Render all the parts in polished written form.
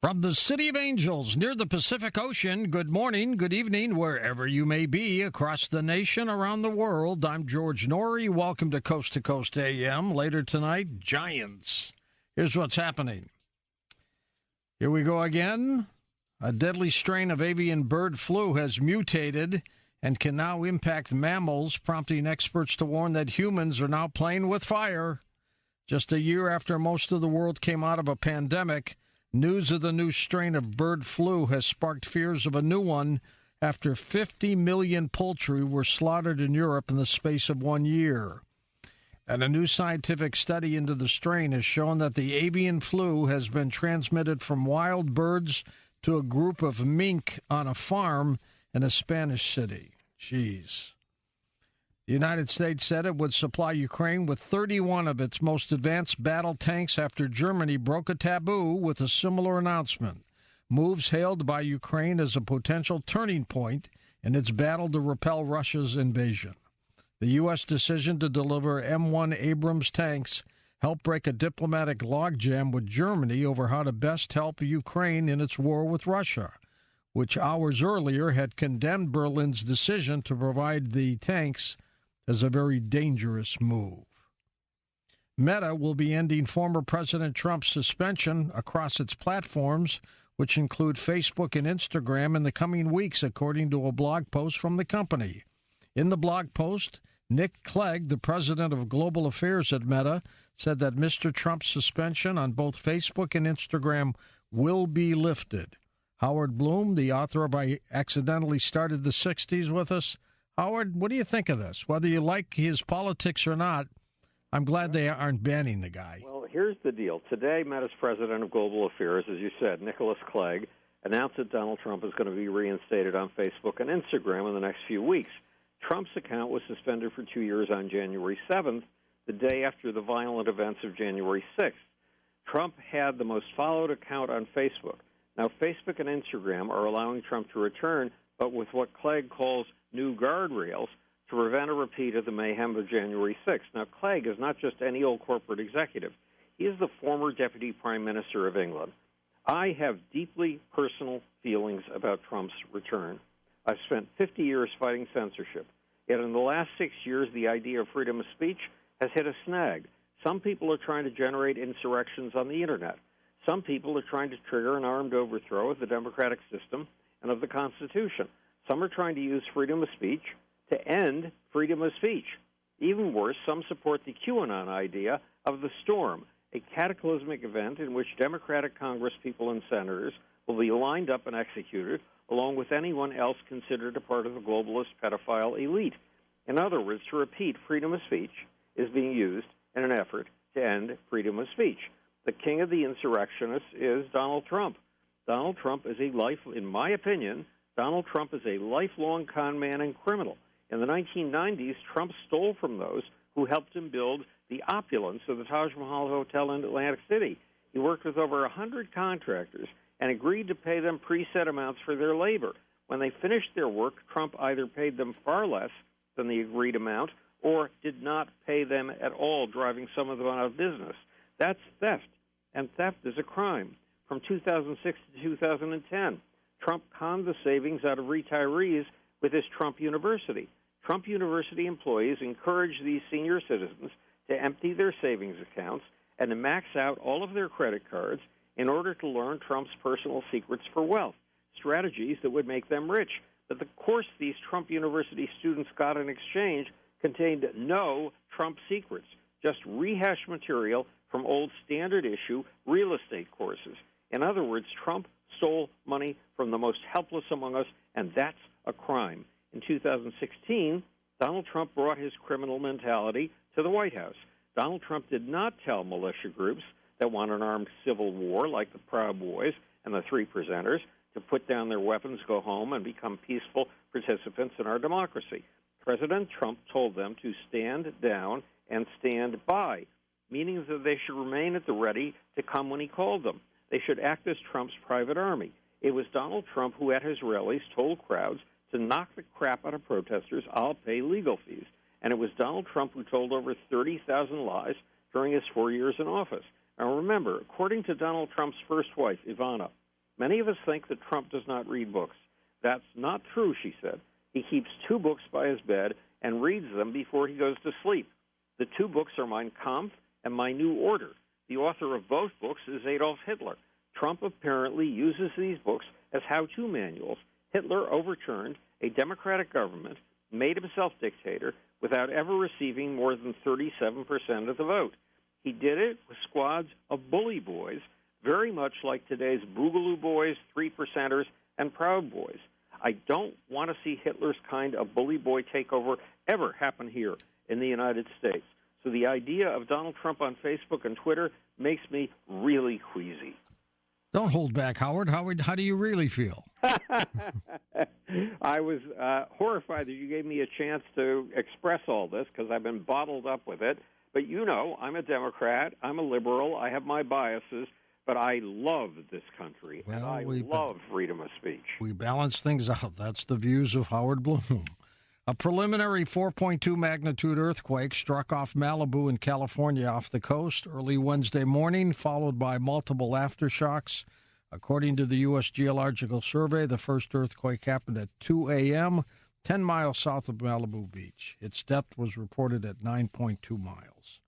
From the City of Angels near the Pacific Ocean, good morning, good evening, wherever you may be across the nation, around the world. I'm George Norrie. Welcome to Coast AM. Later tonight, Giants. Here's what's happening. Here we go again. A deadly strain of avian bird flu has mutated and can now impact mammals, prompting experts to warn that humans are now playing with fire. Just a year after most of the world came out of a pandemic, news of the new strain of bird flu has sparked fears of a new one after 50 million poultry were slaughtered in Europe in the space of 1 year. And a new scientific study into the strain has shown that the avian flu has been transmitted from wild birds to a group of mink on a farm in a Spanish city. Jeez. The United States said it would supply Ukraine with 31 of its most advanced battle tanks after Germany broke a taboo with a similar announcement. Moves hailed by Ukraine as a potential turning point in its battle to repel Russia's invasion. The U.S. decision to deliver M1 Abrams tanks helped break a diplomatic logjam with Germany over how to best help Ukraine in its war with Russia, which hours earlier had condemned Berlin's decision to provide the tanks as a very dangerous move. Meta will be ending former President Trump's suspension across its platforms, which include Facebook and Instagram, in the coming weeks, according to a blog post from the company. In the blog post, Nick Clegg, the president of global affairs at Meta, said that Mr. Trump's suspension on both Facebook and Instagram will be lifted. Howard Bloom, the author of I Accidentally Started the 60s with us. Howard, what do you think of this? Whether you like his politics or not, I'm glad they aren't banning the guy. Well, here's the deal. Today, Meta's president of global affairs, as you said, Nicholas Clegg, announced that Donald Trump is going to be reinstated on Facebook and Instagram in the next few weeks. Trump's account was suspended for 2 years on January 7th, the day after the violent events of January 6th. Trump had the most followed account on Facebook. Now, Facebook and Instagram are allowing Trump to return, but with what Clegg calls new guardrails to prevent a repeat of the mayhem of January 6th. Now, Clegg is not just any old corporate executive. He is the former Deputy Prime Minister of England. I have deeply personal feelings about Trump's return. I've spent 50 years fighting censorship. Yet in the last 6 years, the idea of freedom of speech has hit a snag. Some people are trying to generate insurrections on the Internet. Some people are trying to trigger an armed overthrow of the democratic system and of the Constitution. Some are trying to use freedom of speech to end freedom of speech. Even worse, some support the QAnon idea of the storm, a cataclysmic event in which Democratic congresspeople and senators will be lined up and executed, along with anyone else considered a part of the globalist pedophile elite. In other words, to repeat, freedom of speech is being used in an effort to end freedom of speech. The king of the insurrectionists is Donald Trump. Donald Trump is in my opinion, Donald Trump is a lifelong con man and criminal. In the 1990s, Trump stole from those who helped him build the opulence of the Taj Mahal Hotel in Atlantic City. He worked with over 100 contractors and agreed to pay them preset amounts for their labor. When they finished their work, Trump either paid them far less than the agreed amount or did not pay them at all, driving some of them out of business. That's theft, and theft is a crime. From 2006 to 2010, Trump conned the savings out of retirees with his Trump University. Trump University employees encouraged these senior citizens to empty their savings accounts and to max out all of their credit cards in order to learn Trump's personal secrets for wealth, strategies that would make them rich. But the course these Trump University students got in exchange contained no Trump secrets, just rehashed material from old standard issue real estate courses. In other words, Trump stole money from the most helpless among us, and that's a crime. In 2016, Donald Trump brought his criminal mentality to the White House. Donald Trump did not tell militia groups that want an armed civil war, like the Proud Boys and the Three Presenters, to put down their weapons, go home, and become peaceful participants in our democracy. President Trump told them to stand down and stand by, meaning that they should remain at the ready to come when he called them. They should act as Trump's private army. It was Donald Trump who, at his rallies, told crowds to knock the crap out of protesters. I'll pay legal fees. And it was Donald Trump who told over 30,000 lies during his 4 years in office. Now, remember, according to Donald Trump's first wife, Ivana, Many of us think that Trump does not read books. That's not true, she said. He keeps 2 books by his bed and reads them before he goes to sleep. The 2 books are Mein Kampf and My New Order. The author of both books is Adolf Hitler. Trump apparently uses these books as how-to manuals. Hitler overturned a democratic government, made himself dictator, without ever receiving more than 37% of the vote. He did it with squads of bully boys, very much like today's Boogaloo Boys, 3%ers, and Proud Boys. I don't want to see Hitler's kind of bully boy takeover ever happen here in the United States. So the idea of Donald Trump on Facebook and Twitter makes me really queasy. Don't hold back, Howard. Howard, how do you really feel? I was horrified that you gave me a chance to express all this because I've been bottled up with it. But you know, I'm a Democrat, I'm a liberal, I have my biases, but I love this country, and I love freedom of speech. We balance things out. That's the views of Howard Bloom. A preliminary 4.2 magnitude earthquake struck off Malibu in California off the coast early Wednesday morning, followed by multiple aftershocks. According to the U.S. Geological Survey, the first earthquake happened at 2 a.m., 10 miles south of Malibu Beach. Its depth was reported at 9.2 miles.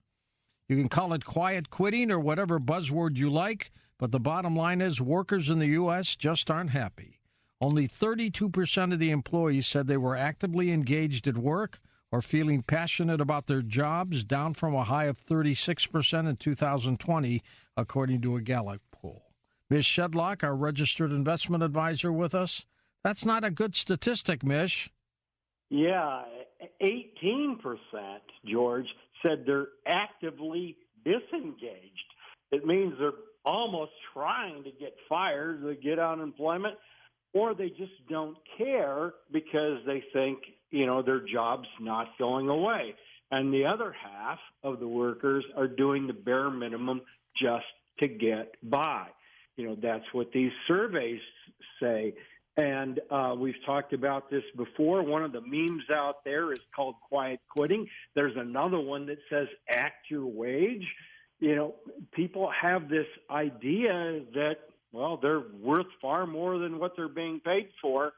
You can call it quiet quitting or whatever buzzword you like, but the bottom line is workers in the U.S. just aren't happy. Only 32% of the employees said they were actively engaged at work or feeling passionate about their jobs, down from a high of 36% in 2020, according to a Gallup poll. Ms. Shedlock, our registered investment advisor, with us. That's not a good statistic, Mish. Yeah, 18%, George, said they're actively disengaged. It means they're almost trying to get fired, to get unemployment, or they just don't care because they think, their job's not going away. And the other half of the workers are doing the bare minimum just to get by. That's what these surveys say. And we've talked about this before. One of the memes out there is called quiet quitting. There's another one that says act your wage. People have this idea that, they're worth far more than what they're being paid for.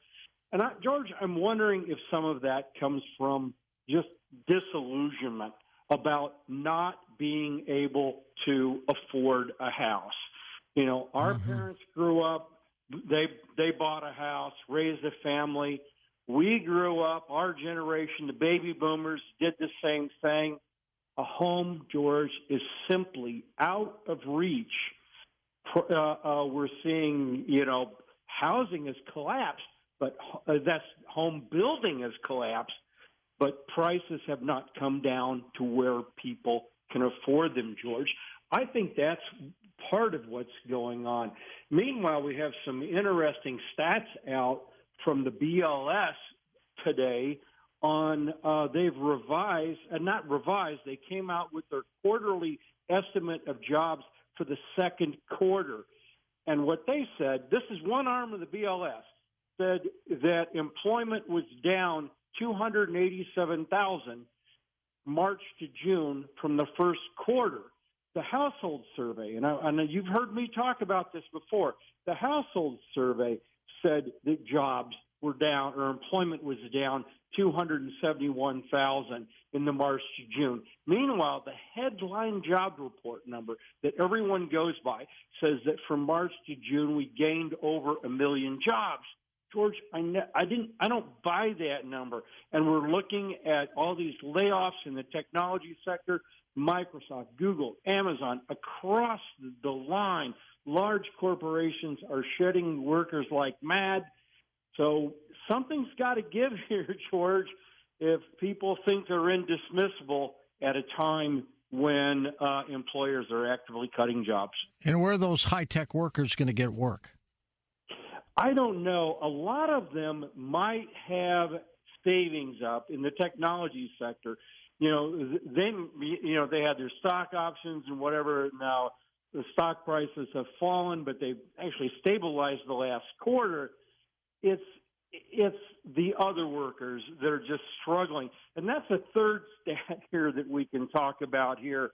And George, I'm wondering if some of that comes from just disillusionment about not being able to afford a house. Our parents grew up, they bought a house, raised a family. We grew up, our generation, the baby boomers, did the same thing. A home, George, is simply out of reach. We're seeing, housing has collapsed, but that's home building has collapsed, but prices have not come down to where people can afford them, George. I think that's part of what's going on. Meanwhile, we have some interesting stats out from the BLS today on they've revised, not revised, they came out with their quarterly estimate of jobs for the second quarter. And what they said, this is one arm of the BLS, said that employment was down 287,000 March to June from the first quarter. The household survey, and I know you've heard me talk about this before, the household survey said that jobs were down, or employment was down 271,000 in the March to June. Meanwhile, the headline job report number that everyone goes by says that from March to June we gained over 1 million jobs. George, I don't buy that number. And we're looking at all these layoffs in the technology sector, Microsoft, Google, Amazon, across the line. Large corporations are shedding workers like mad. So something's got to give here, George, if people think they're indismissible at a time when employers are actively cutting jobs. And where are those high-tech workers going to get work? I don't know. A lot of them might have savings up in the technology sector. They had their stock options and whatever. Now the stock prices have fallen, but they've actually stabilized the last quarter. It's the other workers that are just struggling. And that's a third stat here that we can talk about here.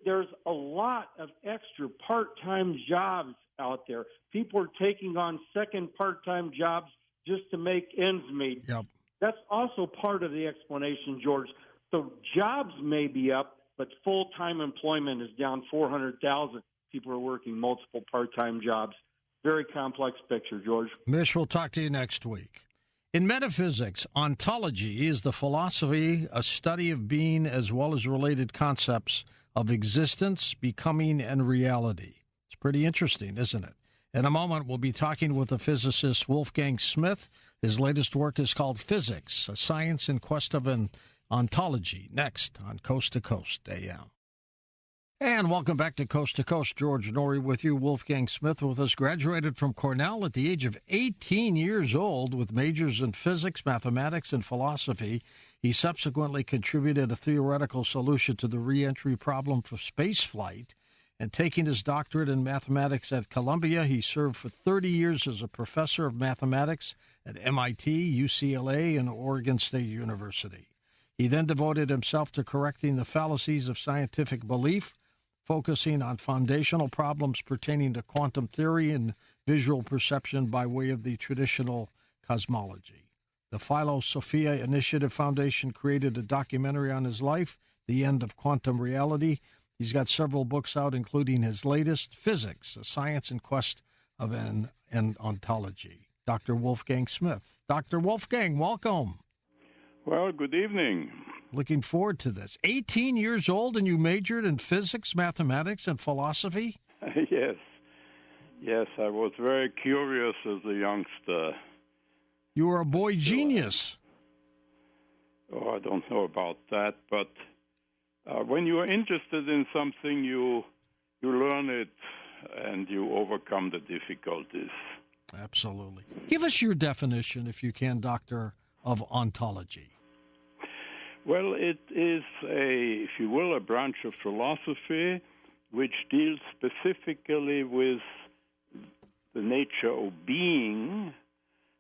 There's a lot of extra part-time jobs out there. People are taking on second part-time jobs just to make ends meet. Yep. That's also part of the explanation, George. So jobs may be up, but full-time employment is down 400,000. People are working multiple part-time jobs. Very complex picture, George. Mish, we'll talk to you next week. In metaphysics, ontology is the philosophy, a study of being as well as related concepts of existence, becoming, and reality. It's pretty interesting, isn't it? In a moment, we'll be talking with the physicist Wolfgang Smith. His latest work is called Physics, a science in quest of an ontology. Next on Coast to Coast AM. And welcome back to Coast. George Norrie with you. Wolfgang Smith with us. Graduated from Cornell at the age of 18 years old with majors in physics, mathematics, and philosophy. He subsequently contributed a theoretical solution to the re-entry problem for spaceflight. And taking his doctorate in mathematics at Columbia, he served for 30 years as a professor of mathematics at MIT, UCLA, and Oregon State University. He then devoted himself to correcting the fallacies of scientific belief, focusing on foundational problems pertaining to quantum theory and visual perception by way of the traditional cosmology. The Philos-Sophia Initiative Foundation created a documentary on his life, The End of Quantum Reality. He's got several books out, including his latest, Physics, a science in quest of an ontology. Dr. Wolfgang Smith. Dr. Wolfgang, welcome. Well, good evening. Looking forward to this. 18 years old, and you majored in physics, mathematics, and philosophy? Yes, I was very curious as a youngster. You were a boy genius. I don't know about that, but when you are interested in something, you learn it and you overcome the difficulties. Absolutely. Give us your definition, if you can, Doctor, of ontology. Well, it is if you will, a branch of philosophy which deals specifically with the nature of being,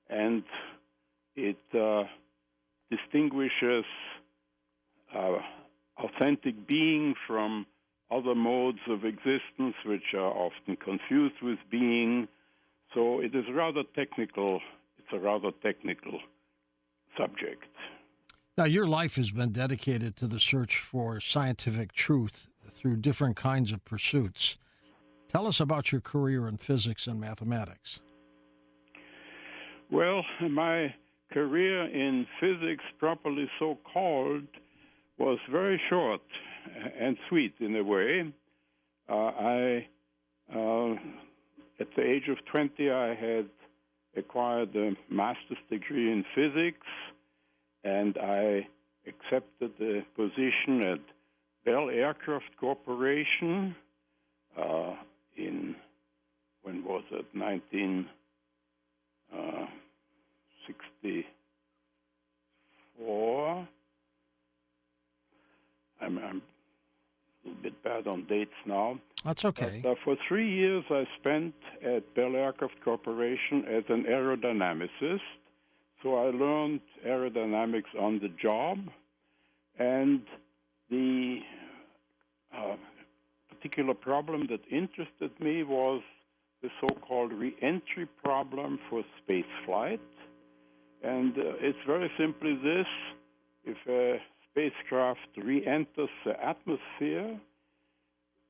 and it distinguishes authentic being from other modes of existence which are often confused with being. So it is rather technical. It's a rather technical subject. Now, your life has been dedicated to the search for scientific truth through different kinds of pursuits. Tell us about your career in physics and mathematics. Well, my career in physics, properly so called, was very short and sweet in a way. At the age of 20, I had acquired a master's degree in physics, and I accepted the position at Bell Aircraft Corporation when was it, 1964. I'm a little bit bad on dates now. That's okay. But, for 3 years, I spent at Bell Aircraft Corporation as an aerodynamicist. So I learned aerodynamics on the job, and the particular problem that interested me was the so-called re-entry problem for space flight. And it's very simply this: if a spacecraft re-enters the atmosphere,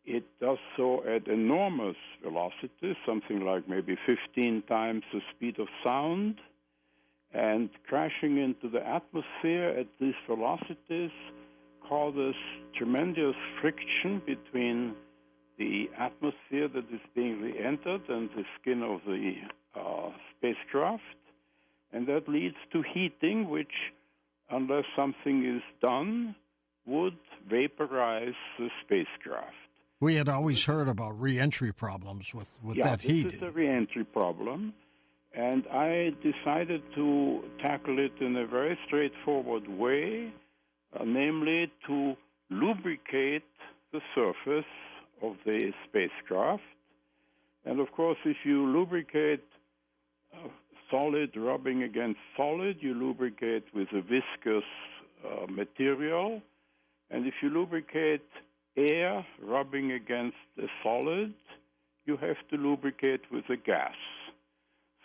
it does so at enormous velocity, something like maybe 15 times the speed of sound, and crashing into the atmosphere at these velocities causes tremendous friction between the atmosphere that is being re-entered and the skin of the spacecraft, and that leads to heating, which, unless something is done, would vaporize the spacecraft. We had always heard about re-entry problems with that heat. This is a re-entry problem, and I decided to tackle it in a very straightforward way, namely to lubricate the surface of the spacecraft. And of course, if you lubricate solid rubbing against solid, you lubricate with a viscous material. And if you lubricate air rubbing against a solid, you have to lubricate with a gas.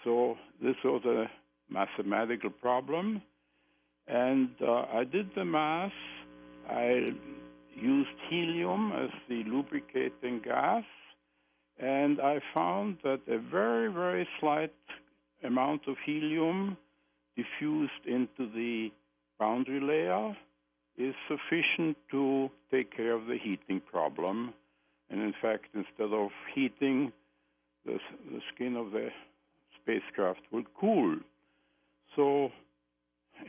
So this was a mathematical problem, and I did the math. I used helium as the lubricating gas, and I found that a very, very slight amount of helium diffused into the boundary layer is sufficient to take care of the heating problem. And in fact, instead of heating, the skin of the spacecraft will cool. So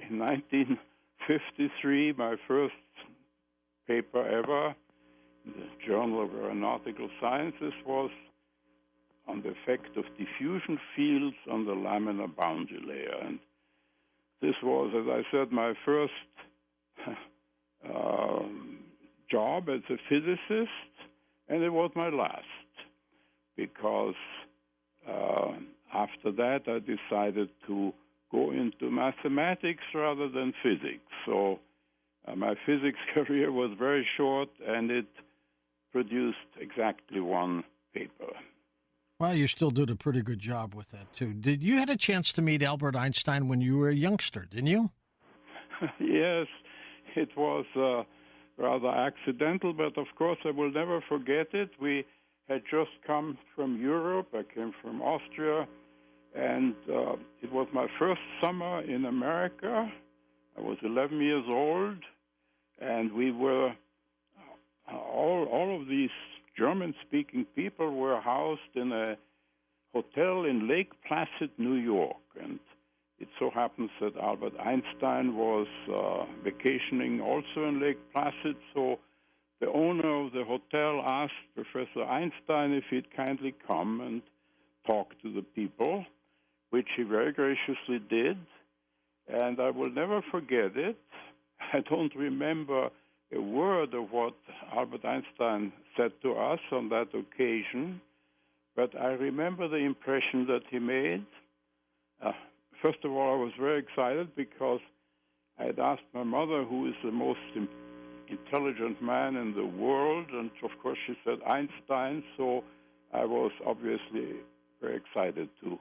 in 1953, my first paper ever in the Journal of Aeronautical Sciences was on the effect of diffusion fields on the laminar boundary layer. And this was, as I said, my first job as a physicist, and it was my last, because after that I decided to go into mathematics rather than physics. So my physics career was very short, and it produced exactly one paper. Well, you still did a pretty good job with that, too. You had a chance to meet Albert Einstein when you were a youngster, didn't you? Yes, it was rather accidental, but of course I will never forget it. We had just come from Europe. I came from Austria, and it was my first summer in America. I was 11 years old, and we were, all of these German-speaking people were housed in a hotel in Lake Placid, New York. And it so happens that Albert Einstein was vacationing also in Lake Placid, so the owner of the hotel asked Professor Einstein if he'd kindly come and talk to the people, which he very graciously did. And I will never forget it. I don't remember a word of what Albert Einstein said to us on that occasion, but I remember the impression that he made. First of all, I was very excited because I had asked my mother who is the most intelligent man in the world, and of course she said Einstein, so I was obviously very excited to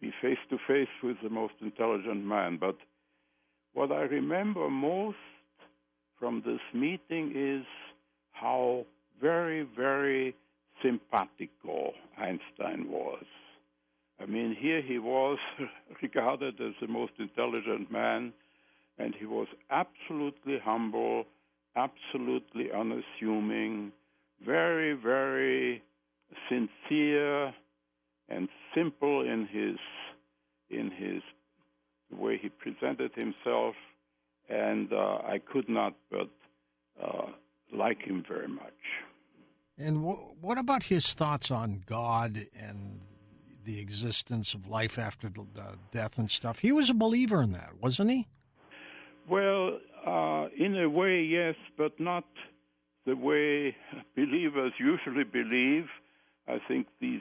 be face-to-face with the most intelligent man. But what I remember most from this meeting is how very, very simpatico Einstein was. I mean, here he was regarded as the most intelligent man, and he was absolutely humble, absolutely unassuming, very, very sincere and simple in his the way he presented himself, and I could not but like him very much. And what about his thoughts on God and the existence of life after death and stuff? He was a believer in that, wasn't he? Well, in a way, yes, but not the way believers usually believe. I think these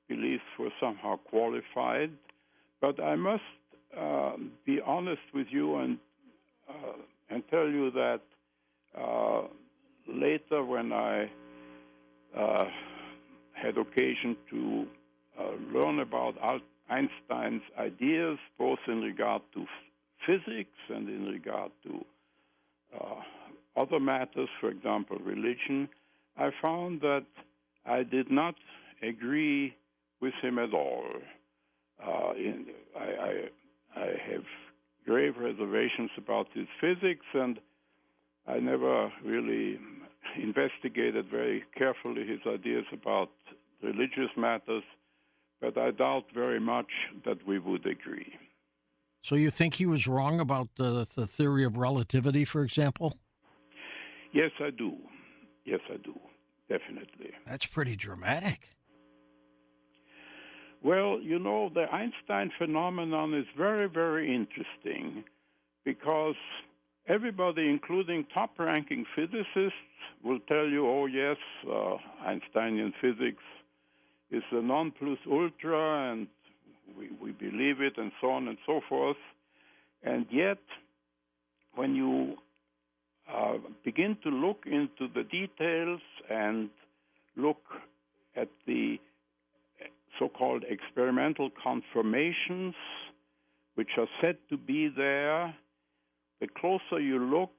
beliefs were somehow qualified. But I must be honest with you and tell you that later when I had occasion to learn about Einstein's ideas, both in regard to physics and in regard to other matters, for example, religion, I found that I did not agree with him at all. I have grave reservations about his physics, and I never really investigated very carefully his ideas about religious matters, but I doubt very much that we would agree. So you think he was wrong about the theory of relativity, for example? Yes, I do. Yes, I do. Definitely. That's pretty dramatic. Well, you know, the Einstein phenomenon is very, very interesting because everybody, including top-ranking physicists, will tell you, oh, yes, Einsteinian physics is the non plus ultra, and we believe it, and so on and so forth. And yet, when you begin to look into the details and look at the so-called experimental confirmations, which are said to be there, the closer you look,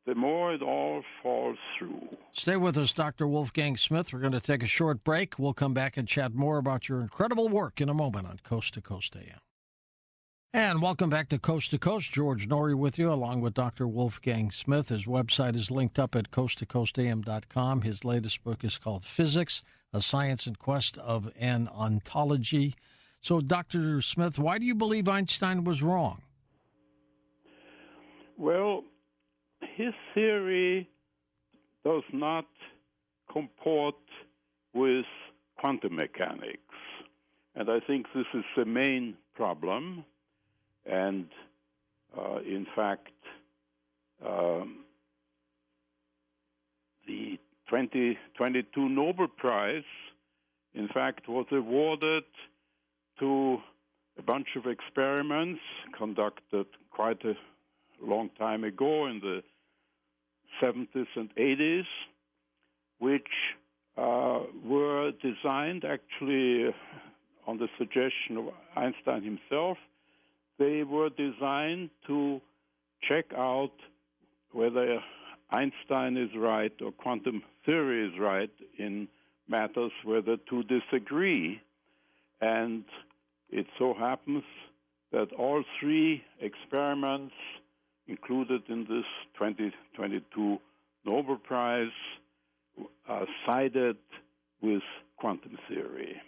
the more it all falls through. Stay with us, Dr. Wolfgang Smith. We're going to take a short break. We'll come back and chat more about your incredible work in a moment on Coast to Coast AM. And welcome back to Coast. George Norrie with you, along with Dr. Wolfgang Smith. His website is linked up at coasttocoastam.com. His latest book is called Physics, A Science in Quest of an Ontology. So, Dr. Smith, why do you believe Einstein was wrong? Well, his theory does not comport with quantum mechanics. And I think this is the main problem. And in fact, the 2022 Nobel Prize, in fact, was awarded to a bunch of experiments conducted quite a long time ago in the 70s and 80s, which were designed actually on the suggestion of Einstein himself. They were designed to check out whether Einstein is right or quantum theory is right in matters where the two disagree. And it so happens that all three experiments included in this 2022 Nobel Prize sided with quantum theory.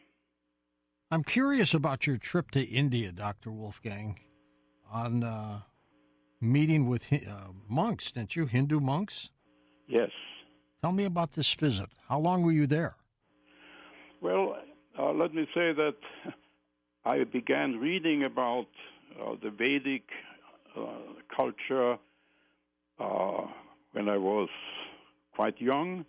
I'm curious about your trip to India, Dr. Wolfgang, on meeting with monks, didn't you? Hindu monks? Yes. Tell me about this visit. How long were you there? Well, let me say that I began reading about the Vedic culture when I was quite young,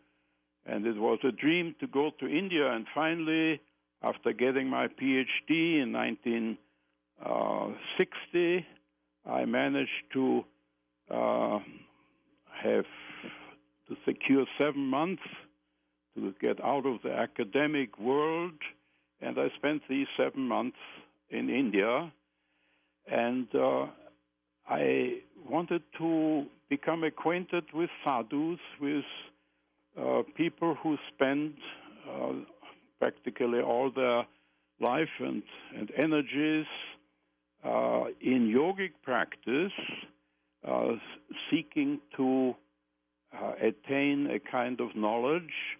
and it was a dream to go to India. And finally, after getting my PhD in 1960, I managed to secure 7 months to get out of the academic world, and I spent these 7 months in India, and I wanted to become acquainted with sadhus, with people who spend practically all their life and energies in yogic practice, seeking to attain a kind of knowledge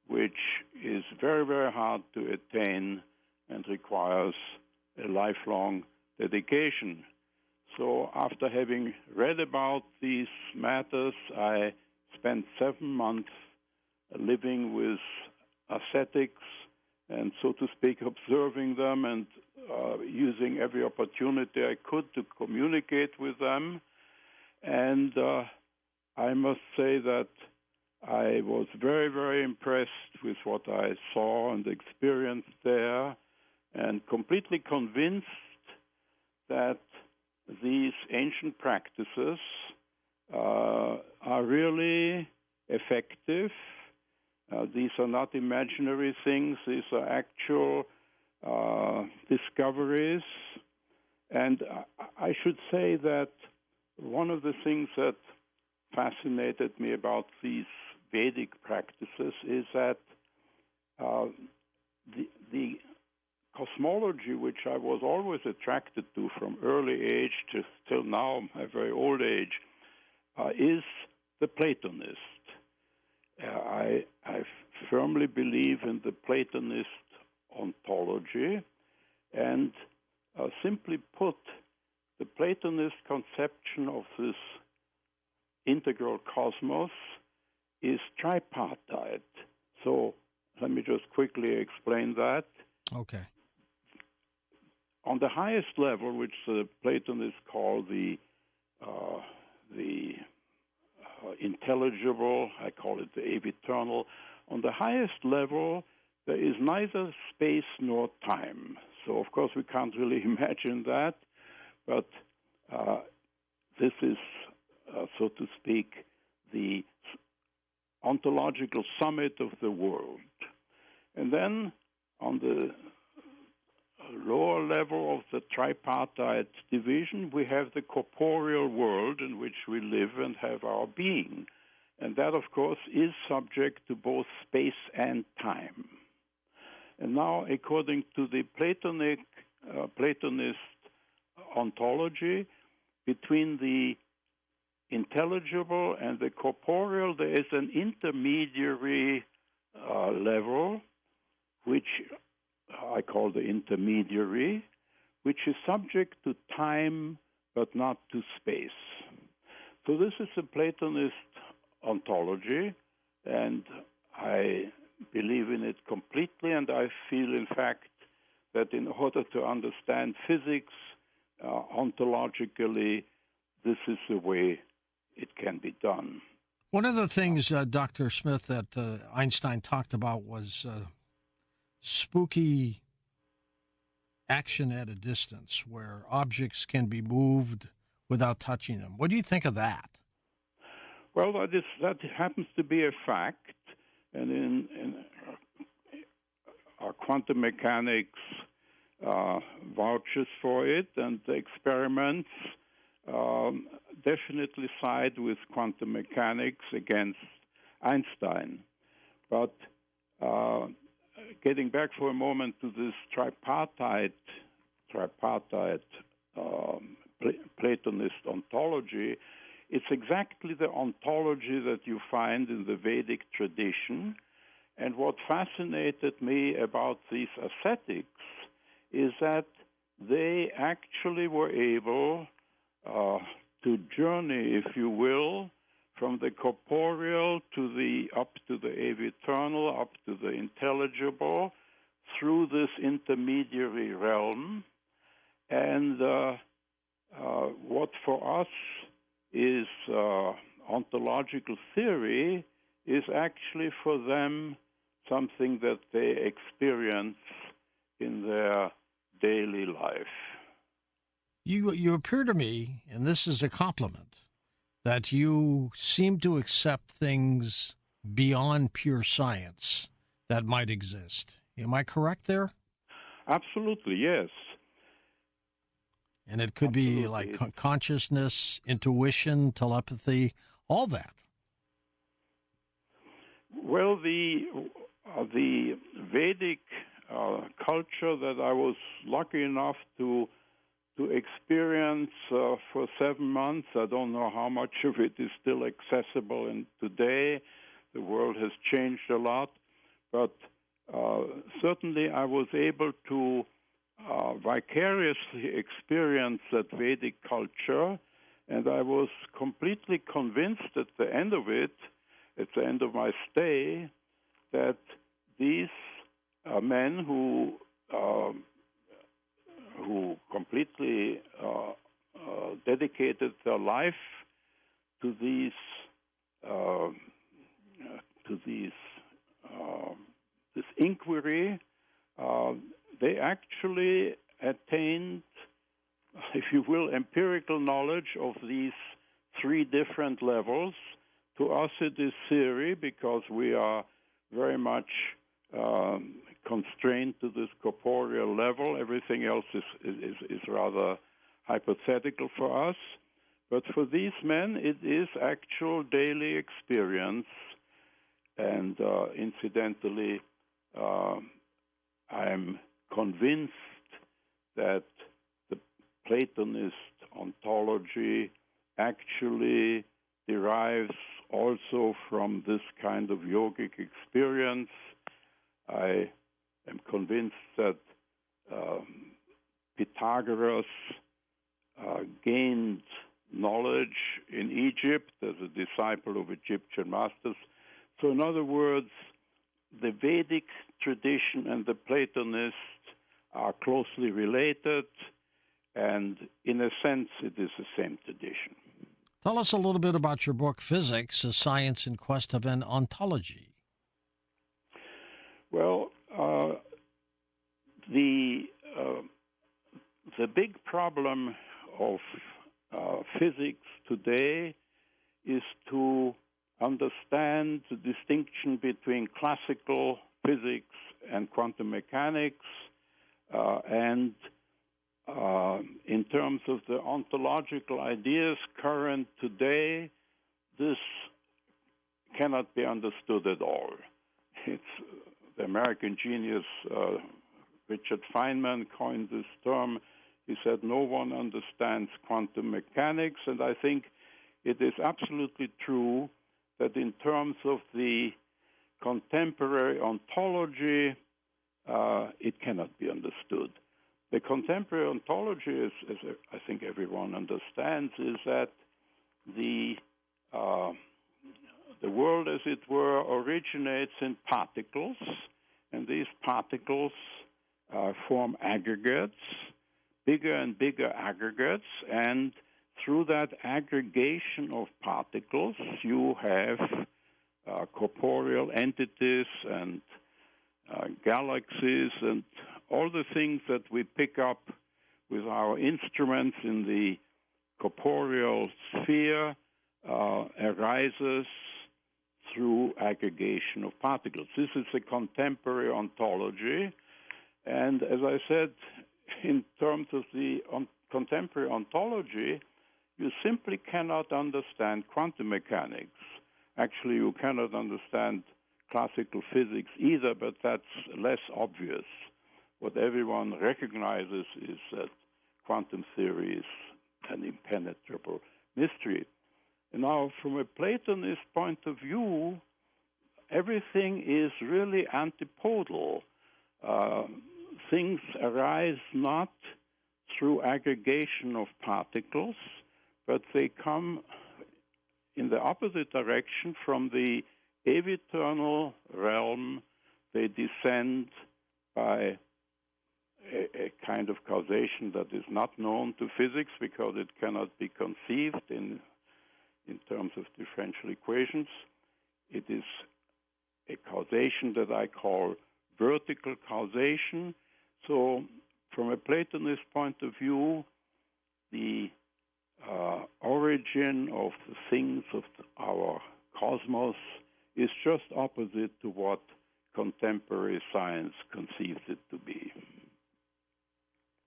which is very, very hard to attain and requires a lifelong dedication. So after having read about these matters, I spent 7 months living with ascetics and, so to speak, observing them and using every opportunity I could to communicate with them. And I must say that I was very, very impressed with what I saw and experienced there, and completely convinced that these ancient practices are really effective. These are not imaginary things. These are actual discoveries. And I should say that one of the things that fascinated me about these Vedic practices is that the cosmology, which I was always attracted to from early age to till now, my very old age, is the Platonist. I firmly believe in the Platonist ontology, and simply put, the Platonist conception of this integral cosmos is tripartite. So let me just quickly explain that. Okay. On the highest level, which the Platonists call the intelligible, I call it the aviternal. On the highest level, there is neither space nor time. So, of course, we can't really imagine that, but this is, so to speak, the ontological summit of the world. And then on the lower level of the tripartite division, we have the corporeal world in which we live and have our being. And that, of course, is subject to both space and time. And now, according to the Platonist ontology, between the intelligible and the corporeal, there is an intermediary level, which I call the intermediary, which is subject to time but not to space. So this is a Platonist ontology, and I believe in it completely, and I feel, in fact, that in order to understand physics ontologically, this is the way it can be done. One of the things, Dr. Smith, that Einstein talked about was spooky action at a distance, where objects can be moved without touching them. What do you think of that? Well, that happens to be a fact, and in our quantum mechanics vouches for it, and the experiments definitely side with quantum mechanics against Einstein. But getting back for a moment to this tripartite Platonist ontology, it's exactly the ontology that you find in the Vedic tradition. And what fascinated me about these ascetics is that they actually were able to journey, if you will, from the corporeal up to the eternal, up to the intelligible, through this intermediary realm. And what for us is ontological theory is actually for them something that they experience in their daily life. You appear to me, and this is a compliment, that you seem to accept things beyond pure science that might exist. Am I correct there? Absolutely, yes. And it could be like consciousness, intuition, telepathy, all that. Well, the Vedic culture that I was lucky enough to experience for 7 months, I don't know how much of it is still accessible today. The world has changed a lot, but certainly I was able to vicariously experience that Vedic culture, and I was completely convinced at the end of it, at the end of my stay, that these men who completely dedicated their life to this inquiry, they actually attained, if you will, empirical knowledge of these three different levels. To us, it is theory because we are very much constrained to this corporeal level. Everything else is rather hypothetical for us. But for these men, it is actual daily experience. And incidentally, I'm convinced that the Platonist ontology actually derives also from this kind of yogic experience. I am convinced that Pythagoras gained knowledge in Egypt as a disciple of Egyptian masters. So in other words, the Vedic tradition and the Platonists are closely related, and in a sense, it is the same tradition. Tell us a little bit about your book, Physics, A Science in Quest of an Ontology. Well, the big problem of physics today is to understand the distinction between classical physics and quantum mechanics, and in terms of the ontological ideas current today, this cannot be understood at all. It's the American genius Richard Feynman coined this term. He said no one understands quantum mechanics, and I think it is absolutely true that in terms of the contemporary ontology, it cannot be understood. The contemporary ontology, as I think everyone understands, is that the world, as it were, originates in particles, and these particles form aggregates, bigger and bigger aggregates, and through that aggregation of particles, you have corporeal entities and galaxies and all the things that we pick up with our instruments in the corporeal sphere arises through aggregation of particles. This is a contemporary ontology, and as I said, in terms of the contemporary ontology, you simply cannot understand quantum mechanics. Actually, you cannot understand classical physics either, but that's less obvious. What everyone recognizes is that quantum theory is an impenetrable mystery. And now, from a Platonist point of view, everything is really antipodal. Things arise not through aggregation of particles, but they come in the opposite direction from the aviternal realm. They descend by a kind of causation that is not known to physics because it cannot be conceived in terms of differential equations. It is a causation that I call vertical causation. So from a Platonist point of view, the origin of the things of our cosmos is just opposite to what contemporary science conceives it to be.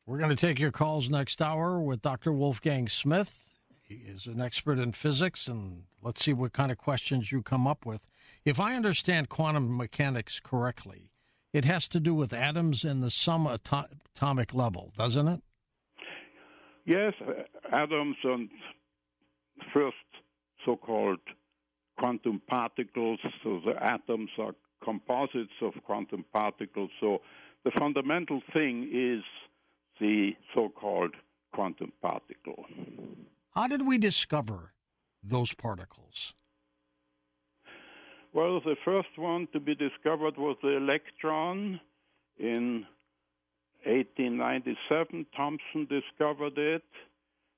We're going to take your calls next hour with Dr. Wolfgang Smith. He is an expert in physics, and let's see what kind of questions you come up with. If I understand quantum mechanics correctly, it has to do with atoms in the subatomic level, doesn't it? Yes, atoms and first so-called quantum particles. So the atoms are composites of quantum particles. So the fundamental thing is the so-called quantum particle. How did we discover those particles? Well, the first one to be discovered was the electron. In 1897, Thomson discovered it,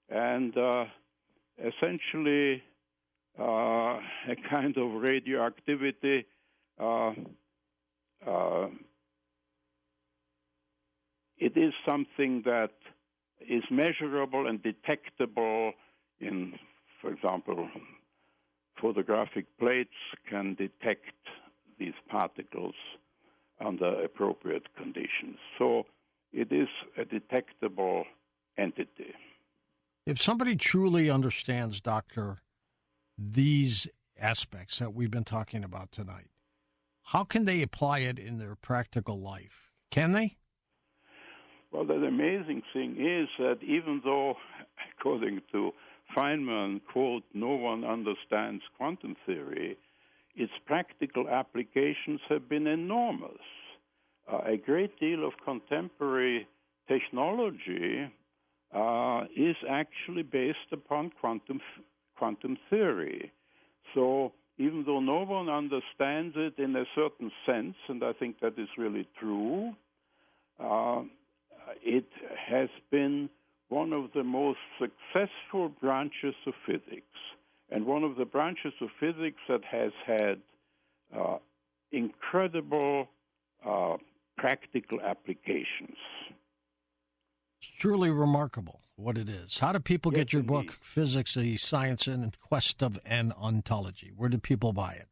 and essentially a kind of radioactivity it is something that is measurable and detectable in, for example, photographic plates can detect these particles under appropriate conditions. So it is a detectable entity. If somebody truly understands, Doctor, these aspects that we've been talking about tonight, how can they apply it in their practical life? Can they? Well, the amazing thing is that even though, according to Feynman, quote, no one understands quantum theory, its practical applications have been enormous. A great deal of contemporary technology is actually based upon quantum theory. So even though no one understands it in a certain sense, and I think that is really true, it has been one of the most successful branches of physics, and one of the branches of physics that has had incredible practical applications. It's truly remarkable what it is. How do people get your indeed. book, Physics, a Science in Quest of an Ontology? Where do people buy it?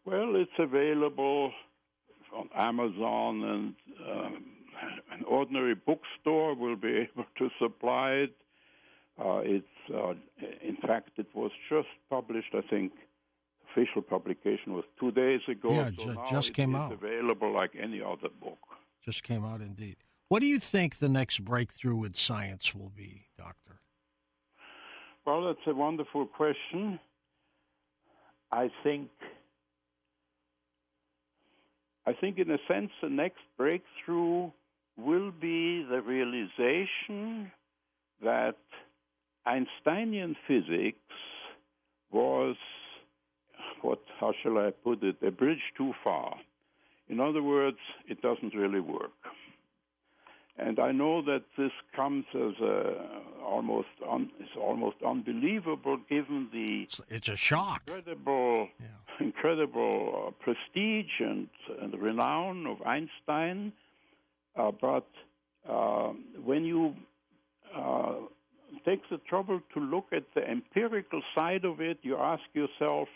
Well, it's available on Amazon, and an ordinary bookstore will be able to supply it. In fact, it was just published, I think. Official publication was 2 days ago. Yeah, so now just came out. It's available like any other book. Just came out indeed. What do you think the next breakthrough in science will be, Doctor? Well, that's a wonderful question. I think in a sense the next breakthrough will be the realization that Einsteinian physics was, how shall I put it, a bridge too far. In other words, it doesn't really work. And I know that this comes as almost unbelievable given the it's a shock. Incredible prestige and renown of Einstein. But when you take the trouble to look at the empirical side of it, you ask yourself,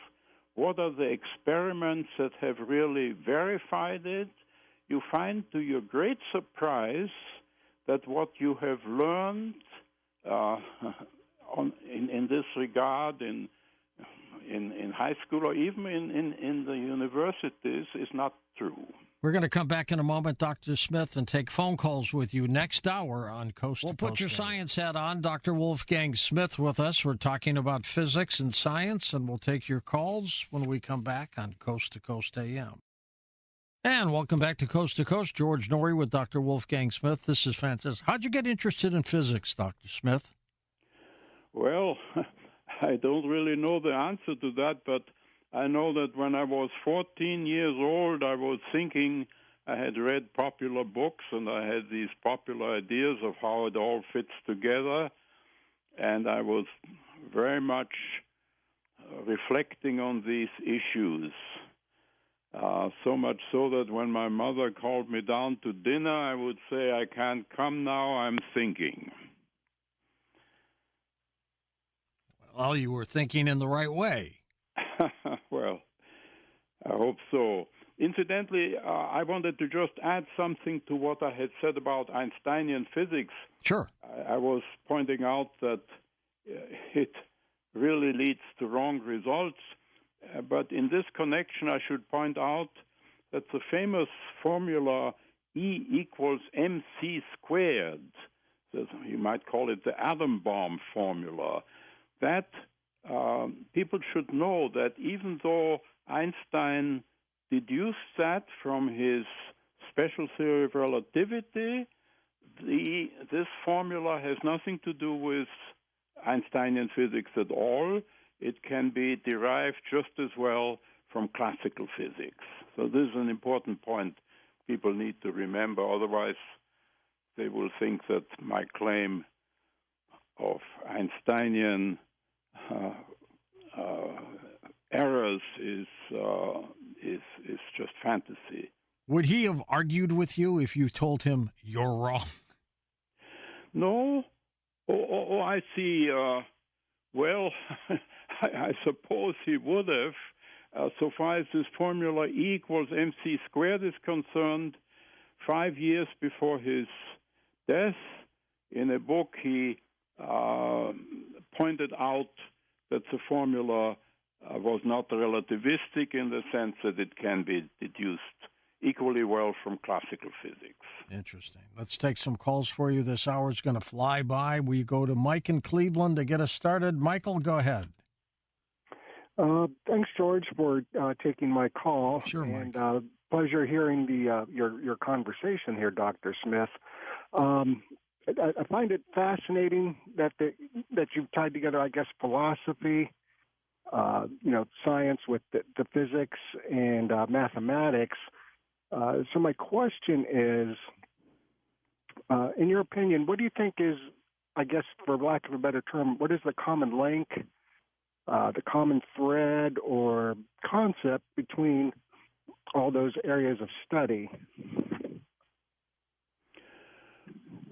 what are the experiments that have really verified it? You find, to your great surprise, that what you have learned in this regard in high school or even in the universities is not true. We're going to come back in a moment, Dr. Smith, and take phone calls with you next hour on Coast to Coast. We'll put your science hat on. Dr. Wolfgang Smith with us. We're talking about physics and science, and we'll take your calls when we come back on Coast to Coast AM. And welcome back to Coast. George Norrie with Dr. Wolfgang Smith. This is fantastic. How'd you get interested in physics, Dr. Smith? Well, I don't really know the answer to that, but I know that when I was 14 years old, I was thinking I had read popular books and I had these popular ideas of how it all fits together. And I was very much reflecting on these issues. So much so that when my mother called me down to dinner, I would say, I can't come now, I'm thinking. Well, you were thinking in the right way. Well, I hope so. Incidentally, I wanted to just add something to what I had said about Einsteinian physics. Sure. I was pointing out that it really leads to wrong results. But in this connection, I should point out that the famous formula E equals mc squared, you might call it the atom bomb formula, that people should know that even though Einstein deduced that from his special theory of relativity, this formula has nothing to do with Einsteinian physics at all. It can be derived just as well from classical physics. So this is an important point people need to remember. Otherwise, they will think that my claim of Einsteinian errors is just fantasy. Would he have argued with you if you told him you're wrong? No. Oh, I see. Well, I suppose he would have. So far as this formula E equals mc squared is concerned, 5 years before his death, in a book he pointed out that the formula was not relativistic in the sense that it can be deduced equally well from classical physics. Interesting. Let's take some calls for you. This hour is going to fly by. We go to Mike in Cleveland to get us started. Michael, go ahead. Thanks, George, for taking my call. Sure, Mike. And pleasure hearing your conversation here, Dr. Smith. I find it fascinating that you've tied together, I guess, philosophy, science with the physics and mathematics. So my question is, in your opinion, what do you think is, I guess, for lack of a better term, what is the common link, the common thread or concept between all those areas of study?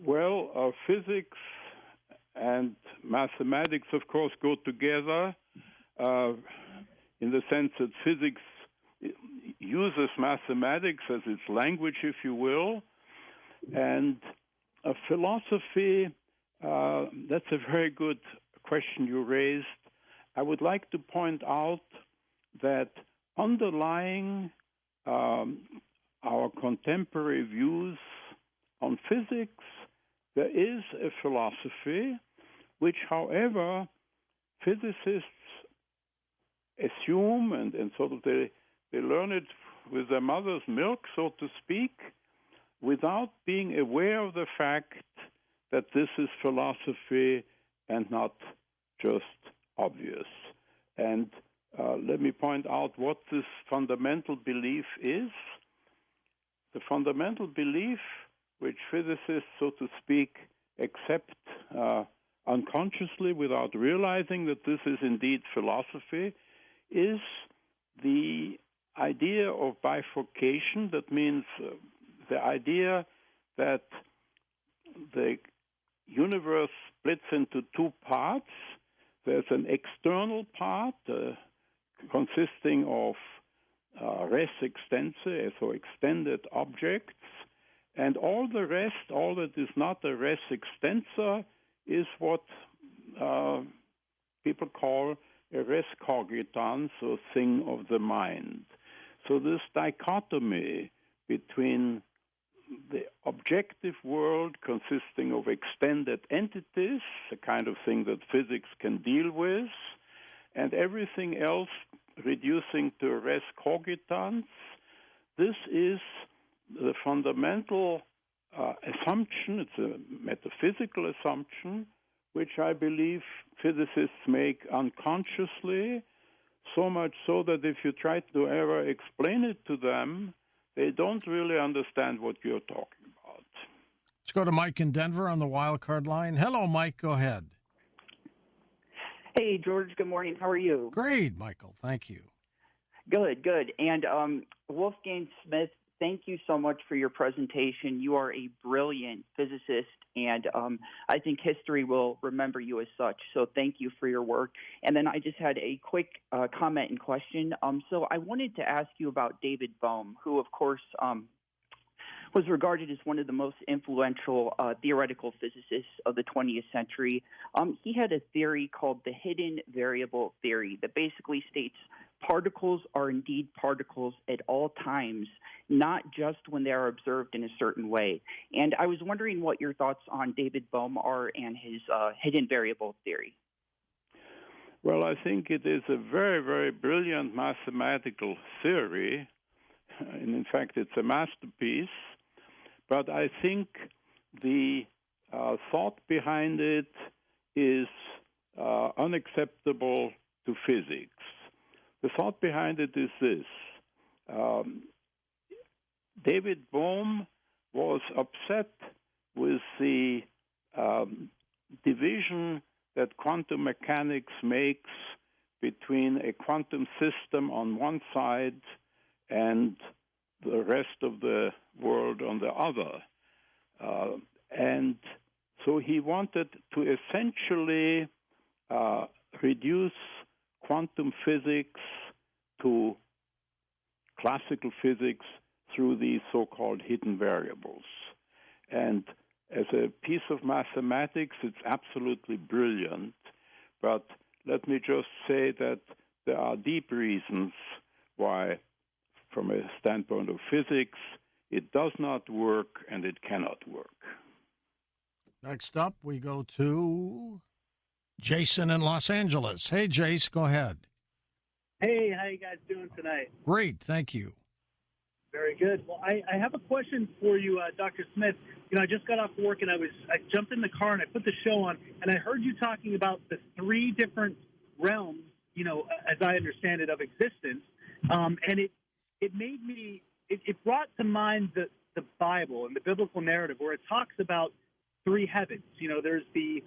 Well, physics and mathematics, of course, go together in the sense that physics uses mathematics as its language, if you will. And philosophy, that's a very good question you raised. I would like to point out that underlying our contemporary views on physics, there is a philosophy which, however, physicists assume and sort of they learn it with their mother's milk, so to speak, without being aware of the fact that this is philosophy and not just obvious. And let me point out what this fundamental belief is. The fundamental belief which physicists, so to speak, accept unconsciously without realizing that this is indeed philosophy is the idea of bifurcation. That means the idea that the universe splits into two parts. There's an external part consisting of res extensa, so extended objects, and all the rest, all that is not a res extensa, is what people call a res cogitans, or thing of the mind. So this dichotomy between the objective world consisting of extended entities, the kind of thing that physics can deal with, and everything else reducing to res cogitans, this is the fundamental assumption. It's a metaphysical assumption, which I believe physicists make unconsciously, so much so that if you try to ever explain it to them, they don't really understand what you're talking about. Let's go to Mike in Denver on the wild card line. Hello, Mike. Go ahead. Hey, George. Good morning. How are you? Great, Michael. Thank you. Good. And Wolfgang Smith, thank you so much for your presentation. You are a brilliant physicist, and I think history will remember you as such. So thank you for your work. And then I just had a quick comment and question. So I wanted to ask you about David Bohm, who, of course, was regarded as one of the most influential theoretical physicists of the 20th century. He had a theory called the hidden variable theory that basically states particles are indeed particles at all times, not just when they are observed in a certain way. And I was wondering what your thoughts on David Bohm are and his hidden variable theory. Well, I think it is a very, very brilliant mathematical theory, and in fact it's a masterpiece, but I think the thought behind it is unacceptable to physics. The thought behind it is this. David Bohm was upset with the division that quantum mechanics makes between a quantum system on one side and the rest of the world on the other. And so he wanted to essentially reduce quantum physics to classical physics through these so-called hidden variables. And as a piece of mathematics, it's absolutely brilliant. But let me just say that there are deep reasons why, from a standpoint of physics, it does not work and it cannot work. Next up, we go to Jason in Los Angeles. Hey, Jace, go ahead. Hey, how you guys doing tonight? Great, thank you. Very good. Well, I have a question for you, Dr. Smith. You know, I just got off work and I jumped in the car and I put the show on and I heard you talking about the three different realms, you know, as I understand it, of existence. And it made me, it brought to mind the Bible and the biblical narrative where it talks about three heavens. You know, there's the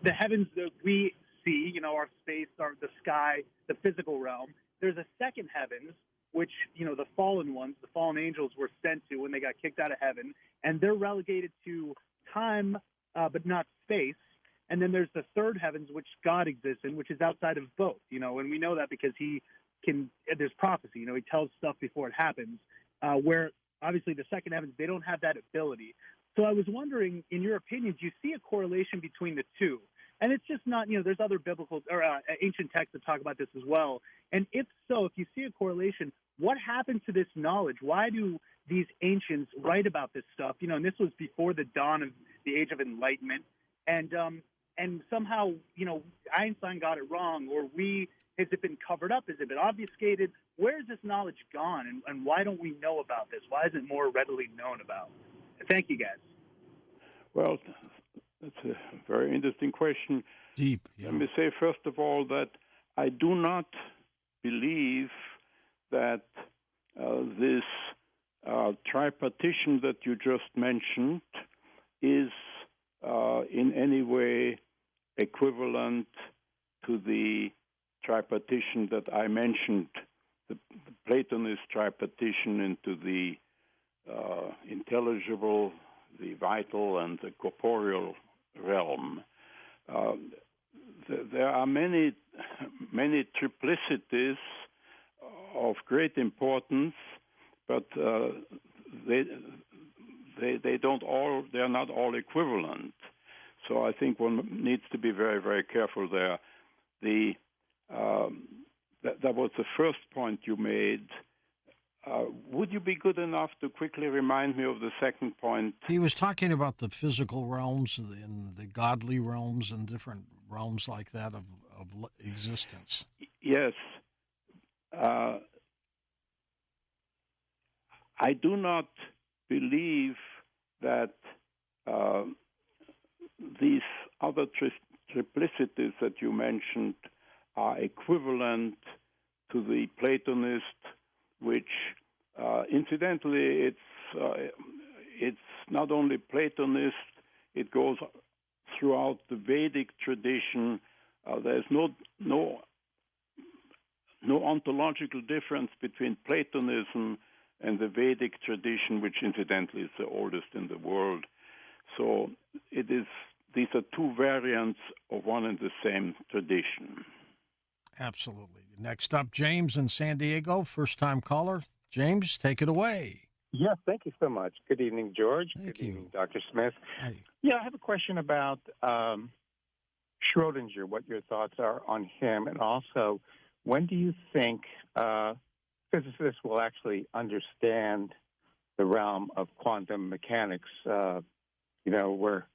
heavens that we see, you know, our space, the sky, the physical realm. There's a second heavens, which, you know, the fallen ones, the fallen angels were sent to when they got kicked out of heaven, and they're relegated to time, but not space. And then there's the third heavens, which God exists in, which is outside of both, you know, and we know that because he there's prophecy. You know, he tells stuff before it happens, where obviously the second heavens, they don't have that ability. So I was wondering, in your opinion, do you see a correlation between the two? And it's just not, you know, there's other biblical or ancient texts that talk about this as well. And if so, if you see a correlation, what happened to this knowledge? Why do these ancients write about this stuff? You know, and this was before the dawn of the Age of Enlightenment. And somehow, you know, Einstein got it wrong, or has it been covered up? Has it been obfuscated? Where has this knowledge gone? And why don't we know about this? Why isn't it more readily known about? Thank you, guys. Well, that's a very interesting question. Deep. Yeah. Let me say, first of all, that I do not believe that this tripartition that you just mentioned is in any way equivalent to the tripartition that I mentioned, the Platonist tripartition into the intelligible, the vital, and the corporeal realm. There are many triplicities of great importance, but they are not all equivalent. So I think one needs to be very, very careful there. That was the first point you made. Would you be good enough to quickly remind me of the second point? He was talking about the physical realms and the godly realms and different realms like that of existence. Yes. I do not believe that these other triplicities that you mentioned are equivalent to the Platonist, which incidentally it's not only Platonist, it goes throughout the Vedic tradition. There's no ontological difference between Platonism and the Vedic tradition, which incidentally is the oldest in the world. So these are two variants of one and the same tradition. Absolutely. Next up, James in San Diego, first-time caller. James, take it away. Yes, thank you so much. Good evening, George. Thank Good you. evening, Dr. Smith. Hi. Yeah, I have a question about Schrodinger, what your thoughts are on him, and also when do you think physicists will actually understand the realm of quantum mechanics, where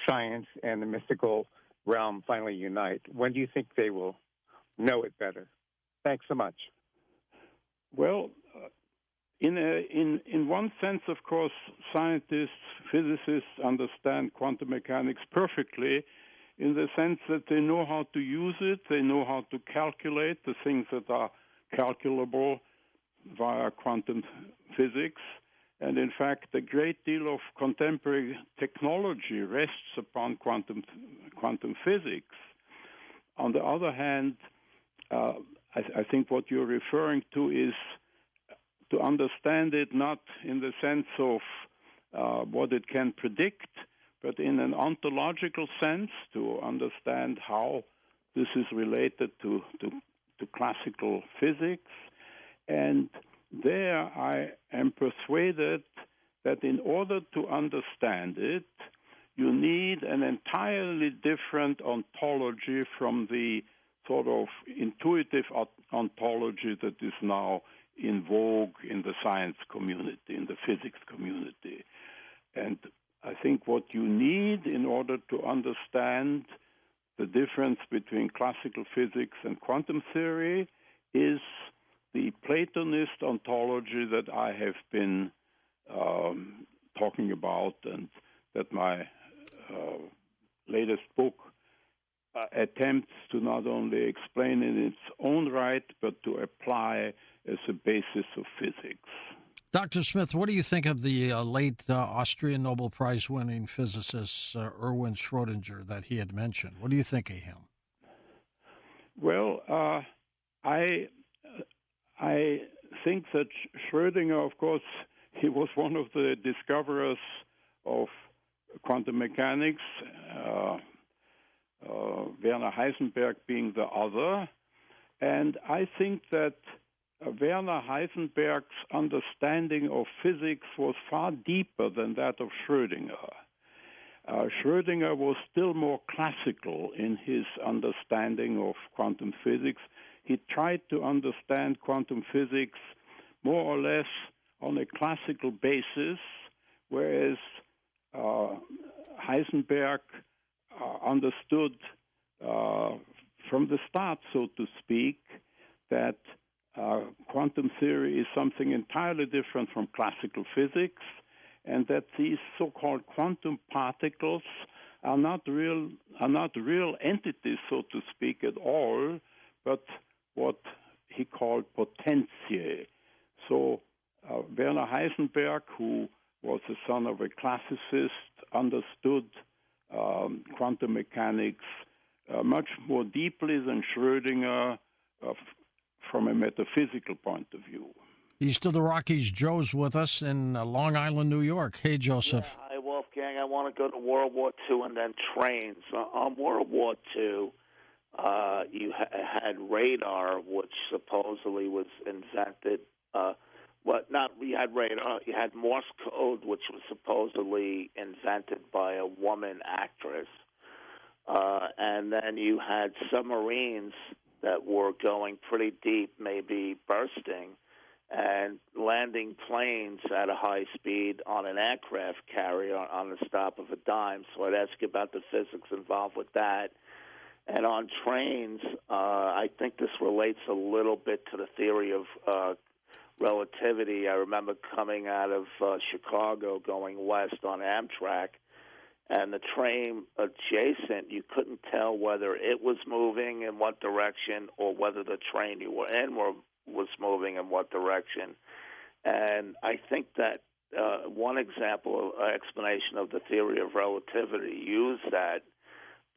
science and the mystical realm finally unite? When do you think they will know it better? Thanks so much. Well, in one sense, of course, scientists, physicists understand quantum mechanics perfectly, in the sense that they know how to use it, they know how to calculate the things that are calculable via quantum physics. And in fact, a great deal of contemporary technology rests upon quantum physics. On the other hand, I think what you're referring to is to understand it not in the sense of what it can predict, but in an ontological sense, to understand how this is related to classical physics. And there I am persuaded that in order to understand it, you need an entirely different ontology from the sort of intuitive ontology that is now in vogue in the science community, in the physics community. And I think what you need in order to understand the difference between classical physics and quantum theory is the Platonist ontology that I have been talking about, and that my latest book attempts to not only explain in its own right, but to apply as a basis of physics. Dr. Smith, what do you think of the late Austrian Nobel Prize-winning physicist Erwin Schrodinger that he had mentioned? What do you think of him? Well, I think that Schrodinger, of course, he was one of the discoverers of quantum mechanics, Werner Heisenberg being the other. And I think that Werner Heisenberg's understanding of physics was far deeper than that of Schrödinger. Schrödinger was still more classical in his understanding of quantum physics. He tried to understand quantum physics more or less on a classical basis, whereas Heisenberg understood from the start, so to speak, that quantum theory is something entirely different from classical physics, and that these so-called quantum particles are not real entities, so to speak, at all, but what he called potentiae. So Werner Heisenberg, who was the son of a classicist, understood quantum mechanics much more deeply than Schrödinger from a metaphysical point of view. East of the Rockies, Joe's with us in Long Island, New York. Hey, Joseph. Yeah, hi, Wolfgang. I want to go to World War II and then trains. On World War II, you had radar, which supposedly was invented. You had radar. You had Morse code, which was supposedly invented by a woman actress. And then you had submarines that were going pretty deep, maybe bursting, and landing planes at a high speed on an aircraft carrier on the stop of a dime. So I'd ask you about the physics involved with that. And on trains, I think this relates a little bit to the theory of relativity. I remember coming out of Chicago going west on Amtrak, and the train adjacent, you couldn't tell whether it was moving in what direction or whether the train you were in was moving in what direction. And I think that one explanation of the theory of relativity used that,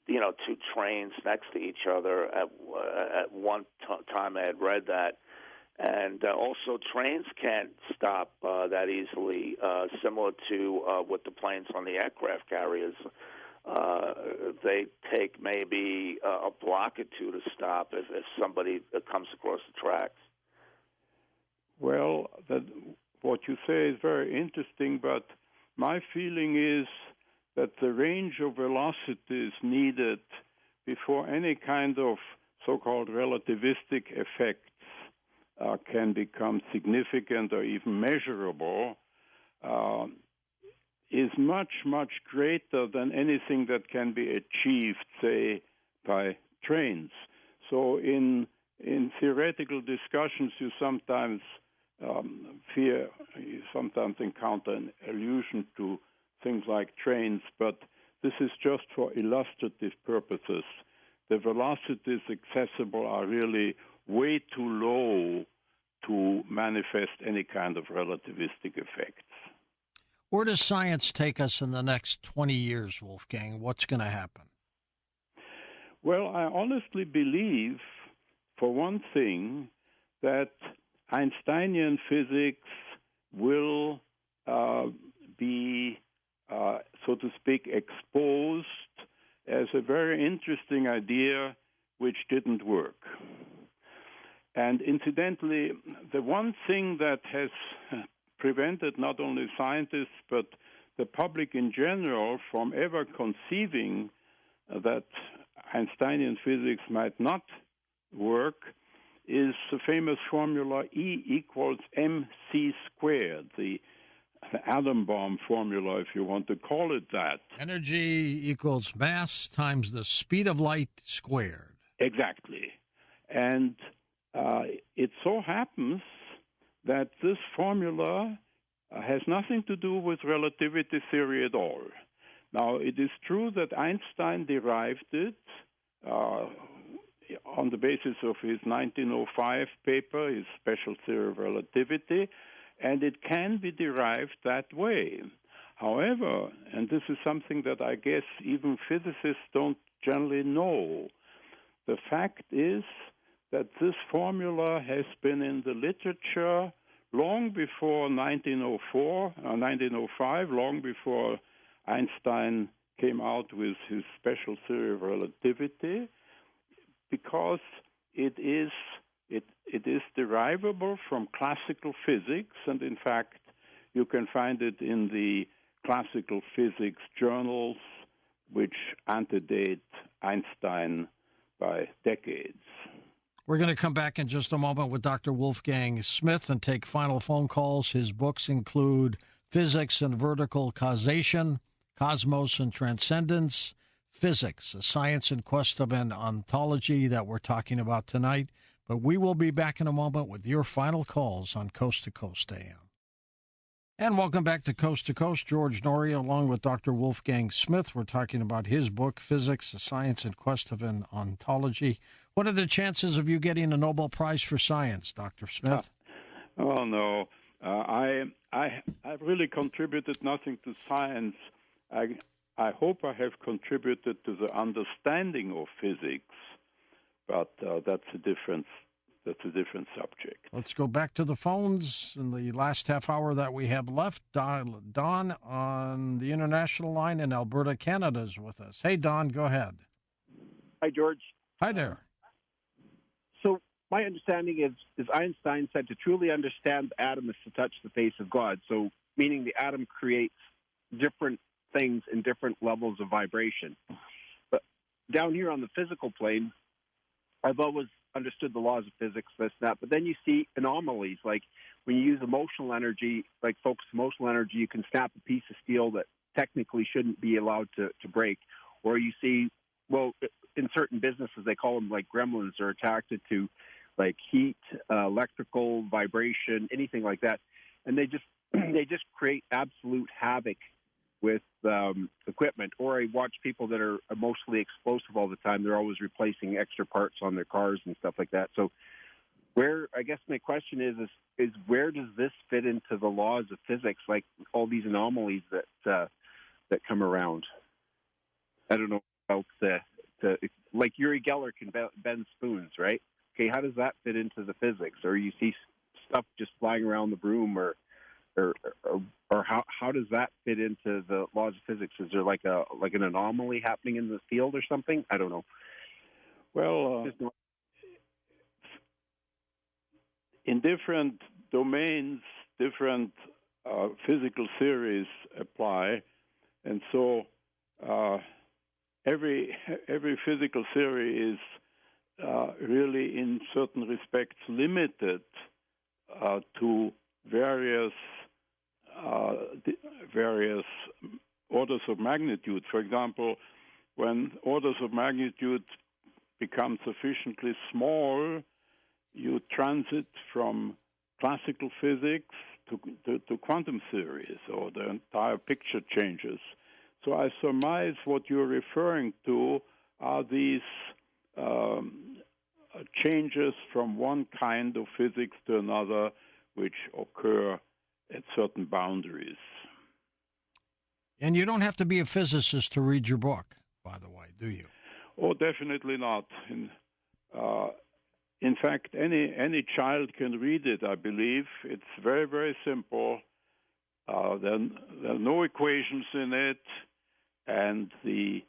two trains next to each other. At one time I had read that. And also trains can't stop that easily, similar to with the planes on the aircraft carriers. They take maybe a block or two to stop if somebody comes across the tracks. Well, what you say is very interesting, but my feeling is that the range of velocities needed before any kind of so-called relativistic effects can become significant or even measurable is much, much greater than anything that can be achieved, say, by trains. So in theoretical discussions, you sometimes encounter an allusion to things like trains, but this is just for illustrative purposes. The velocities accessible are really way too low to manifest any kind of relativistic effects. Where does science take us in the next 20 years, Wolfgang? What's going to happen? Well, I honestly believe, for one thing, that Einsteinian physics will be, so to speak, exposed as a very interesting idea which didn't work. And incidentally, the one thing that has prevented not only scientists but the public in general from ever conceiving that Einsteinian physics might not work is the famous formula E equals mc squared, the atom bomb formula, if you want to call it that. Energy equals mass times the speed of light squared. Exactly. And it so happens that this formula has nothing to do with relativity theory at all. Now, it is true that Einstein derived it on the basis of his 1905 paper, his special theory of relativity, and it can be derived that way. However, and this is something that I guess even physicists don't generally know, the fact is that this formula has been in the literature long before 1905, long before Einstein came out with his special theory of relativity, because it is derivable from classical physics, and in fact, you can find it in the classical physics journals, which antedate Einstein by decades. We're going to come back in just a moment with Dr. Wolfgang Smith and take final phone calls. His books include Physics and Vertical Causation, Cosmos and Transcendence, Physics, a Science in Quest of an Ontology that we're talking about tonight. But we will be back in a moment with your final calls on Coast to Coast AM. And welcome back to Coast. George Norrie, along with Dr. Wolfgang Smith. We're talking about his book, Physics, a Science in Quest of an Ontology. What are the chances of you getting a Nobel Prize for Science, Dr. Smith? Oh, no. I've really contributed nothing to science. I hope I have contributed to the understanding of physics, but that's a different subject. Let's go back to the phones in the last half hour that we have left. Don on the international line in Alberta, Canada is with us. Hey, Don, go ahead. Hi, George. Hi there. So my understanding is Einstein said to truly understand the atom is to touch the face of God. So meaning the atom creates different things in different levels of vibration. But down here on the physical plane, I've always understood the laws of physics, that. But then you see anomalies, like when you use emotional energy, like focused emotional energy, you can snap a piece of steel that technically shouldn't be allowed to break. Or you see, well, in certain businesses, they call them like gremlins. They're attracted to like heat, electrical, vibration, anything like that. And they just create absolute havoc with equipment. Or I watch people that are emotionally explosive all the time. They're always replacing extra parts on their cars and stuff like that. So I guess my question is where does this fit into the laws of physics, like all these anomalies that come around? I don't know about like Uri Geller can bend spoons, right? Okay, how does that fit into the physics? Or you see stuff just flying around the room, or how does that fit into the laws of physics? Is there like an anomaly happening in the field or something? I don't know. Well, in different domains, different physical theories apply, and so every physical theory is really, in certain respects, limited to various orders of magnitude. For example, when orders of magnitude become sufficiently small, you transit from classical physics to quantum theory, so the entire picture changes. So I surmise what you're referring to are these changes from one kind of physics to another, which occur at certain boundaries. And you don't have to be a physicist to read your book, by the way, do you? Oh, definitely not. In fact, any child can read it, I believe. It's very, very simple. There are no equations in it, and the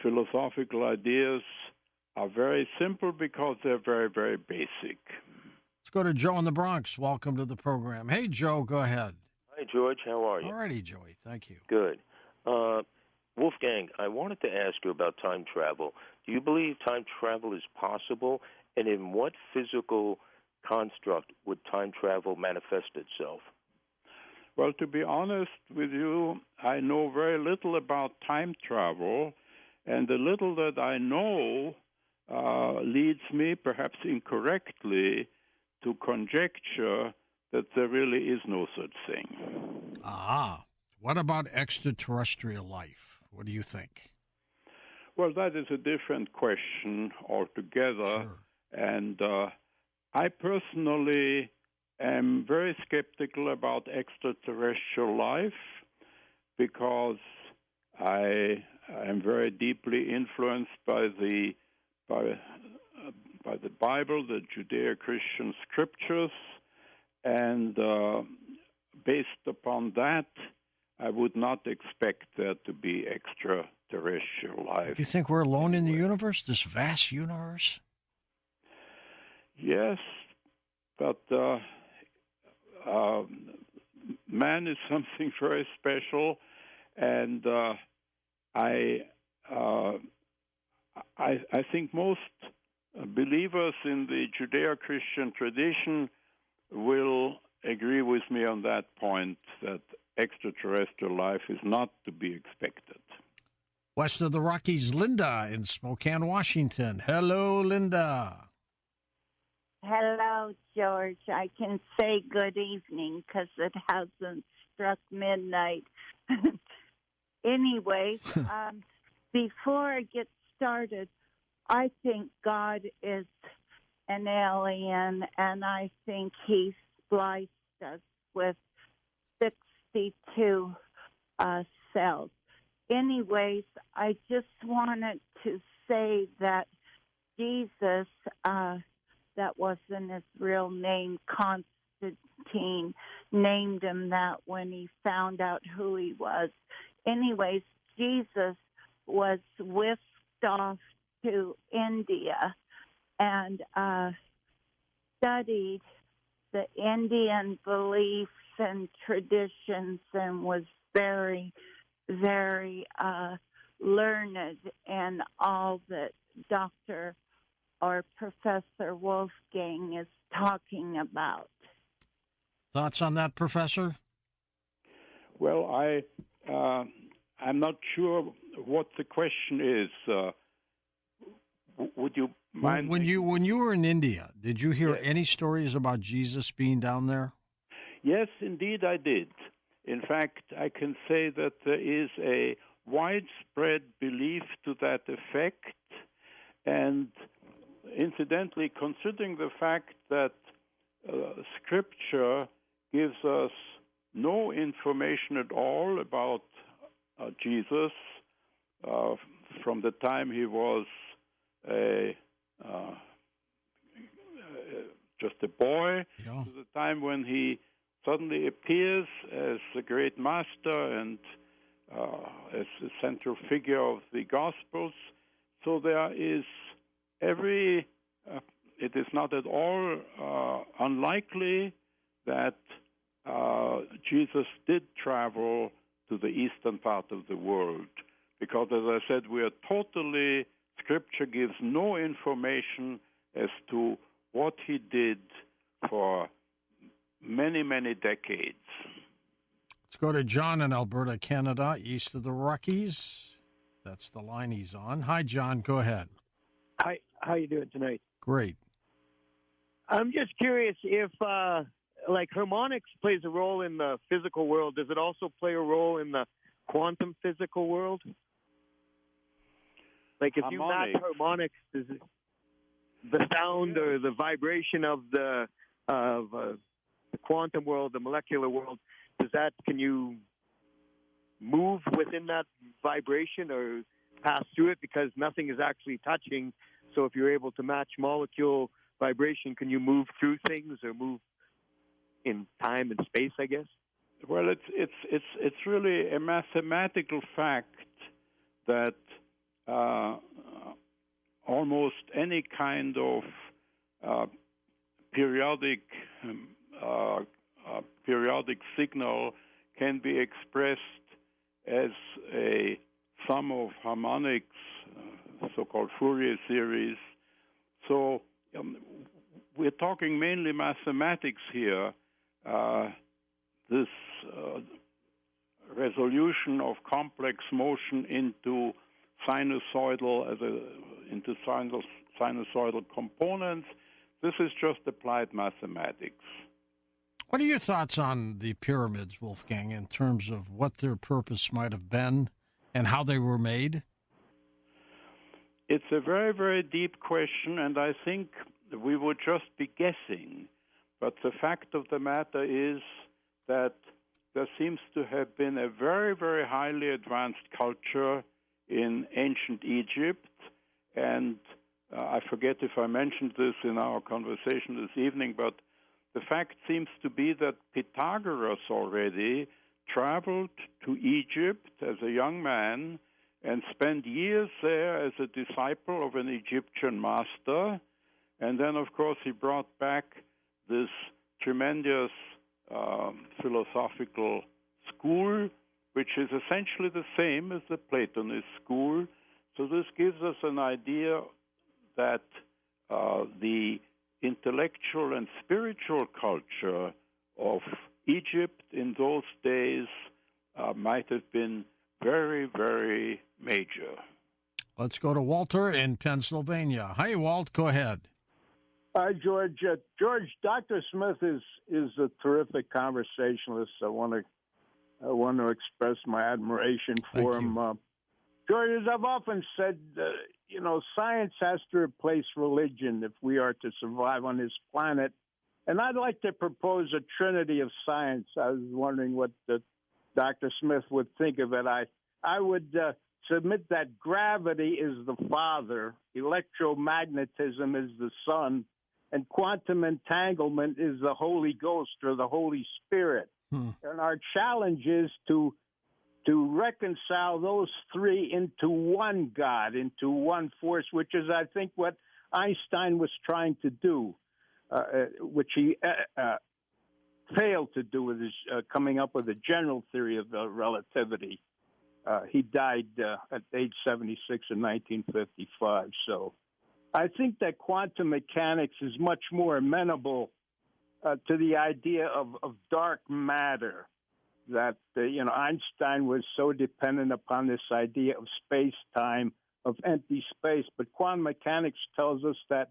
philosophical ideas are very simple because they're very, very basic. Let's go to Joe in the Bronx. Welcome to the program. Hey, Joe, go ahead. Hi, George. How are you? All righty, Joey. Thank you. Good. Wolfgang, I wanted to ask you about time travel. Do you believe time travel is possible, and in what physical construct would time travel manifest itself? Well, to be honest with you, I know very little about time travel, and the little that I know leads me, perhaps incorrectly, to conjecture that there really is no such thing. What about extraterrestrial life? What do you think? Well, that is a different question altogether. Sure. And I personally am very skeptical about extraterrestrial life because I am very deeply influenced by the Bible, the Judeo-Christian scriptures, and based upon that, I would not expect there to be extraterrestrial life. You think we're alone in the universe, this vast universe? Yes, but man is something very special, and I think most believers in the Judeo-Christian tradition will agree with me on that point, that extraterrestrial life is not to be expected. West of the Rockies, Linda in Spokane, Washington. Hello, Linda. Hello, George. I can say good evening because it hasn't struck midnight. Anyways, before I get started, I think God is an alien, and I think he spliced us with 62 cells. Anyways, I just wanted to say that Jesus, that wasn't his real name, Constantine, named him that when he found out who he was. Anyways, Jesus was whisked off to India and studied the Indian beliefs and traditions and was very, very learned in all that Dr. or Professor Wolfgang is talking about. Thoughts on that, Professor? Well, I'm not sure what the question is. Would you mind? When you were in India, did you hear any stories about Jesus being down there? Yes, indeed I did. In fact, I can say that there is a widespread belief to that effect. And incidentally, considering the fact that Scripture gives us no information at all about Jesus from the time he was just a boy to the time when he suddenly appears as the great master and as the central figure of the Gospels. So there is it is not at all unlikely that Jesus did travel to the eastern part of the world, because, as I said, Scripture gives no information as to what he did for many, many decades. Let's go to John in Alberta, Canada, east of the Rockies. That's the line he's on. Hi, John. Go ahead. Hi. How you doing tonight? Great. I'm just curious if, like, harmonics plays a role in the physical world. Does it also play a role in the quantum physical world? Like, if you match harmonics, is it the sound or the vibration of the quantum world, the molecular world, can you move within that vibration or pass through it, because nothing is actually touching? So if you're able to match molecule vibration, can you move through things or move in time and space, I guess? Well, it's really a mathematical fact that almost any kind of periodic signal can be expressed as a sum of harmonics, so-called Fourier series. So we're talking mainly mathematics here. This resolution of complex motion into sinusoidal components. This is just applied mathematics. What are your thoughts on the pyramids, Wolfgang, in terms of what their purpose might have been and how they were made? It's a very, very deep question, and I think we would just be guessing. But the fact of the matter is that there seems to have been a very, very highly advanced culture in ancient Egypt, and I forget if I mentioned this in our conversation this evening, but the fact seems to be that Pythagoras already traveled to Egypt as a young man and spent years there as a disciple of an Egyptian master, And then, of course, he brought back this tremendous philosophical school, which is essentially the same as the Platonist school. So this gives us an idea that the intellectual and spiritual culture of Egypt in those days might have been very, very major. Let's go to Walter in Pennsylvania. Hi, Walt. Go ahead. Hi, George. George, Dr. Smith is a terrific conversationalist. I want to express my admiration for him. George, as I've often said, science has to replace religion if we are to survive on this planet. And I'd like to propose a trinity of science. I was wondering what Dr. Smith would think of it. I would submit that gravity is the Father, electromagnetism is the Son, and quantum entanglement is the Holy Ghost or the Holy Spirit. And our challenge is to reconcile those three into one God, into one force, which is, I think, what Einstein was trying to do, which he failed to do with his coming up with a general theory of relativity. He died at age 76 in 1955. So I think that quantum mechanics is much more amenable to the idea of dark matter, that Einstein was so dependent upon this idea of space-time, of empty space. But quantum mechanics tells us that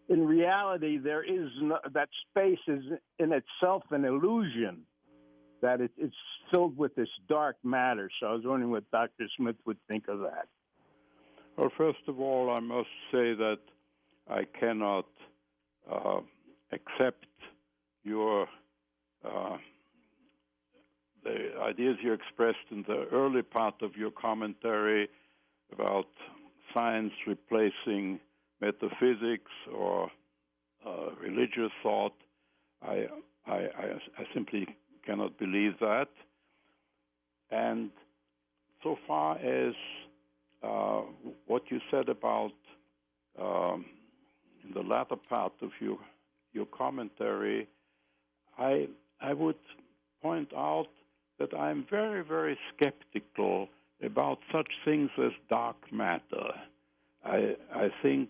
in reality there is that space is in itself an illusion, that it's filled with this dark matter. So I was wondering what Dr. Smith would think of that. Well, first of all, I must say that I cannot accept your the ideas you expressed in the early part of your commentary about science replacing metaphysics or religious thought. I simply cannot believe that. And so far as what you said about in the latter part of your commentary, I would point out that I'm very, very skeptical about such things as dark matter. I think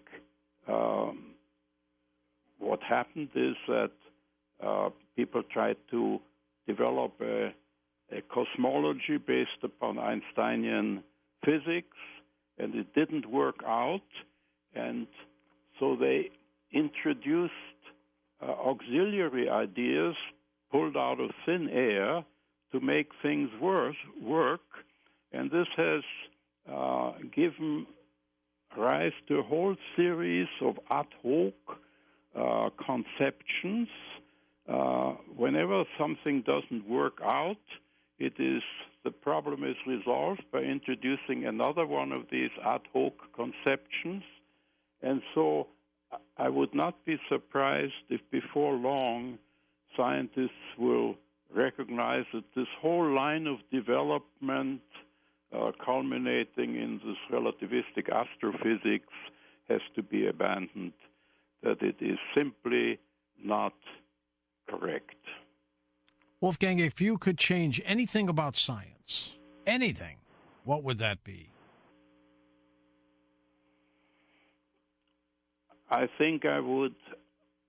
what happened is that people tried to develop a cosmology based upon Einsteinian physics, and it didn't work out, and so they introduced auxiliary ideas pulled out of thin air to make things work, and this has given rise to a whole series of ad hoc conceptions. Whenever something doesn't work out, the problem is resolved by introducing another one of these ad hoc conceptions. And so I would not be surprised if before long scientists will recognize that this whole line of development culminating in this relativistic astrophysics has to be abandoned, that it is simply not correct. Wolfgang, if you could change anything about science, anything, what would that be? I think I would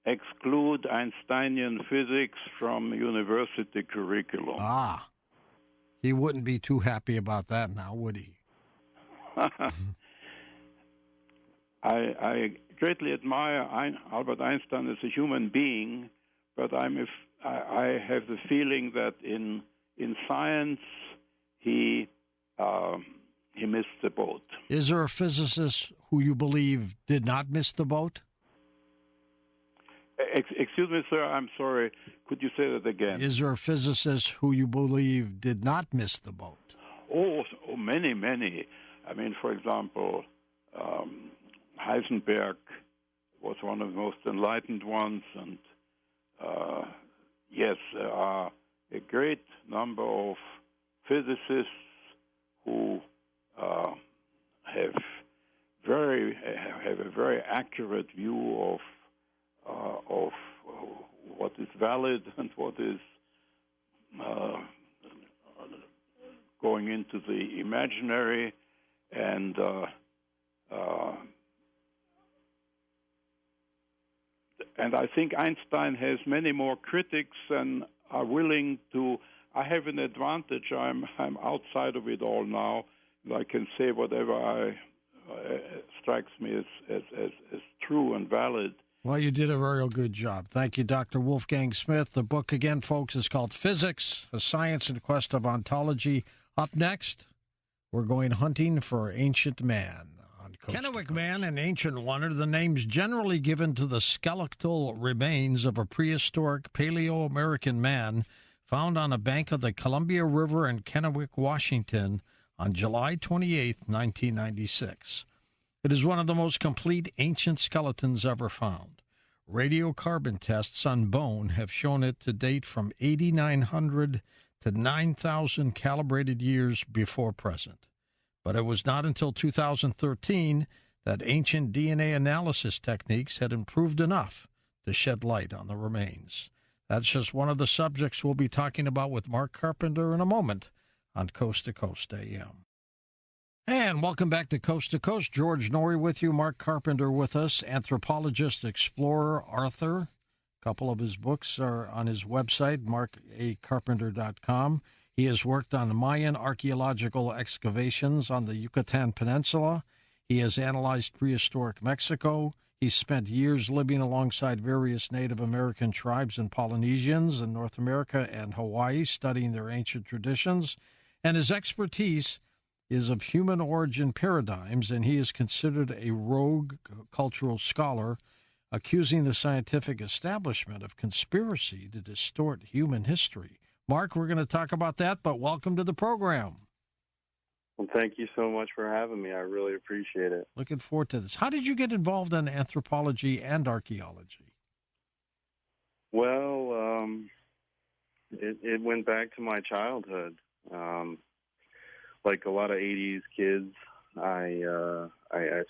exclude Einsteinian physics from university curriculum. Ah, he wouldn't be too happy about that now, would he? I greatly admire Albert Einstein as a human being, but I have the feeling that in science he missed the boat. Is there a physicist who you believe did not miss the boat? Excuse me, sir, I'm sorry. Could you say that again? Is there a physicist who you believe did not miss the boat? Oh, many, many. I mean, for example, Heisenberg was one of the most enlightened ones, and yes, there are a great number of physicists who have a very accurate view of what is valid and what is going into the imaginary, and I think Einstein has many more critics than are willing to. I have an advantage. I'm outside of it all now. I can say whatever strikes me as true and valid. Well, you did a very good job. Thank you, Dr. Wolfgang Smith. The book, again, folks, is called Physics, A Science in Quest of Ontology. Up next, we're going hunting for ancient man. Kennewick man and ancient one are the names generally given to the skeletal remains of a prehistoric Paleo-American man found on a bank of the Columbia River in Kennewick, Washington, on July 28, 1996. It is one of the most complete ancient skeletons ever found. Radiocarbon tests on bone have shown it to date from 8,900 to 9,000 calibrated years before present. But it was not until 2013 that ancient DNA analysis techniques had improved enough to shed light on the remains. That's just one of the subjects we'll be talking about with Mark Carpenter in a moment on Coast to Coast AM. And welcome back to Coast to Coast. George Norrie with you, Mark Carpenter with us, anthropologist, explorer, author. A couple of his books are on his website, markacarpenter.com. He has worked on Mayan archaeological excavations on the Yucatan Peninsula. He has analyzed prehistoric Mexico. He's spent years living alongside various Native American tribes and Polynesians in North America and Hawaii, studying their ancient traditions. And his expertise is of human origin paradigms, and he is considered a rogue cultural scholar, accusing the scientific establishment of conspiracy to distort human history. Mark, we're going to talk about that, but welcome to the program. Well, thank you so much for having me. I really appreciate it. Looking forward to this. How did you get involved in anthropology and archaeology? Well, it went back to my childhood. Like a lot of 80s kids, I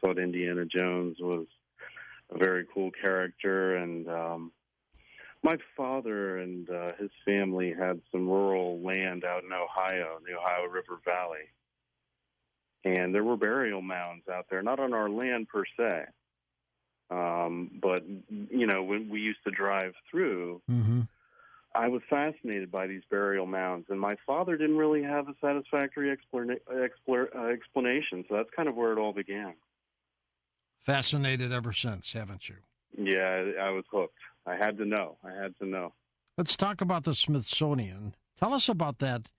thought Indiana Jones was a very cool character, and my father and his family had some rural land out in Ohio, the Ohio River Valley. And there were burial mounds out there, not on our land per se. But, you know, when we used to drive through, I was fascinated by these burial mounds. And my father didn't really have a satisfactory explanation. So that's kind of where it all began. Fascinated ever since, haven't you? Yeah, I was hooked. I had to know. Let's talk about the Smithsonian. Tell us about that.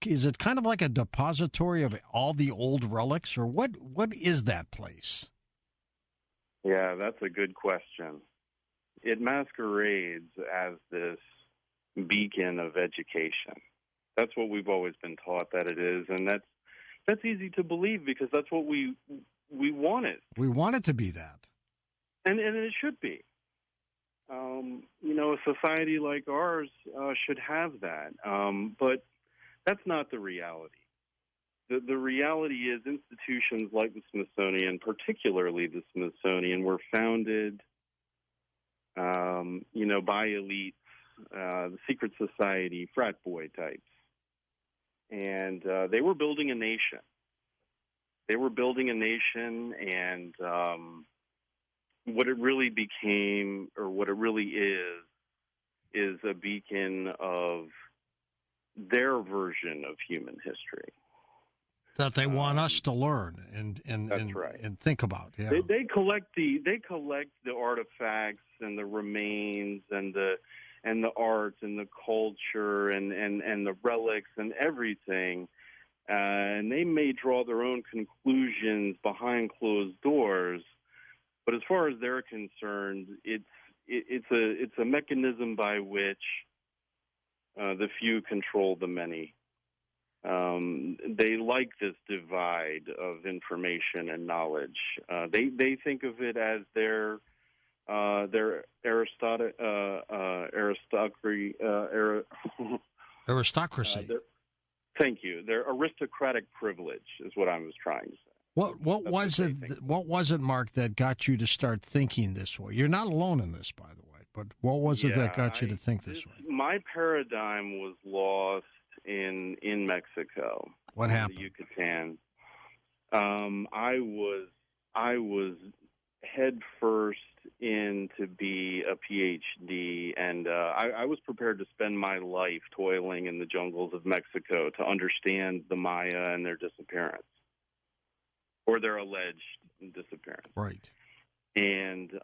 Is it kind of like a depository of all the old relics, or what is that place? Yeah, that's a good question. It masquerades as this beacon of education. That's what we've always been taught that it is, and that's easy to believe because that's what we wanted. We want it to be that. And it should be. You know, a society like ours should have that. But that's not the reality. The reality is institutions like the Smithsonian, particularly the Smithsonian, were founded, you know, by elites, the secret society, frat boy types. And they were building a nation. And what it really became, or what it really is a beacon of their version of human history that they want us to learn and right. and think about. Yeah, they collect the artifacts and the remains and the art and the culture and the relics and everything. And they may draw their own conclusions behind closed doors, but as far as they're concerned, it's a mechanism by which the few control the many. They like this divide of information and knowledge. They think of it as their aristocracy. Thank you. Their aristocratic privilege is what I was trying to say. What was it, Mark, that got you to start thinking this way? You're not alone in this, by the way. But what was it that got you to think this way? My paradigm was lost in Mexico. What happened? The Yucatan. I was head first in to be a PhD, and I was prepared to spend my life toiling in the jungles of Mexico to understand the Maya and their disappearance, or their alleged disappearance. Right. And it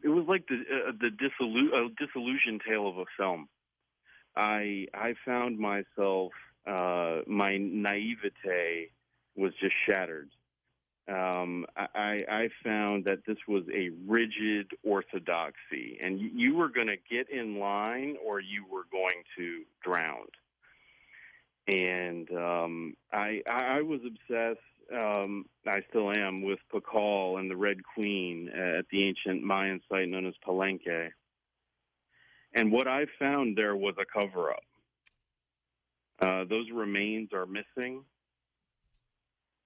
was like the disillusion tale of a film. I found myself, my naivete was just shattered. I found that this was a rigid orthodoxy, and you were going to get in line or you were going to drown. And I was obsessed, I still am, with Pakal and the Red Queen at the ancient Mayan site known as Palenque. And what I found there was a cover-up. Those remains are missing.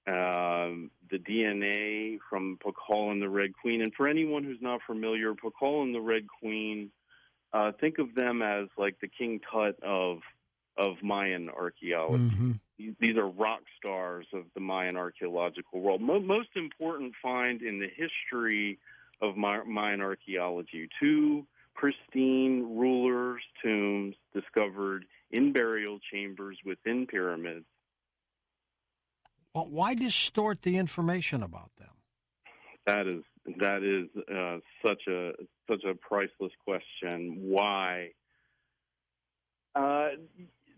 The DNA from Pakal and the Red Queen. And for anyone who's not familiar, Pakal and the Red Queen, think of them as like the King Tut of Mayan archaeology. Mm-hmm. These are rock stars of the Mayan archaeological world. Most important find in the history of Mayan archaeology: 2 pristine rulers' tombs discovered in burial chambers within pyramids. Well, why distort the information about them? That is such a priceless question. Why?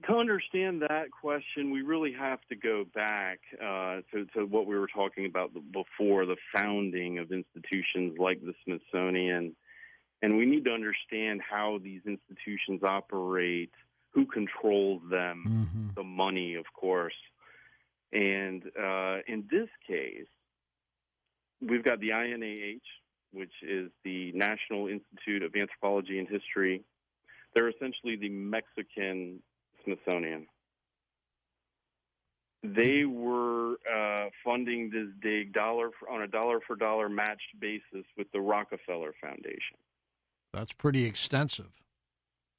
To understand that question, we really have to go back to what we were talking about before, the founding of institutions like the Smithsonian. And we need to understand how these institutions operate, who controls them, the money, of course. And in this case, we've got the INAH, which is the National Institute of Anthropology and History. They're essentially the Mexican Smithsonian. They were funding this dig on a dollar-for-dollar matched basis with the Rockefeller Foundation. That's pretty extensive.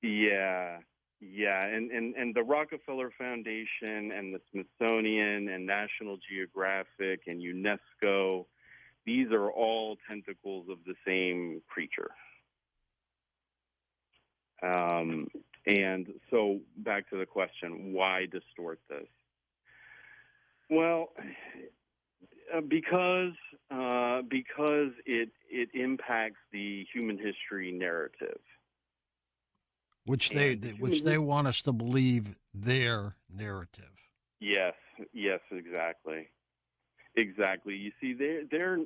Yeah, and the Rockefeller Foundation and the Smithsonian and National Geographic and UNESCO, these are all tentacles of the same creature. And so back to the question, why distort this? Well, because it impacts the human history narrative, which they want us to believe their narrative. Yes, exactly. You see, they're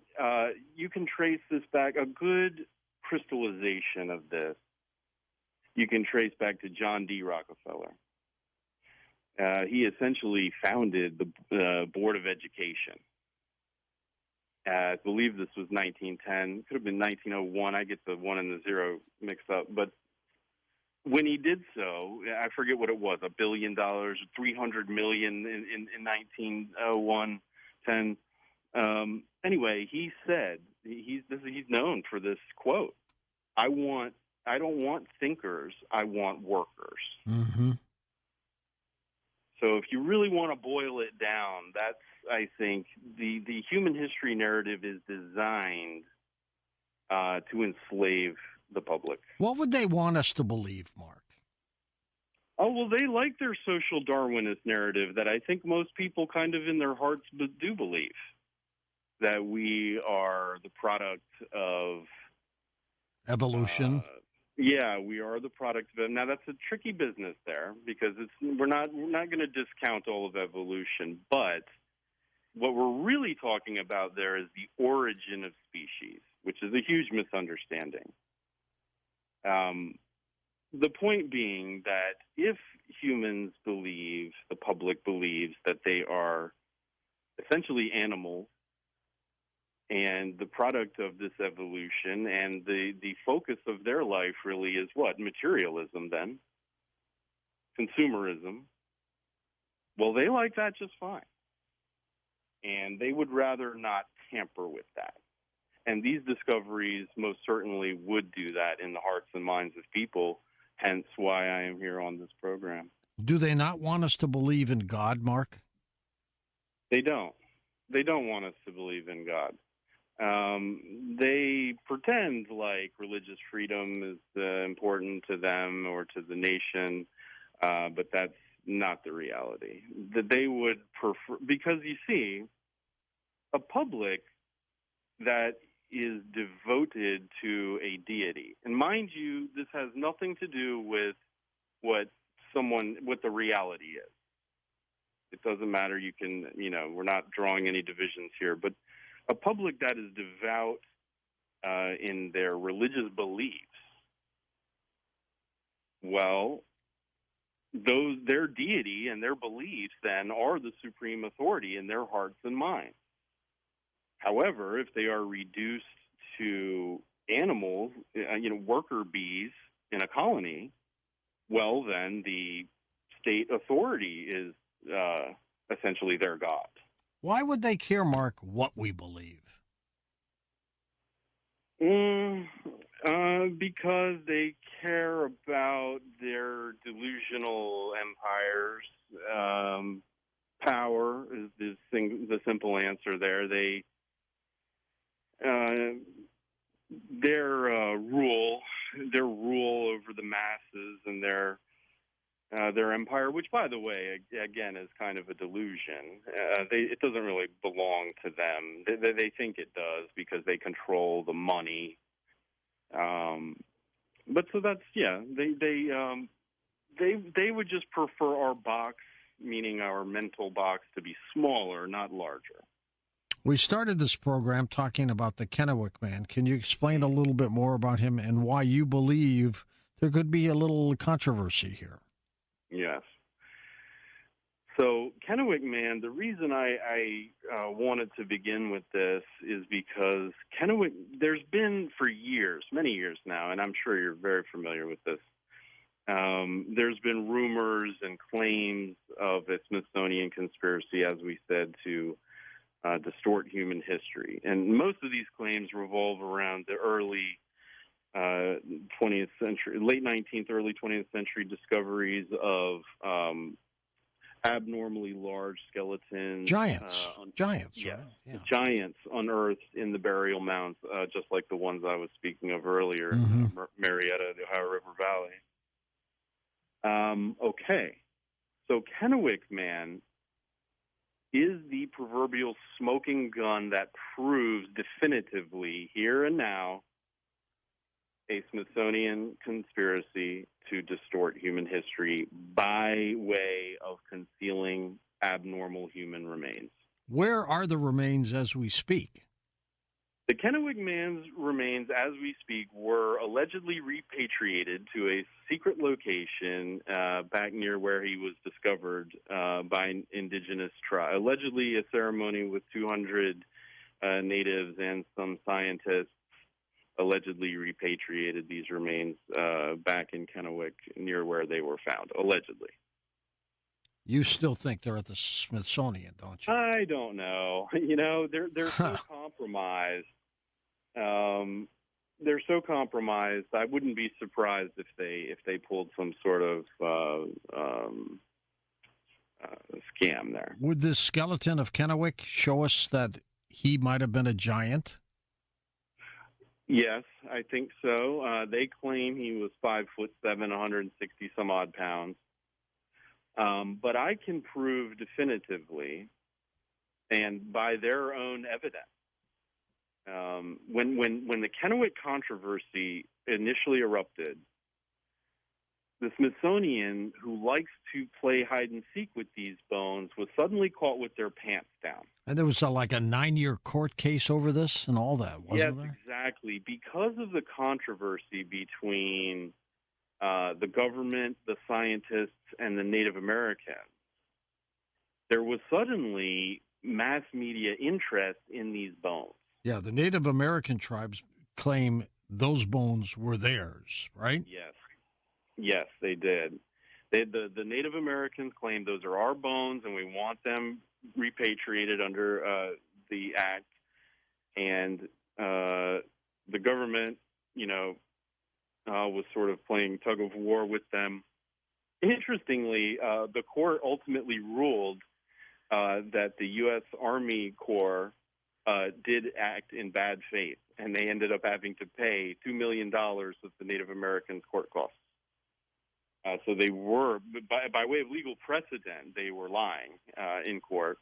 you can trace this back. A good crystallization of this you can trace back to John D. Rockefeller. He essentially founded the Board of Education. I believe this was 1910. It could have been 1901. I get the 1 and the 0 mixed up. But when he did so, I forget what it was, $1 billion, 300 million in 1901, 10. Anyway, he said, he's known for this quote, I don't want thinkers, I want workers. Mm-hmm. So if you really want to boil it down, that's, I think, the human history narrative is designed to enslave the public. What would they want us to believe, Mark? Oh, well, they like their social Darwinist narrative that I think most people kind of in their hearts do believe, that we are the product of evolution. Yeah, we are the product of it. Now, that's a tricky business there because we're not going to discount all of evolution, but what we're really talking about there is the origin of species, which is a huge misunderstanding. The point being that if humans believe, the public believes, that they are essentially animals, and the product of this evolution, and the focus of their life really is what? Materialism, then. Consumerism. Well, they like that just fine. And they would rather not tamper with that. And these discoveries most certainly would do that in the hearts and minds of people, hence why I am here on this program. Do they not want us to believe in God, Mark? They don't. They don't want us to believe in God. They pretend like religious freedom is important to them or to the nation, but that's not the reality. That they would prefer, because you see, a public that is devoted to a deity, and mind you, this has nothing to do with what the reality is. It doesn't matter. You can, we're not drawing any divisions here, but a public that is devout in their religious beliefs, well, their deity and their beliefs then are the supreme authority in their hearts and minds. However, if they are reduced to animals, worker bees in a colony, well, then the state authority is essentially their God. Why would they care, Mark, what we believe? Because they care about their delusional empires. Power is the simple answer there. Their rule over the masses and their empire, which, by the way, again, is kind of a delusion. It doesn't really belong to them. They think it does because they control the money. But so that's they would just prefer our box, meaning our mental box, to be smaller, not larger. We started this program talking about the Kennewick man. Can you explain a little bit more about him and why you believe there could be a little controversy here? Yes. So Kennewick man, the reason I wanted to begin with this is because Kennewick, there's been for years, many years now, and I'm sure you're very familiar with this, there's been rumors and claims of a Smithsonian conspiracy, as we said, to distort human history. And most of these claims revolve around the early 20th century, late 19th, early 20th century discoveries of abnormally large skeletons. Giants. Yes. Right? Yeah. Giants unearthed in the burial mounds, just like the ones I was speaking of earlier in Marietta, the Ohio River Valley. Okay. So Kennewick man is the proverbial smoking gun that proves definitively here and now a Smithsonian conspiracy to distort human history by way of concealing abnormal human remains. Where are the remains as we speak? The Kennewick man's remains, as we speak, were allegedly repatriated to a secret location back near where he was discovered by an indigenous tribe. Allegedly, a ceremony with 200 natives and some scientists allegedly repatriated these remains back in Kennewick near where they were found, allegedly. You still think they're at the Smithsonian, don't you? I don't know. They're so compromised. They're so compromised. I wouldn't be surprised if they pulled some sort of scam there. Would this skeleton of Kennewick show us that he might have been a giant? Yes, I think so. They claim he was 5'7", 160 some odd pounds. But I can prove definitively, and by their own evidence, when the Kennewick controversy initially erupted, the Smithsonian, who likes to play hide and seek with these bones, was suddenly caught with their pants down. And there was like a 9-year court case over this and all that, wasn't there? Yes, exactly. Because of the controversy between the government, the scientists, and the Native Americans, there was suddenly mass media interest in these bones. Yeah, the Native American tribes claim those bones were theirs, right? Yes, they did. The Native Americans claimed those are our bones, and we want them repatriated under the Act. And the government, was sort of playing tug of war with them. Interestingly, the court ultimately ruled that the U.S. Army Corps did act in bad faith, and they ended up having to pay $2 million of the Native Americans' court costs. So they were, by way of legal precedent, they were lying in court.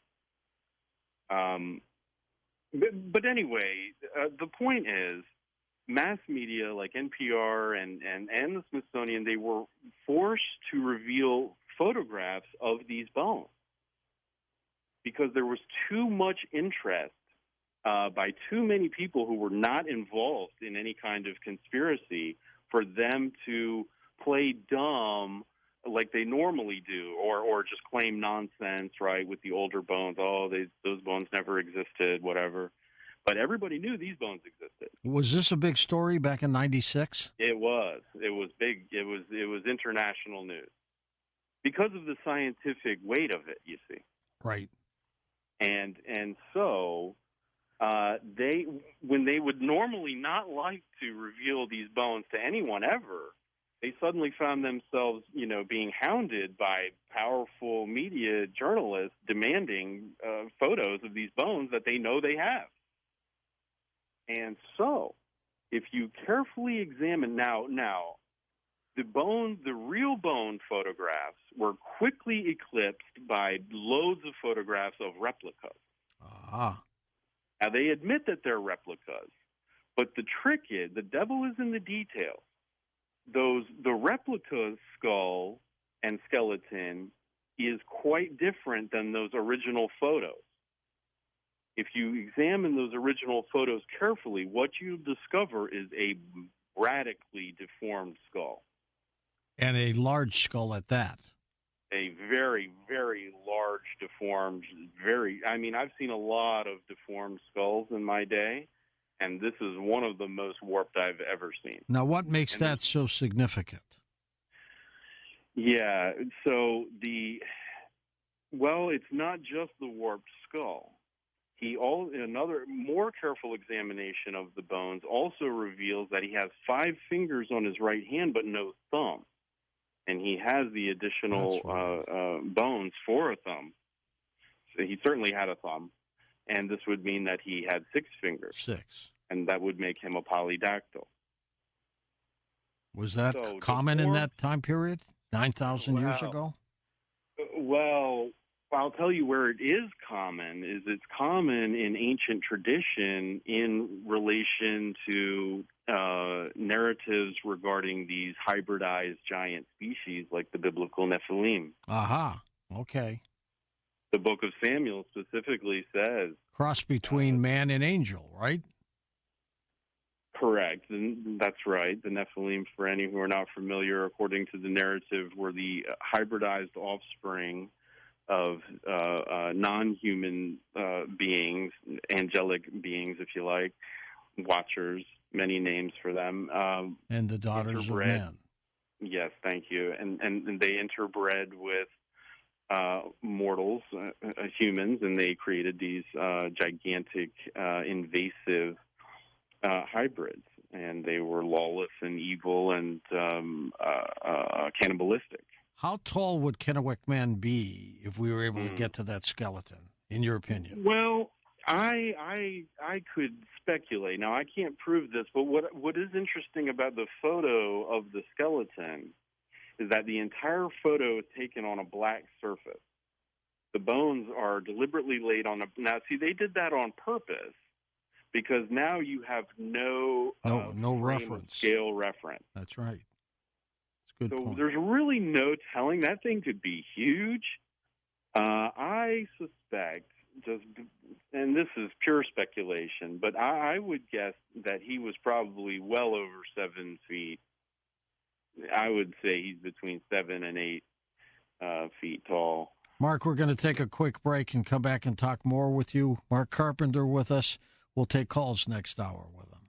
But anyway, the point is, mass media like NPR and the Smithsonian, they were forced to reveal photographs of these bones because there was too much interest by too many people who were not involved in any kind of conspiracy for them to play dumb like they normally do, or just claim nonsense, right, with the older bones. Oh, those bones never existed, whatever. But everybody knew these bones existed. Was this a big story back in '96? It was. It was big. It was international news because of the scientific weight of it, you see. Right. And so when they would normally not like to reveal these bones to anyone ever, they suddenly found themselves, being hounded by powerful media journalists demanding photos of these bones that they know they have. And so, if you carefully examine now, the real bone photographs were quickly eclipsed by loads of photographs of replicas. Ah. Now, they admit that they're replicas, but the trick is, the devil is in the details. The replica skull and skeleton is quite different than those original photos. If you examine those original photos carefully, what you discover is a radically deformed skull. And a large skull at that. A very, very large, deformed, I've seen a lot of deformed skulls in my day, and this is one of the most warped I've ever seen. Now, what makes that so significant? Yeah, so it's not just the warped skull. Another more careful examination of the bones also reveals that he has 5 fingers on his right hand, but no thumb. And he has the additional bones for a thumb. So he certainly had a thumb. And this would mean that he had 6 fingers. 6. And that would make him a polydactyl. Was that common in that time period, 9,000 years ago? Well, I'll tell you where it is common. It's common in ancient tradition in relation to narratives regarding these hybridized giant species like the biblical Nephilim. Aha, okay. The book of Samuel specifically says... Cross between man and angel, right? Correct. That's right. The Nephilim, for any who are not familiar, according to the narrative, were the hybridized offspring of non-human beings, angelic beings, if you like, watchers, many names for them. And the daughters of men. Yes, thank you. And they interbred with mortals, humans, and they created these gigantic, invasive hybrids. And they were lawless and evil and cannibalistic. How tall would Kennewick man be if we were able to get to that skeleton, in your opinion? Well, I could speculate. Now, I can't prove this, but what is interesting about the photo of the skeleton is that the entire photo is taken on a black surface. The bones are deliberately laid on a... Now, see, they did that on purpose because now you have no reference. Scale reference. That's right. Good so point. There's really no telling. That thing could be huge. I suspect, and this is pure speculation, but I would guess that he was probably well over 7 feet. I would say he's between 7 and 8 feet tall. Mark, we're going to take a quick break and come back and talk more with you. Mark Carpenter with us. We'll take calls next hour with him.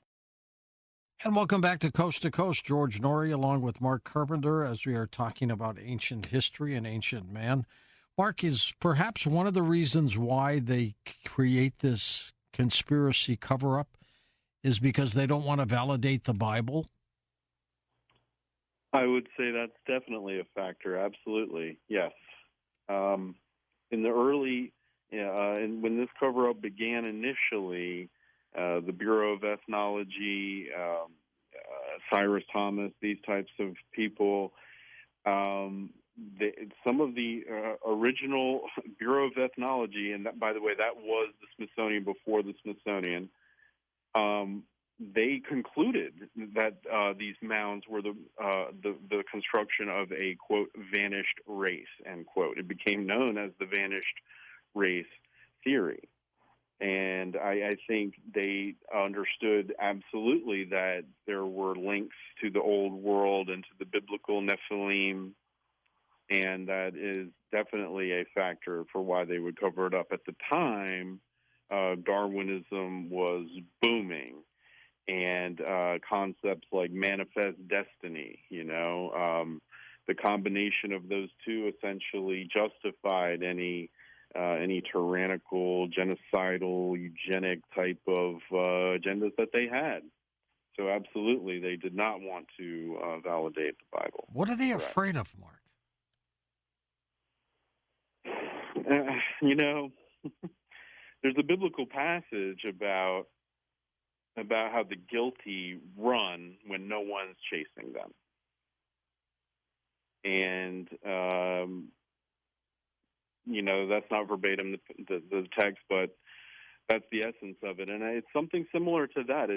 And welcome back to Coast. George Norrie along with Mark Carpenter as we are talking about ancient history and ancient man. Mark, is perhaps one of the reasons why they create this conspiracy cover-up is because they don't want to validate the Bible? I would say that's definitely a factor. Absolutely, yes. In the early, and when this cover-up began initially, the Bureau of Ethnology, Cyrus Thomas, these types of people, some of the original Bureau of Ethnology, and that, by the way, that was the Smithsonian before the Smithsonian, they concluded that these mounds were the construction of a, quote, vanished race, end quote. It became known as the vanished race theory. And I think they understood absolutely that there were links to the old world and to the biblical Nephilim, and that is definitely a factor for why they would cover it up. At the time, Darwinism was booming, and concepts like manifest destiny, the combination of those two essentially justified any tyrannical, genocidal, eugenic type of agendas that they had. So absolutely, they did not want to validate the Bible. What are they afraid of, Mark? There's a biblical passage about how the guilty run when no one's chasing them. And, that's not verbatim the text, but that's the essence of it. And it's something similar to that.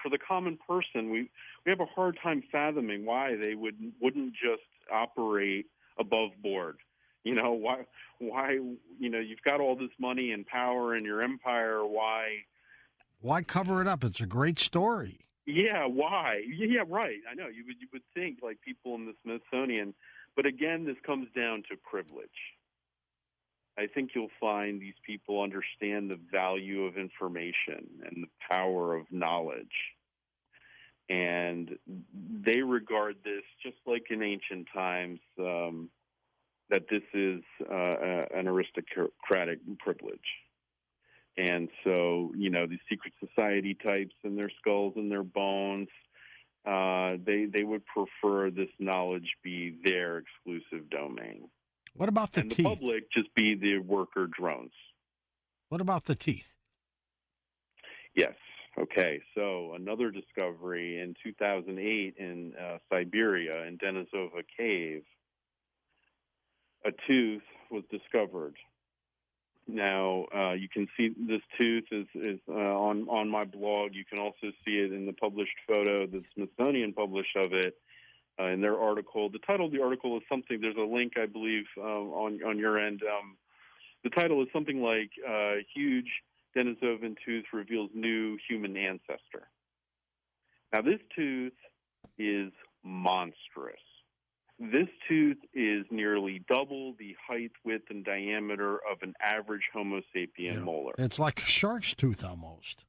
For the common person, we have a hard time fathoming why they wouldn't just operate above board. Why, you've got all this money and power in your empire, Why cover it up? It's a great story. Yeah, why? Yeah, right. I know. You would think like people in the Smithsonian, but again, this comes down to privilege. I think you'll find these people understand the value of information and the power of knowledge. And they regard this, just like in ancient times, that this is an aristocratic privilege. And so, these secret society types and their skulls and their bones, they would prefer this knowledge be their exclusive domain. What about the teeth? And the public just be the worker drones. What about the teeth? Yes. Okay. So another discovery in 2008 in Siberia, in Denisova Cave, a tooth was discovered. Now, you can see this tooth is on my blog. You can also see it in the published photo the Smithsonian published of it in their article. The title of the article is something, there's a link, I believe, on your end. The title is something like Huge Denisovan Tooth Reveals New Human Ancestor. Now, this tooth is monstrous. This tooth is nearly double the height, width, and diameter of an average Homo sapien molar. It's like a shark's tooth almost.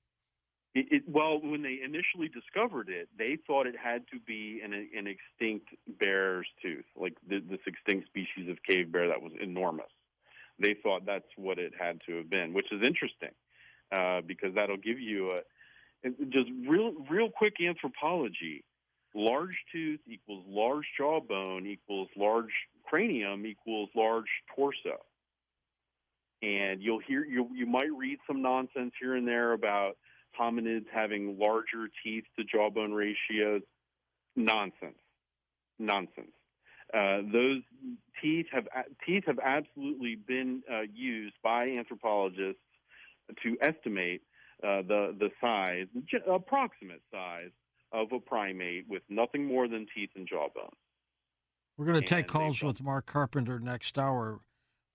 Well, when they initially discovered it, they thought it had to be an extinct bear's tooth, like this extinct species of cave bear that was enormous. They thought that's what it had to have been, which is interesting because that'll give you just real quick anthropology. Large tooth equals large jawbone equals large cranium equals large torso. And you might read some nonsense here and there about hominids having larger teeth to jawbone ratios. Nonsense. Those teeth have absolutely been used by anthropologists to estimate the size, approximate size of a primate with nothing more than teeth and jawbone. We're going to take calls with Mark Carpenter next hour.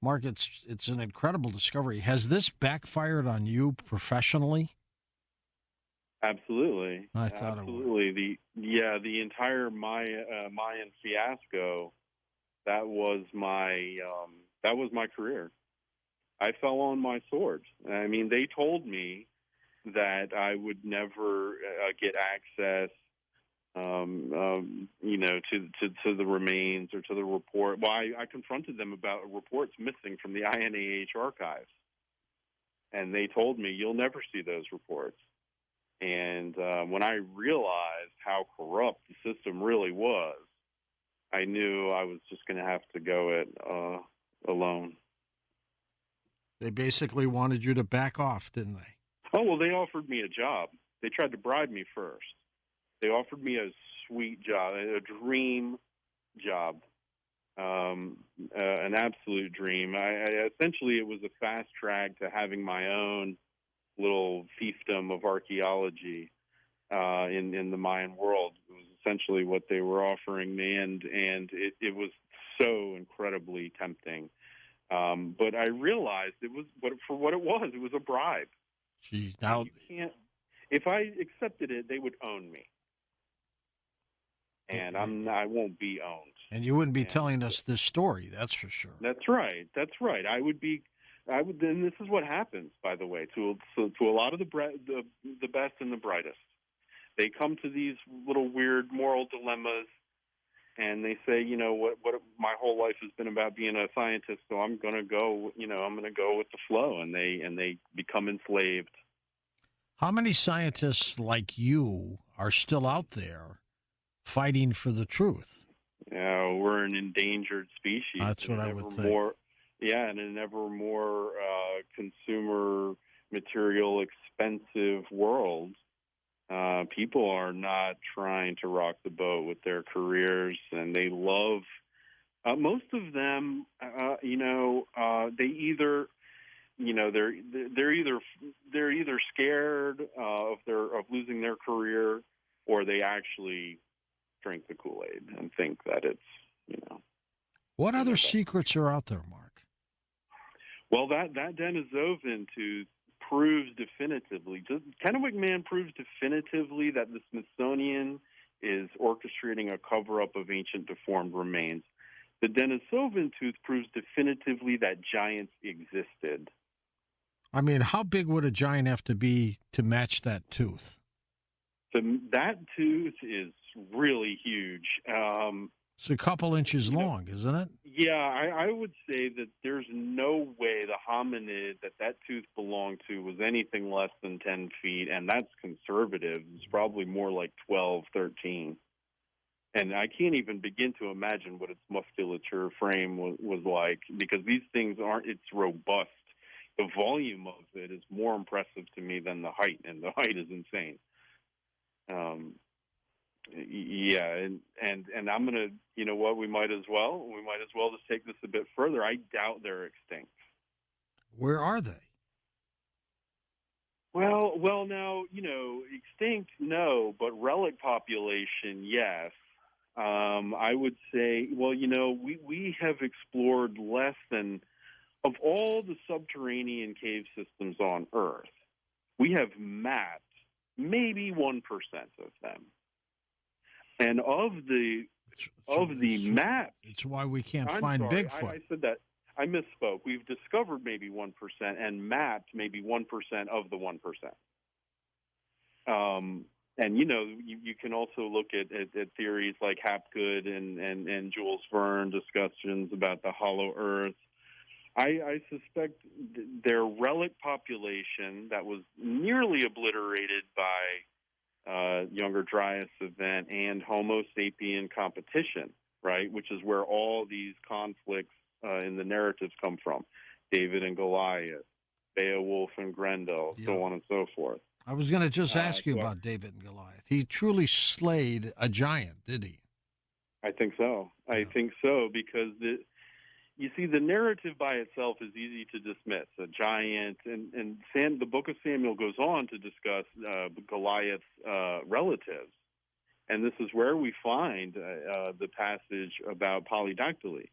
Mark, it's an incredible discovery. Has this backfired on you professionally? Absolutely. I thought absolutely. It would. The entire Mayan fiasco, that was my career. I fell on my sword. I mean, they told me that I would never get access, to the remains or to the report. Well, I confronted them about reports missing from the INAH archives, and they told me, you'll never see those reports. And when I realized how corrupt the system really was, I knew I was just going to have to go it alone. They basically wanted you to back off, didn't they? Oh, well, they offered me a job. They tried to bribe me first. They offered me a sweet job, a dream job, an absolute dream. Essentially, it was a fast track to having my own little fiefdom of archaeology in the Mayan world. It was essentially what they were offering me, and it was so incredibly tempting. But I realized it was for what it was. It was a bribe. Gee, now you can't. If I accepted it, they would own me, and I won't be owned. And you wouldn't be telling us this story, that's for sure. That's right. That's right. I would. And this is what happens, by the way, to a lot of the best and the brightest. They come to these little weird moral dilemmas, and they say, you know, what my whole life has been about being a scientist, so I'm going to go, I'm going to go with the flow, and they become enslaved. How many scientists like you are still out there fighting for the truth? We're an endangered species. That's what I would think. In an ever more consumer material expensive world, people are not trying to rock the boat with their careers, and they love. Most of them, they either, they're either scared of losing their career, or they actually drink the Kool-Aid and think that it's, What other secrets are out there, Mark? Well, that Denisovan tooth proves definitively, Kennewick Man proves definitively that the Smithsonian is orchestrating a cover-up of ancient deformed remains. The Denisovan tooth proves definitively that giants existed. I mean, how big would a giant have to be to match that tooth? That tooth is really huge. It's a couple inches long, isn't it? Yeah, I would say that there's no way the hominid that tooth belonged to was anything less than 10 feet, and that's conservative. It's probably more like 12, 13. And I can't even begin to imagine what its musculature frame was like, because these things it's robust. The volume of it is more impressive to me than the height, and the height is insane. And I'm gonna, we might as well just take this a bit further. I doubt they're extinct. Where are they? Well, now, extinct, no, but relic population, yes. I would say, we have explored less than, of all the subterranean cave systems on Earth, we have mapped maybe 1% of them. And of the map, it's why we can't I'm find sorry, Bigfoot. I said that. I misspoke. We've discovered maybe 1% and mapped maybe 1% of the 1%. And you can also look at theories like Hapgood and Jules Verne discussions about the hollow Earth. I suspect their relic population that was nearly obliterated by Younger Dryas event and Homo sapien competition, right, which is where all these conflicts in the narratives come from. David and Goliath, Beowulf and Grendel, so on and so forth. I was going to just ask you about David and Goliath. He truly slayed a giant, did he? I think so. I think so, because you see, the narrative by itself is easy to dismiss. A giant, and the Book of Samuel goes on to discuss Goliath's relatives, and this is where we find the passage about polydactyly.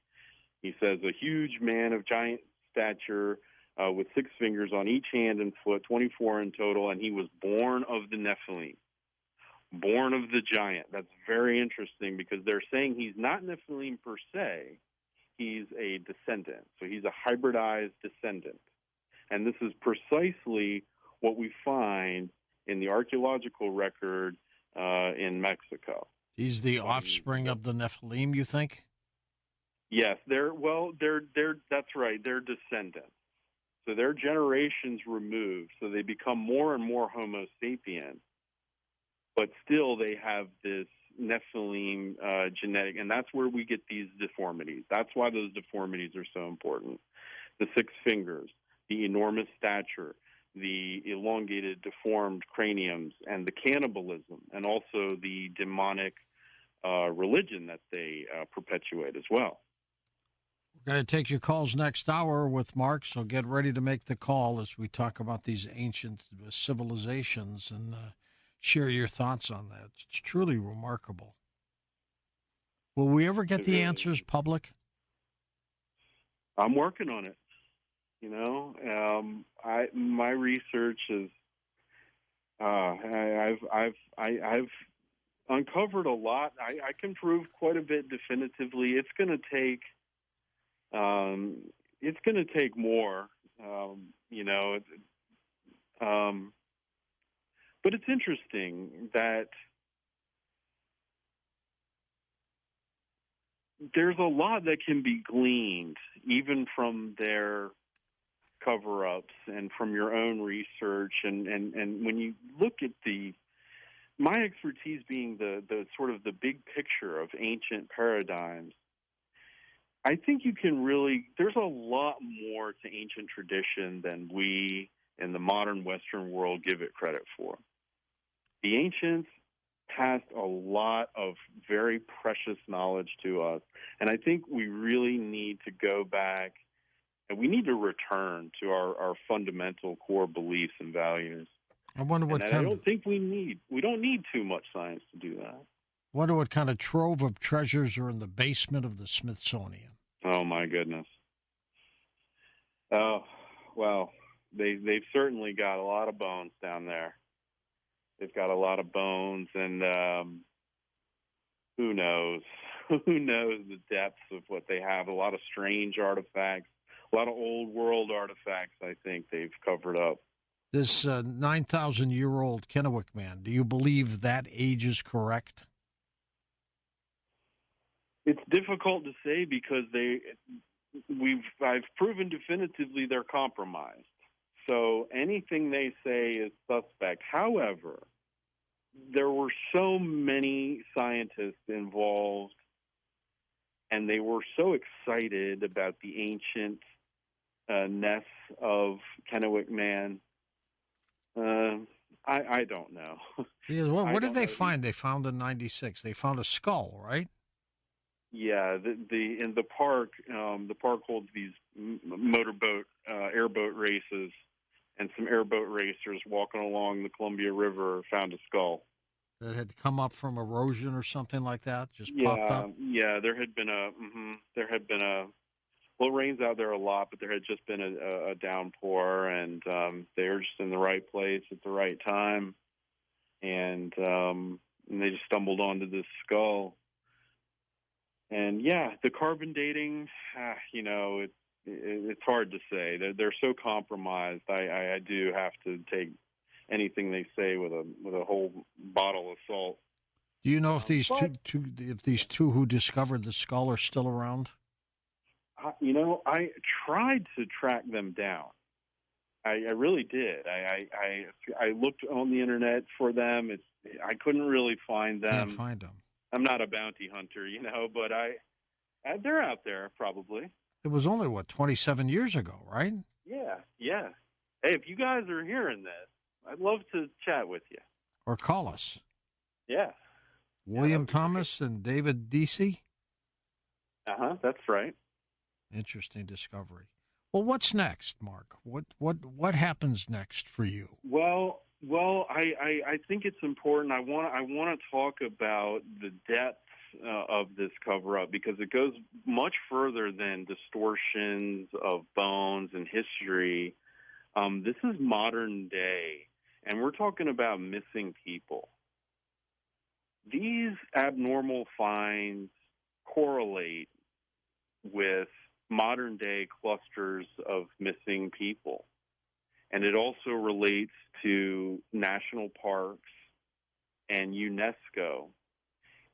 He says, a huge man of giant stature with 6 fingers on each hand and foot, 24 in total, and he was born of the Nephilim, born of the giant. That's very interesting, because they're saying he's not Nephilim per se. He's a descendant. So he's a hybridized descendant. And this is precisely what we find in the archaeological record in Mexico. He's the offspring of the Nephilim, you think? Yes, they're that's right. They're descendants. So they're generations removed. So they become more and more Homo sapien. but still they have this Nephilim genetic, and that's where we get these deformities. That's why those deformities are so important. The 6 fingers, the enormous stature, the elongated, deformed craniums, and the cannibalism, and also the demonic religion that they perpetuate as well. We're going to take your calls next hour with Mark, so get ready to make the call as we talk about these ancient civilizations and share your thoughts on that. It's truly remarkable. Will we ever get the answers public? I'm working on it. My research is I've uncovered a lot. I can prove quite a bit definitively. It's going to take more. But it's interesting that there's a lot that can be gleaned even from their cover-ups and from your own research. And when you look at my expertise being the sort of the big picture of ancient paradigms, I think you can there's a lot more to ancient tradition than we in the modern Western world give it credit for. The ancients passed a lot of very precious knowledge to us, and I think we really need to go back and we need to return to our fundamental core beliefs and values. I wonder what I don't think we don't need too much science to do that. Wonder what kind of trove of treasures are in the basement of the Smithsonian. Oh my goodness. Oh, well, they've certainly got a lot of bones down there. They've got a lot of bones, and who knows? Who knows the depths of what they have? A lot of strange artifacts, a lot of old world artifacts. I think they've covered up. This 9,000-year-old Kennewick man, do you believe that age is correct? It's difficult to say because I've proven definitively they're compromised. So anything they say is suspect. However, there were so many scientists involved, and they were so excited about the ancientness of Kennewick man. I don't know. Yeah, well, what did they find? They found in '96. They found a skull, right? Yeah, in the park holds these motorboat, airboat races, and some airboat racers walking along the Columbia River found a skull that had come up from erosion or something like that. Just popped up. Yeah, there had been well, it rains out there a lot, but there had just been a downpour, and they were just in the right place at the right time, and they just stumbled onto this skull. And yeah, the carbon dating, it's hard to say. They're so compromised. I do have to take anything they say with a whole bottle of salt. Do you know if these two who discovered the skull are still around? I tried to track them down. I really did. I looked on the internet for them. I couldn't really find them. Can't find them. I'm not a bounty hunter, but they're out there probably. It was only 27 years ago, right? Yeah. Hey, if you guys are hearing this, I'd love to chat with you or call us. Yeah. William Thomas and David Deasy. That's right. Interesting discovery. Well, what's next, Mark? What happens next for you? Well, I think it's important. I want to talk about the depths of this cover-up because it goes much further than distortions of bones and history. This is modern day, and we're talking about missing people. These abnormal finds correlate with modern-day clusters of missing people. And it also relates to national parks and UNESCO.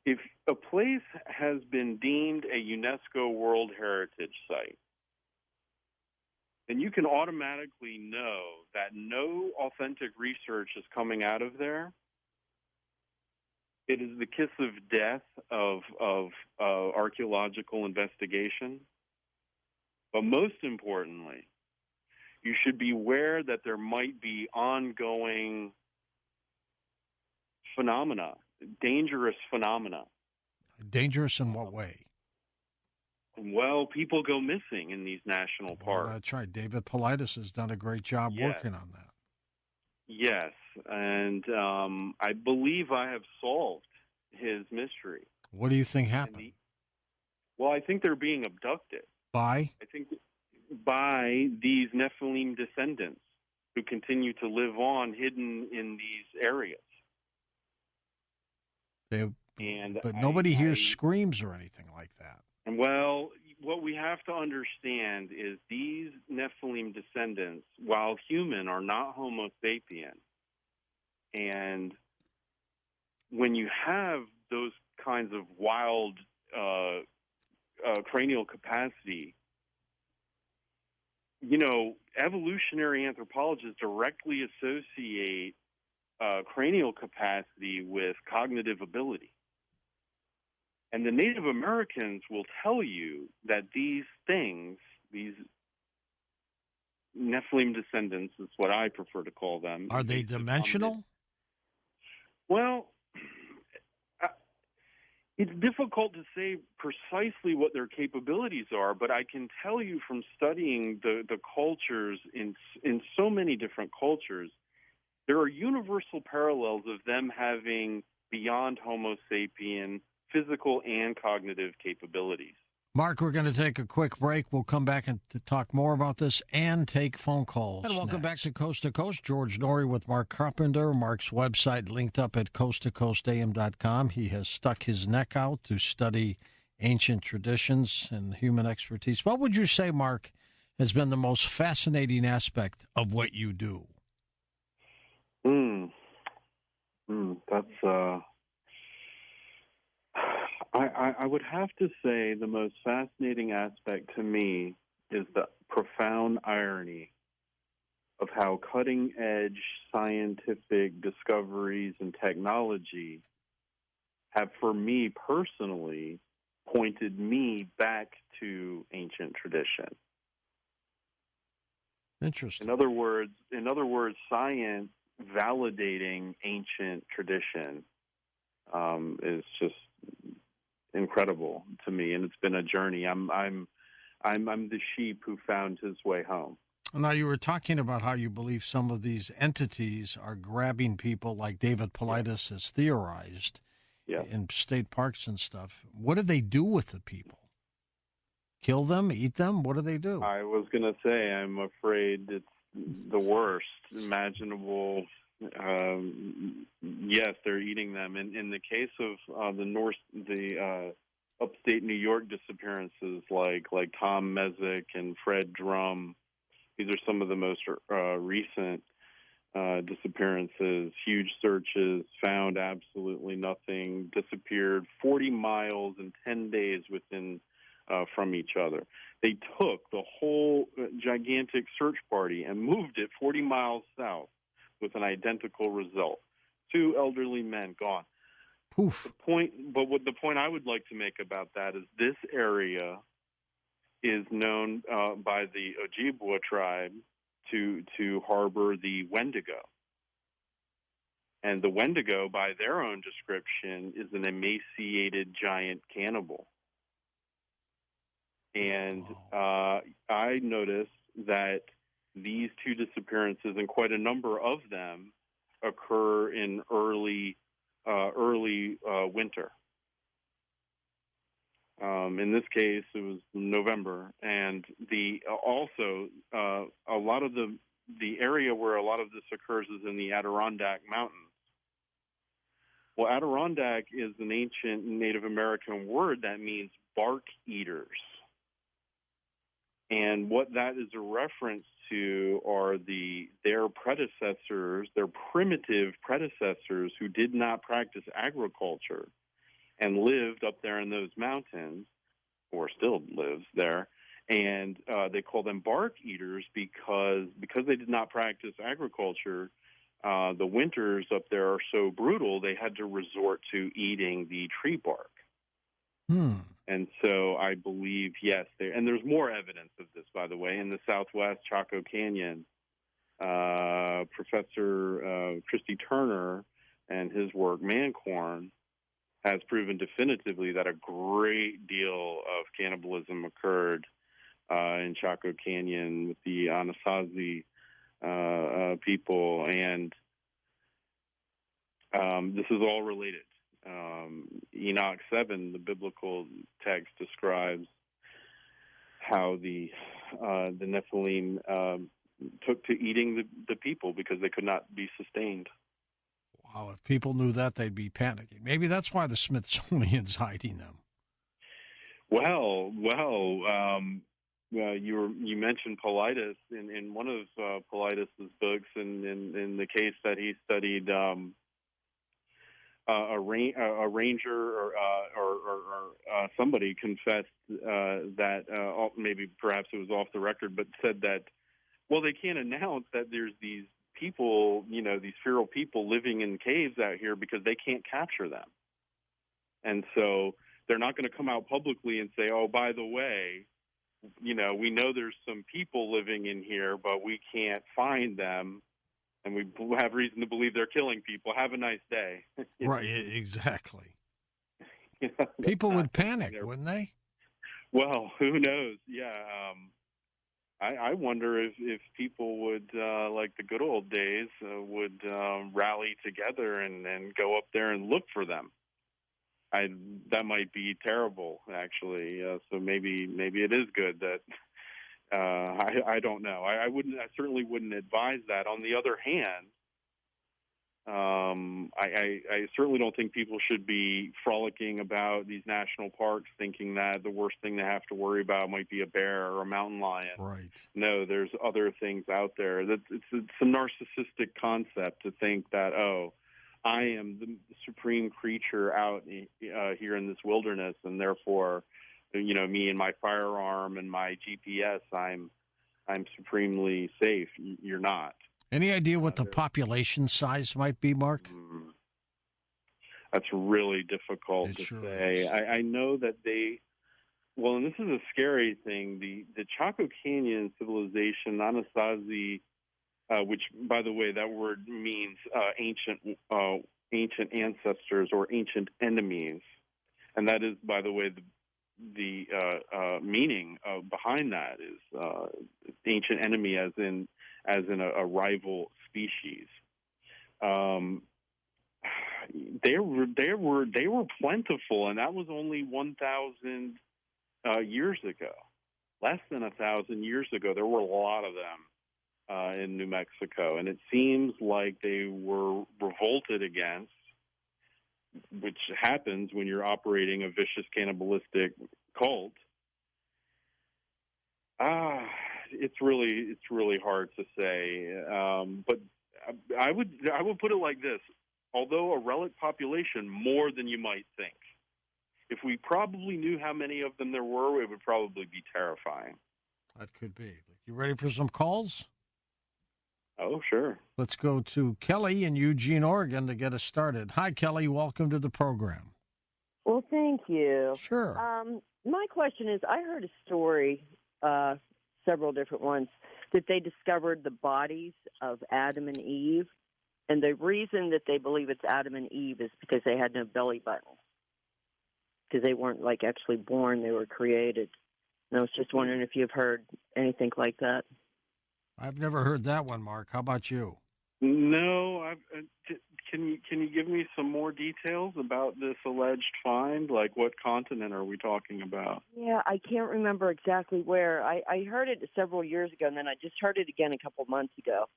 If a place has been deemed a UNESCO World Heritage Site, then you can automatically know that no authentic research is coming out of there It is the kiss of death of archaeological investigation. But most importantly, you should be aware that there might be ongoing phenomena, dangerous phenomena. Dangerous in what way? Well, people go missing in these national parks. Well, that's right. David Paulides has done a great job working on that. Yes, and I believe I have solved his mystery. What do you think happened? Well, I think they're being abducted. By? I think by these Nephilim descendants who continue to live on hidden in these areas. But nobody hears screams or anything like that. Well, what we have to understand is these Nephilim descendants, while human, are not Homo sapien. And when you have those kinds of wild cranial capacity, evolutionary anthropologists directly associate cranial capacity with cognitive ability. And the Native Americans will tell you that these things, these Nephilim descendants is what I prefer to call them. Are they dimensional? Well, it's difficult to say precisely what their capabilities are, but I can tell you from studying the cultures in so many different cultures, there are universal parallels of them having beyond Homo sapien physical and cognitive capabilities. Mark, we're going to take a quick break. We'll come back and to talk more about this and take phone calls. And welcome back to Coast. George Norrie with Mark Carpenter. Mark's website linked up at coasttocoastam.com. He has stuck his neck out to study ancient traditions and human expertise. What would you say, Mark, has been the most fascinating aspect of what you do? That's I would have to say the most fascinating aspect to me is the profound irony of how cutting-edge scientific discoveries and technology have, for me personally, pointed me back to ancient tradition. Interesting. In other words, science validating ancient tradition is just incredible to me, and it's been a journey. I'm the sheep who found his way home. Now, you were talking about how you believe some of these entities are grabbing people like David Paulides has theorized in state parks and stuff. What do they do with the people? Kill them? Eat them? What do they do? I was going to say, I'm afraid it's the worst imaginable. Yes, they're eating them. In the case of the upstate New York disappearances, like Tom Mezek and Fred Drum, these are some of the most recent disappearances. Huge searches, found absolutely nothing, disappeared 40 miles in 10 days from each other. They took the whole gigantic search party and moved it 40 miles south with an identical result. 2 elderly men gone. Poof. The point I would like to make about that is this area is known by the Ojibwa tribe to harbor the Wendigo. And the Wendigo, by their own description, is an emaciated giant cannibal. And I noticed that these 2 disappearances, and quite a number of them, occur in early winter. In this case, it was November, and a lot of the area where a lot of this occurs is in the Adirondack Mountains. Well, Adirondack is an ancient Native American word that means bark eaters. And what that is a reference to are their predecessors, their primitive predecessors who did not practice agriculture and lived up there in those mountains, or still lives there. And they call them bark eaters because they did not practice agriculture. the winters up there are so brutal, they had to resort to eating the tree bark. And so I believe, yes, and there's more evidence of this, by the way, in the Southwest Chaco Canyon. Professor Christy Turner and his work, Mancorn, has proven definitively that a great deal of cannibalism occurred in Chaco Canyon with the Anasazi people, and this is all related. Enoch 7, the biblical text, describes how the Nephilim took to eating the people because they could not be sustained. Wow, if people knew that, they'd be panicking. Maybe that's why the Smithsonian's hiding them. Well, you mentioned Paulides in one of Paulides' books, in the case that he studied a ranger or somebody confessed that maybe perhaps it was off the record, but said that, well, they can't announce that there's these people, these feral people living in caves out here because they can't capture them. And so they're not going to come out publicly and say, oh, by the way, we know there's some people living in here, but we can't find them, and we have reason to believe they're killing people. Have a nice day. Right, exactly. People would panic, wouldn't they? Well, who knows? Yeah. I wonder if people would, like the good old days, would rally together and go up there and look for them. That might be terrible, actually. So maybe it is good that I don't know. I certainly wouldn't advise that. On the other hand, I certainly don't think people should be frolicking about these national parks thinking that the worst thing they have to worry about might be a bear or a mountain lion. Right. No, there's other things out there. It's a narcissistic concept to think that, oh, I am the supreme creature out here in this wilderness, and therefore, me and my firearm and my GPS, I'm supremely safe. You're not. Any idea what the population size might be, Mark? That's really difficult to say. I know that and this is a scary thing, the Chaco Canyon civilization, Anasazi, which, by the way, that word means ancient ancestors or ancient enemies. And that is, by the way, the meaning behind that is ancient enemy as in a rival species. They were plentiful, and that was only 1,000 years ago. Less than 1,000 years ago, there were a lot of them in New Mexico, and it seems like they were revolted against, which happens when you're operating a vicious cannibalistic cult. It's really hard to say, but I would put it like this: although a relic population, more than you might think. If we probably knew how many of them there were, it would probably be terrifying. That could be. You ready for some calls? Oh, sure. Let's go to Kelly in Eugene, Oregon to get us started. Hi, Kelly. Welcome to the program. Well, thank you. Sure. My question is, I heard a story, several different ones, that they discovered the bodies of Adam and Eve. And the reason that they believe it's Adam and Eve is because they had no belly button. Because they weren't, actually born. They were created. And I was just wondering if you've heard anything like that. I've never heard that one, Mark. How about you? No. Can you give me some more details about this alleged find? Like, what continent are we talking about? Yeah, I can't remember exactly where. I heard it several years ago, and then I just heard it again a couple months ago.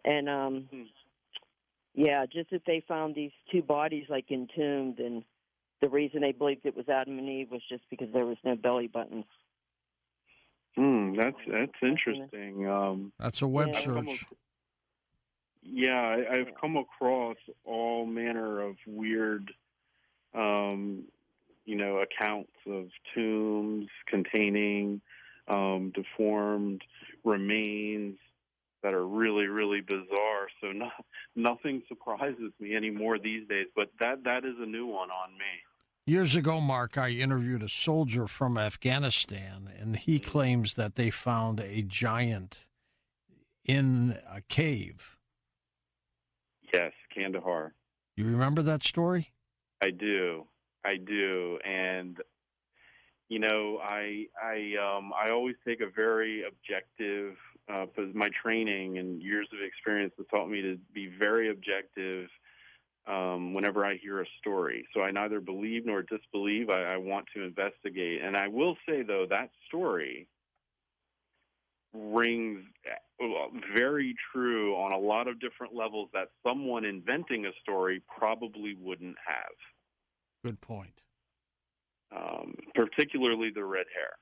And, yeah, just that they found these two bodies, entombed, and the reason they believed it was Adam and Eve was just because there was no belly buttons. That's interesting. That's a web search. I've come across all manner of weird, accounts of tombs containing deformed remains that are really, really bizarre. So nothing surprises me anymore these days. But that is a new one on me. Years ago, Mark, I interviewed a soldier from Afghanistan, and he claims that they found a giant in a cave. Yes, Kandahar. You remember that story? I do, and you know, I always take a very objective. My training and years of experience have taught me to be very objective whenever I hear a story. So I neither believe nor disbelieve. I want to investigate, and I will say though that story rings very true on a lot of different levels that someone inventing a story probably wouldn't have. Good point. Particularly the red hair.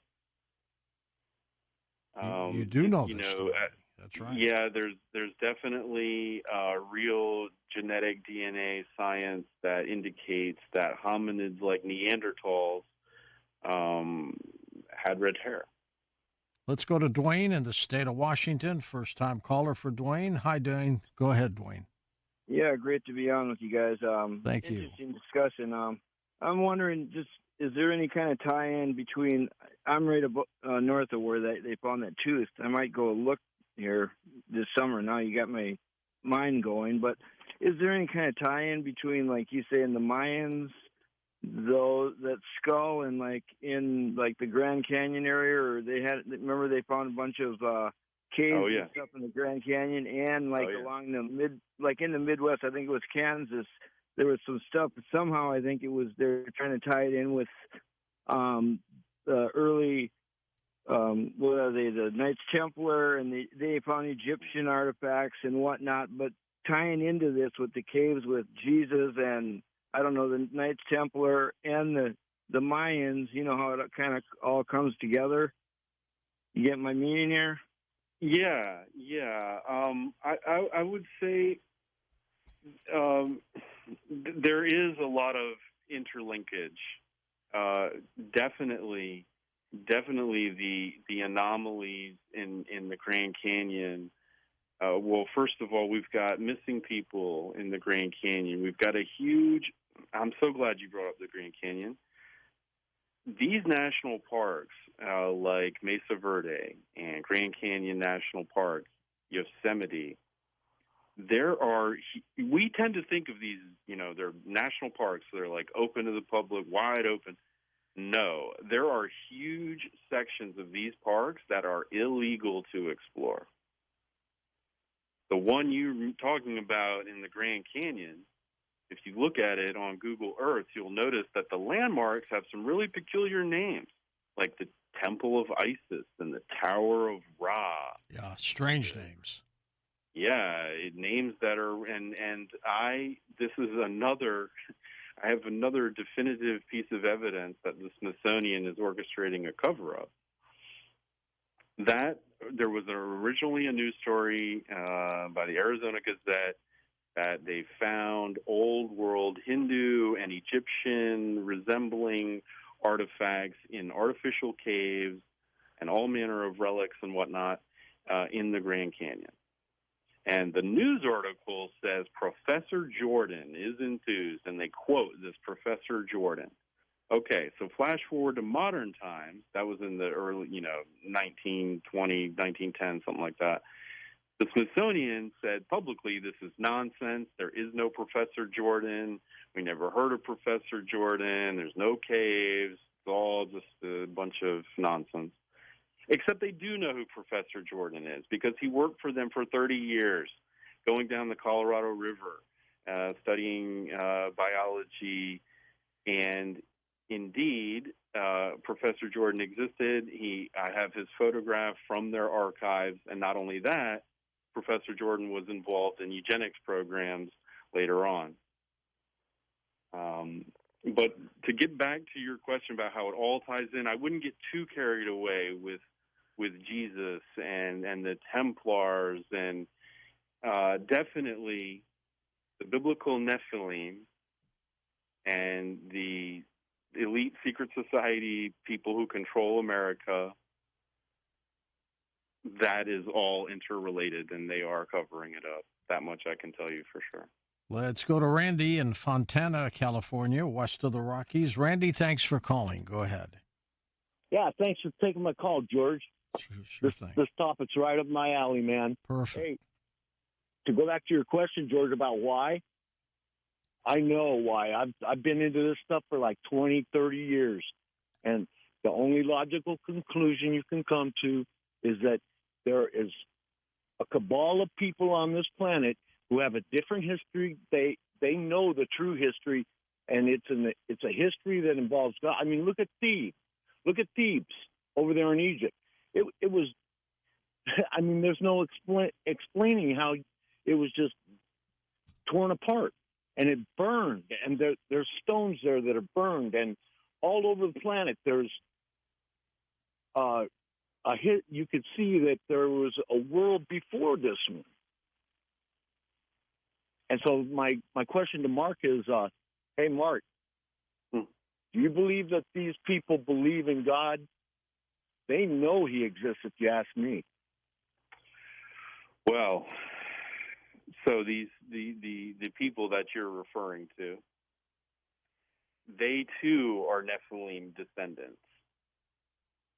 You do know the story. That's right. Yeah, there's definitely real genetic DNA science that indicates that hominids like Neanderthals had red hair. Let's go to Dwayne in the state of Washington. First-time caller for Dwayne. Hi, Dwayne. Go ahead, Dwayne. Yeah, great to be on with you guys. Thank you. Interesting discussion. I'm wondering, is there any kind of tie-in between? I'm right north of where they found that tooth. I might go look here this summer. Now you got my mind going, but is there any kind of tie-in between, like you say, in the Mayans, though, that skull, and like in like the Grand Canyon area, or remember they found a bunch of caves and stuff in the Grand Canyon, and like along the in the Midwest, I think it was Kansas, there was some stuff. But somehow I think they're trying to tie it in with the early what are they, the Knights Templar, and they found Egyptian artifacts and whatnot. But tying into this with the caves with Jesus and I don't know, the Knights Templar and the Mayans, you know how it kind of all comes together. You get my meaning here? Yeah. I would say there is a lot of interlinkage. Definitely the anomalies in the Grand Canyon. Well, first of all, we've got missing people in the Grand Canyon. We've got a huge. I'm so glad you brought up the Grand Canyon. These national parks, like Mesa Verde and Grand Canyon National Park, Yosemite, we tend to think of these, they're national parks. So they're like open to the public, wide open. No, there are huge sections of these parks that are illegal to explore. The one you're talking about in the Grand Canyon, if you look at it on Google Earth, you'll notice that the landmarks have some really peculiar names, like the Temple of Isis and the Tower of Ra. Yeah, strange names. Yeah, names that are, I have another definitive piece of evidence that the Smithsonian is orchestrating a cover-up. That there was originally a news story by the Arizona Gazette that they found old world Hindu and Egyptian resembling artifacts in artificial caves and all manner of relics and whatnot in the Grand Canyon. And the news article says Professor Jordan is enthused, and they quote this Professor Jordan. Okay, so flash forward to modern times. That was in the early, 1920, 1910, something like that. The Smithsonian said publicly, this is nonsense. There is no Professor Jordan. We never heard of Professor Jordan. There's no caves. It's all just a bunch of nonsense. Except they do know who Professor Jordan is because he worked for them for 30 years, going down the Colorado River, studying biology. And indeed, Professor Jordan existed. I have his photograph from their archives. And not only that, Professor Jordan was involved in eugenics programs later on. But to get back to your question about how it all ties in, I wouldn't get too carried away with Jesus and the Templars, and definitely the biblical Nephilim and the elite secret society people who control America that is all interrelated, and they are covering it up. That much I can tell you for sure. Let's go to Randy in Fontana, California, west of the Rockies. Randy, thanks for calling. Go ahead. Yeah, thanks for taking my call, George. Sure thing. This topic's right up my alley, man. Perfect. Hey, to go back to your question, George, about why, I know why. I've been into this stuff for like 20, 30 years, and the only logical conclusion you can come to is that there is a cabal of people on this planet who have a different history. They know the true history, and it's a history that involves God. I mean, look at Thebes. Look at Thebes over there in Egypt. It was. I mean, there's no explaining how it was just torn apart, and it burned. And there's stones there that are burned, and all over the planet there's a hit. You could see that there was a world before this one. And so my question to Mark is, hey, Mark, do you believe that these people believe in God? They know he exists, if you ask me. Well, so the people that you're referring to, they too are Nephilim descendants.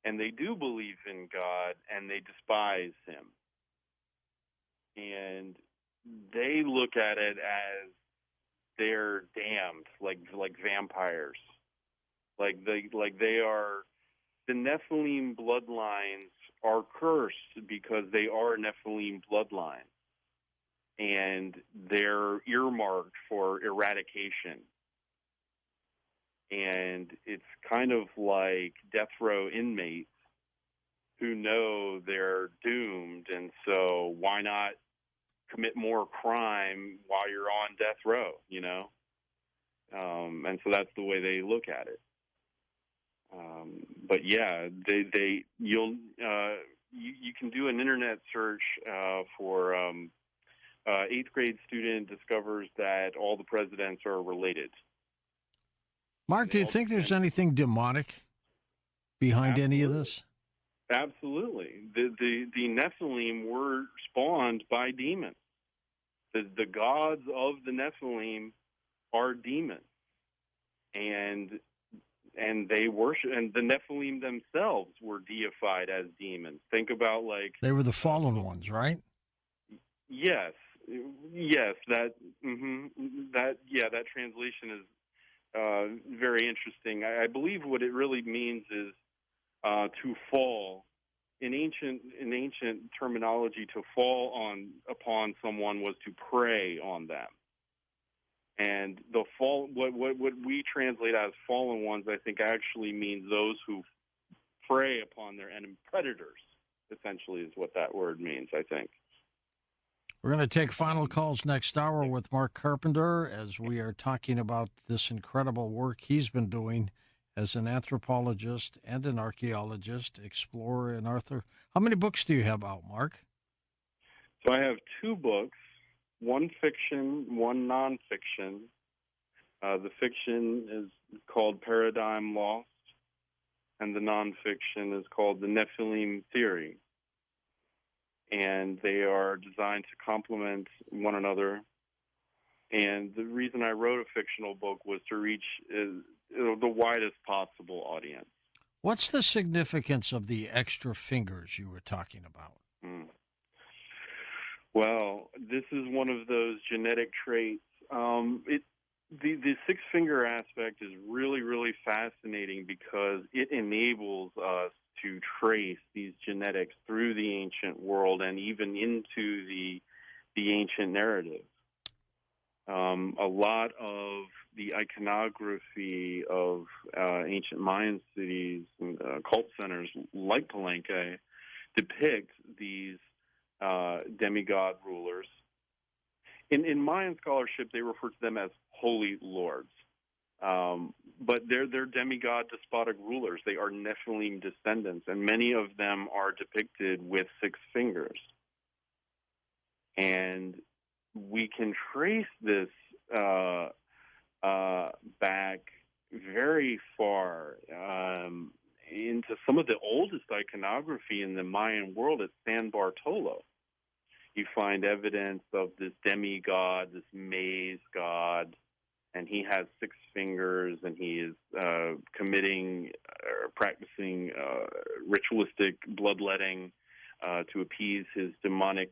And they do believe in God, and they despise him. And they look at it as they're damned, like vampires. Like they are, the Nephilim bloodlines are cursed because they are Nephilim bloodlines. And they're earmarked for eradication. And it's kind of like death row inmates who know they're doomed, and so why not commit more crime while you're on death row, you know? And so that's the way they look at it. But yeah, you can do an internet search for 8th grade student discovers that all the presidents are related. Mark, do you think there's anything demonic behind any of this? Absolutely. The Nephilim were spawned by demons. The gods of the Nephilim are demons. And they worship, and the Nephilim themselves were deified as demons. Think about they were the fallen ones, right? Yes, that translation is very interesting. I believe what it really means is to fall. In ancient terminology, to fall upon someone was to prey on them. And the fall, what we translate as fallen ones, I think actually means those who prey upon their enemy, predators. Essentially, is what that word means, I think. We're going to take final calls next hour with Mark Carpenter as we are talking about this incredible work he's been doing as an anthropologist and an archaeologist, explorer, and author. How many books do you have out, Mark? So I have 2 books, one fiction, one nonfiction. The fiction is called Paradigm Lost, and the nonfiction is called The Nephilim Theory. And they are designed to complement one another. And the reason I wrote a fictional book was to reach the widest possible audience. What's the significance of the extra fingers you were talking about? Well, this is one of those genetic traits. The 6-finger aspect is really, really fascinating because it enables us to trace these genetics through the ancient world and even into the ancient narrative. A lot of the iconography of ancient Mayan cities and cult centers like Palenque depict these demigod rulers. In Mayan scholarship, they refer to them as holy lords. But they're demigod despotic rulers. They are Nephilim descendants, and many of them are depicted with 6 fingers. And we can trace this back very far. into some of the oldest iconography in the Mayan world at San Bartolo. You find evidence of this demigod, this maize god, and he has 6 fingers, and he is practicing ritualistic bloodletting to appease his demonic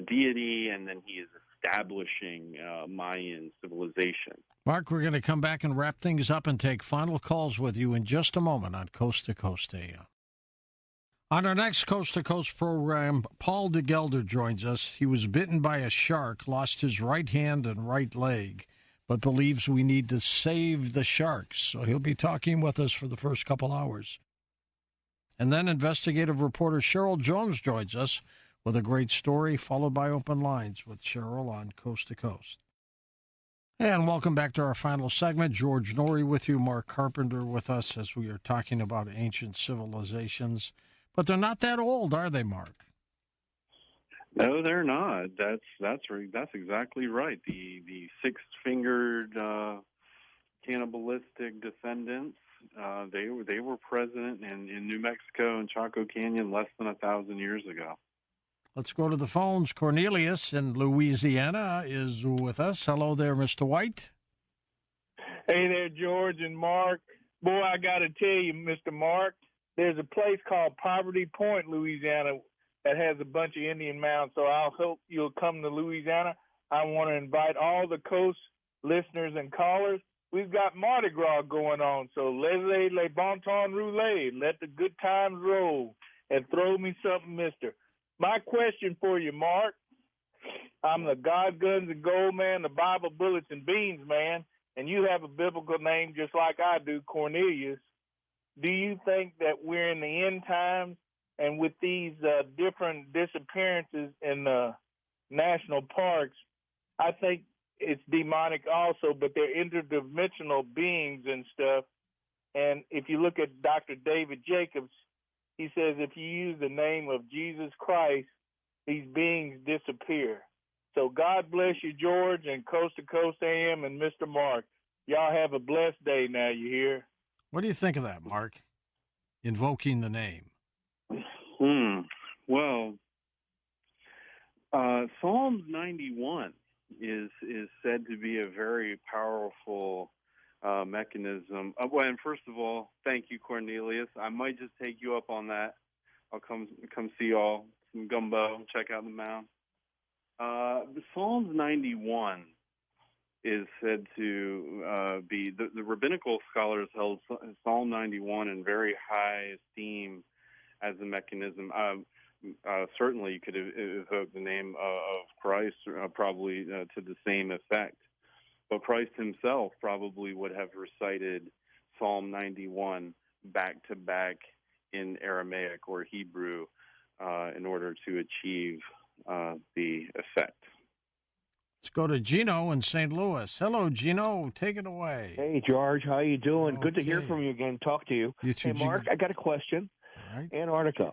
deity, and then he is establishing Mayan civilization. Mark, we're going to come back and wrap things up and take final calls with you in just a moment on Coast to Coast AM. On our next Coast to Coast program, Paul DeGelder joins us. He was bitten by a shark, lost his right hand and right leg, but believes we need to save the sharks. So he'll be talking with us for the first couple hours. And then investigative reporter Cheryl Jones joins us with a great story, followed by Open Lines with Cheryl on Coast to Coast. And welcome back to our final segment. George Norrie with you, Mark Carpenter with us as we are talking about ancient civilizations. But they're not that old, are they, Mark? No, they're not. That's exactly right. The 6-fingered cannibalistic descendants, they were present in New Mexico and Chaco Canyon less than 1,000 years ago. Let's go to the phones. Cornelius in Louisiana is with us. Hello there, Mr. White. Hey there, George and Mark. Boy, I got to tell you, Mr. Mark, there's a place called Poverty Point, Louisiana, that has a bunch of Indian mounds, so I'll hope you'll come to Louisiana. I want to invite all the coast listeners and callers. We've got Mardi Gras going on, so laissez les bon temps rouler. Let the good times roll, and throw me something, mister. My question for you, Mark, I'm the God, Guns, and Gold man, the Bible, Bullets, and Beans man, and you have a biblical name just like I do, Cornelius. Do you think that we're in the end times, and with these different disappearances in the national parks, I think it's demonic also, but they're interdimensional beings and stuff. And if you look at Dr. David Jacobs, he says if you use the name of Jesus Christ, these beings disappear. So God bless you, George, and Coast to Coast AM and Mr. Mark. Y'all have a blessed day now, you hear? What do you think of that, Mark? Invoking the name. Well, Psalms 91 is said to be a very powerful mechanism. Well, and first of all, thank you, Cornelius. I might just take you up on that. I'll come see y'all, some gumbo, check out the mound. The Psalms 91 is said to be, the rabbinical scholars held Psalm 91 in very high esteem as a mechanism. Certainly you could evoke the name of Christ probably to the same effect. But Christ himself probably would have recited Psalm 91 back to back in Aramaic or Hebrew in order to achieve the effect. Let's go to Gino in St. Louis. Hello, Gino. Take it away. Hey, George. How you doing? Okay. Good to hear from you again. Talk to you. You too, hey, Mark, Gino. I got a question. All right. Antarctica.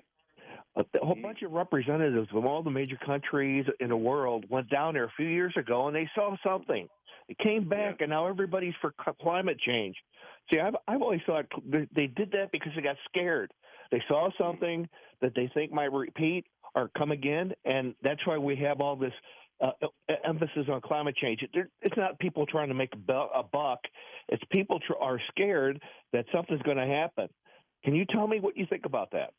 A whole bunch of representatives from all the major countries in the world went down there a few years ago, and they saw something. It came back, and now everybody's for climate change. See, I've always thought they did that because they got scared. They saw something that they think might repeat or come again, and that's why we have all this emphasis on climate change. It's not people trying to make a buck. It's people are scared that something's going to happen. Can you tell me what you think about that?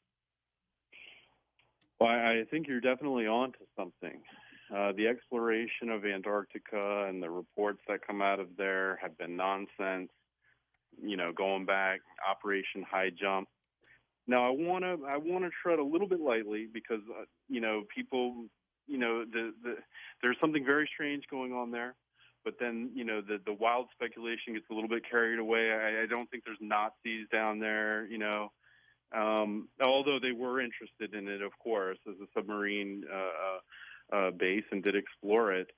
Well, I think you're definitely on to something. The exploration of Antarctica and the reports that come out of there have been nonsense. You know, going back, Operation High Jump. Now, I want to tread a little bit lightly because people, there's something very strange going on there. But then, the wild speculation gets a little bit carried away. I don't think there's Nazis down there, although they were interested in it, of course, as a submarine base and did explore it.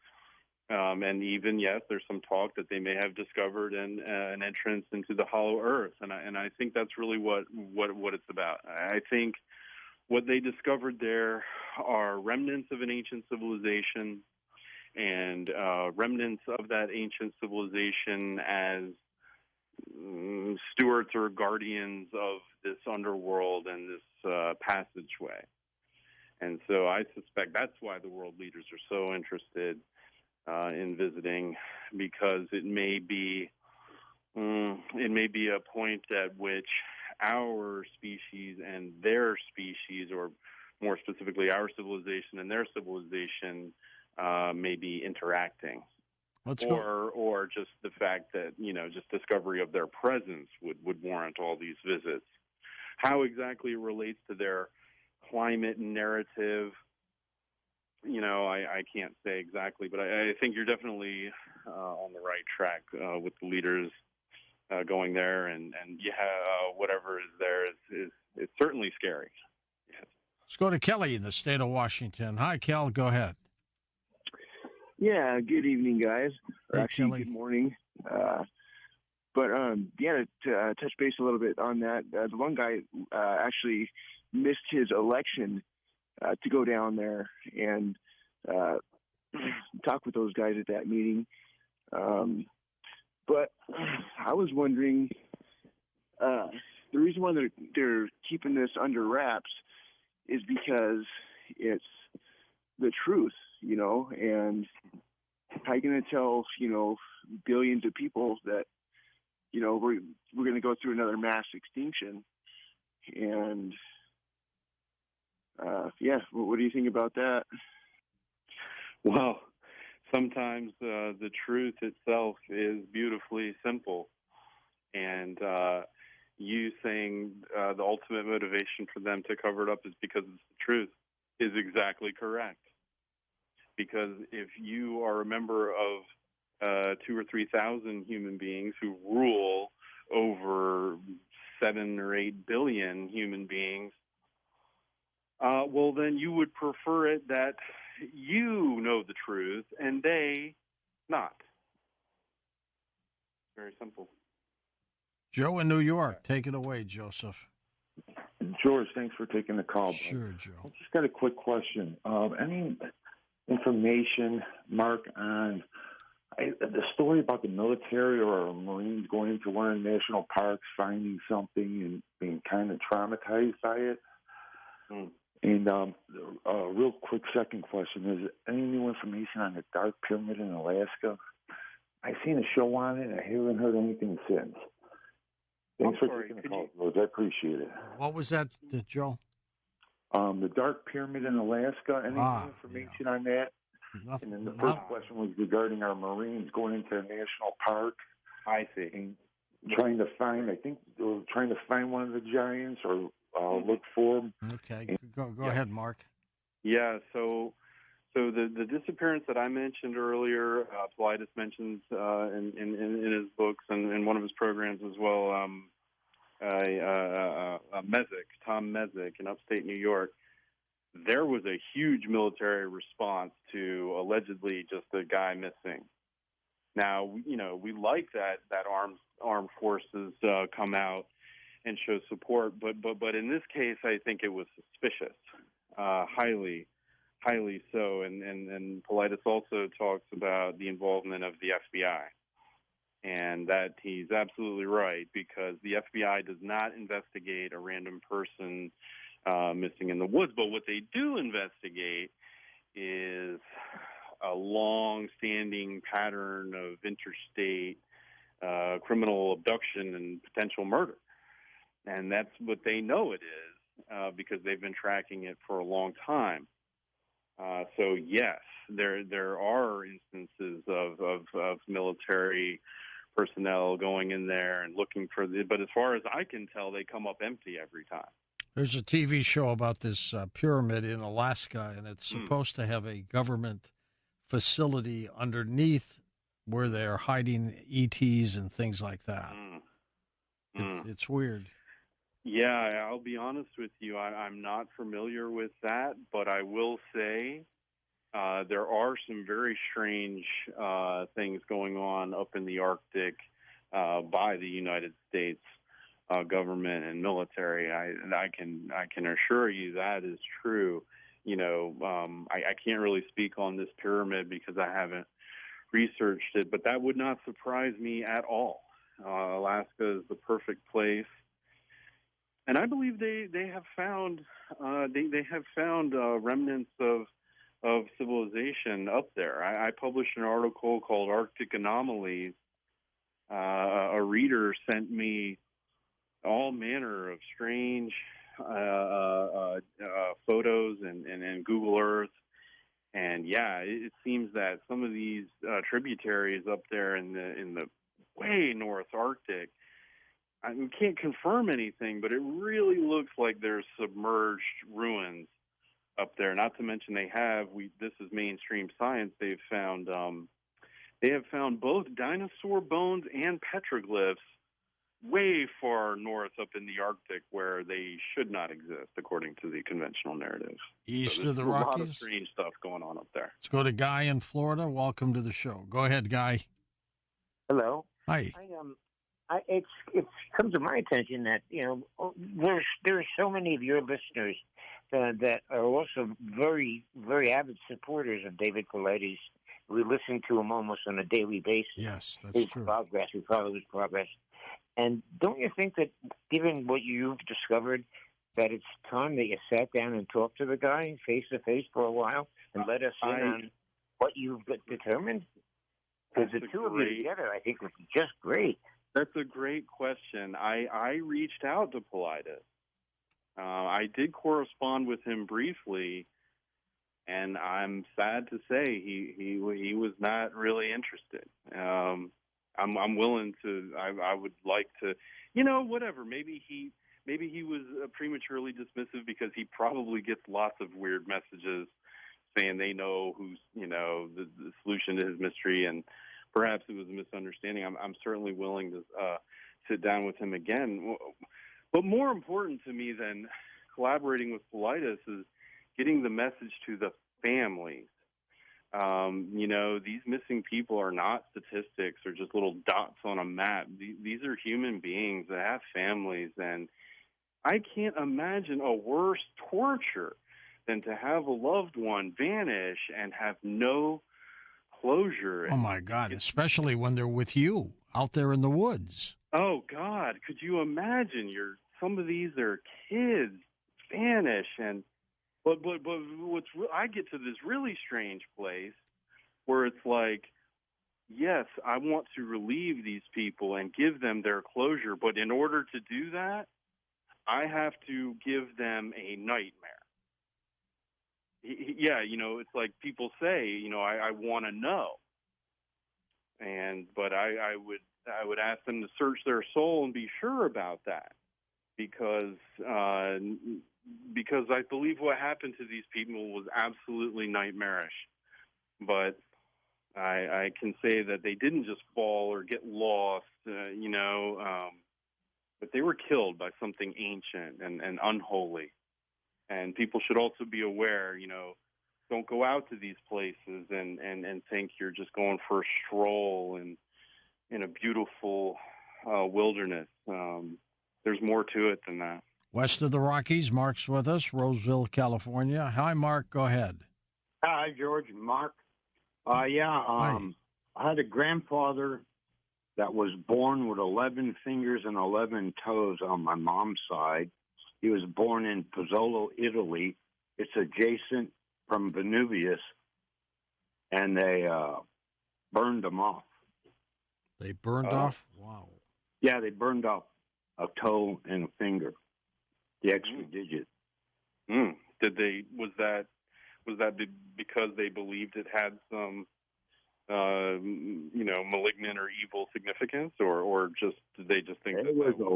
And even, yes, there's some talk that they may have discovered an entrance into the hollow earth. And I think that's really what it's about. I think what they discovered there are remnants of an ancient civilization and remnants of that ancient civilization as stewards or guardians of this underworld and this passageway. And so I suspect that's why the world leaders are so interested in visiting, because it may be a point at which our species and their species, or more specifically our civilization and their civilization, may be interacting. Or just the fact that, just discovery of their presence would warrant all these visits. How exactly it relates to their climate narrative, I can't say exactly, but I think you're definitely on the right track with the leaders going there, and whatever is there is certainly scary. Yes. Let's go to Kelly in the state of Washington. Hi, Kel. Go ahead. Yeah, good evening, guys. Or Hey, actually, Kelly. good morning. To touch base a little bit on that, the one guy actually missed his election to go down there and talk with those guys at that meeting. But I was wondering, the reason why they're keeping this under wraps is because it's the truth, and how are you going to tell, billions of people that, we're going to go through another mass extinction? And, what do you think about that? Well, sometimes the truth itself is beautifully simple. And you saying the ultimate motivation for them to cover it up is because it's the truth is exactly correct. Because if you are a member of 2,000 or 3,000 human beings who rule over 7 or 8 billion human beings, well, then you would prefer it that you know the truth and they not. Very simple. Joe in New York. Take it away, Joseph. George, thanks for taking the call. Sure, Joe. I just got a quick question. Any information, Mark, on the story about the military or Marines going into one of the national parks, finding something and being kind of traumatized by it? And a real quick second question is, any new information on the Dark Pyramid in Alaska? I've seen a show on it, and I haven't heard anything since. Thanks for taking the call, George. I appreciate it. What was that, Joe? The Dark Pyramid in Alaska. Any new information on that? Nothing, and then the first question was regarding our Marines going into a national park. I see. And trying to find, I think they were trying to find one of the giants or look for them. Okay, go ahead, Mark. Yeah, so the disappearance that I mentioned earlier, Paulides mentions in his books and in one of his programs as well, Tom Mezek in upstate New York. There was a huge military response to allegedly just a guy missing. Now, we like that armed forces come out and show support, but in this case, I think it was suspicious, highly so. And Paulides also talks about the involvement of the FBI, and that he's absolutely right, because the FBI does not investigate a random person missing in the woods, but what they do investigate is a long-standing pattern of interstate criminal abduction and potential murder. And that's what they know it is, because they've been tracking it for a long time. So yes, there are instances of military personnel going in there and looking for but as far as I can tell, they come up empty every time. There's a TV show about this pyramid in Alaska, and it's supposed to have a government facility underneath where they're hiding ETs and things like that. It's weird. Yeah, I'll be honest with you. I'm not familiar with that, but I will say there are some very strange things going on up in the Arctic by the United States government and military. I can assure you that is true. I can't really speak on this pyramid because I haven't researched it, but that would not surprise me at all. Alaska is the perfect place. And I believe they have found remnants of civilization up there. I published an article called Arctic Anomalies. A reader sent me all manner of strange photos and Google Earth. And yeah, it seems that some of these tributaries up there in the way North Arctic, we can't confirm anything, but it really looks like there's submerged ruins up there. Not to mention this is mainstream science. They have found both dinosaur bones and petroglyphs way far north up in the Arctic where they should not exist, according to the conventional narrative. East so of the a lot Rockies? of strange stuff going on up there. Let's go to Guy in Florida. Welcome to the show. Go ahead, Guy. Hello. Hi. It's come to my attention that there are so many of your listeners that are also very, very avid supporters of David Paulides. We listen to him almost on a daily basis. Yes, that's his true. Progress, we follow his progress. And don't you think that, given what you've discovered, that it's time that you sat down and talked to the guy face to face for a while and let us in on what you've determined? Because the two of you together, I think, would be just great. That's a great question. I reached out to Paulides. I did correspond with him briefly, and I'm sad to say he was not really interested. I'm willing to. I would like to. Whatever. Maybe he was prematurely dismissive because he probably gets lots of weird messages saying they know who's the solution to his mystery, and perhaps it was a misunderstanding. I'm certainly willing to sit down with him again. But more important to me than collaborating with Paulides is getting the message to the families. These missing people are not statistics or just little dots on a map. These are human beings that have families, and I can't imagine a worse torture than to have a loved one vanish and have no closure. Oh, my God, especially when they're with you out there in the woods. Oh, God, could you imagine? Some of these are kids vanish, but I get to this really strange place where it's like, yes, I want to relieve these people and give them their closure, but in order to do that, I have to give them a nightmare. It's like people say, I want to know, but I would ask them to search their soul and be sure about that, because I believe what happened to these people was absolutely nightmarish. But I can say that they didn't just fall or get lost, but they were killed by something ancient and unholy. And people should also be aware, don't go out to these places and think you're just going for a stroll in a beautiful wilderness. There's more to it than that. West of the Rockies, Mark's with us, Roseville, California. Hi, Mark. Go ahead. Hi, George and Mark. I had a grandfather that was born with 11 fingers and 11 toes on my mom's side. He was born in Pozzolo, Italy. It's adjacent from Venuvius, and they burned him off. They burned off? Wow. Yeah, they burned off a toe and a finger, the extra digit. Did they? Was that because they believed it had some, malignant or evil significance, or just did they just think it was a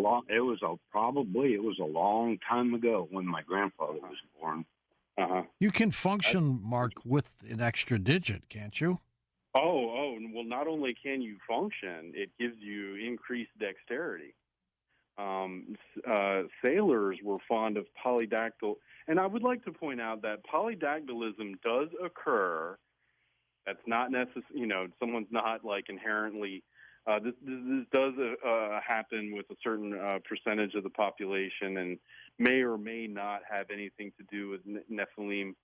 long time ago when my grandfather was born. You can function, Mark, with an extra digit, can't you? Oh, well, not only can you function, it gives you increased dexterity. Sailors were fond of polydactyl, and I would like to point out that polydactylism does occur. That's not necessary, someone's not like inherently, this does happen with a certain percentage of the population and may or may not have anything to do with Nephilim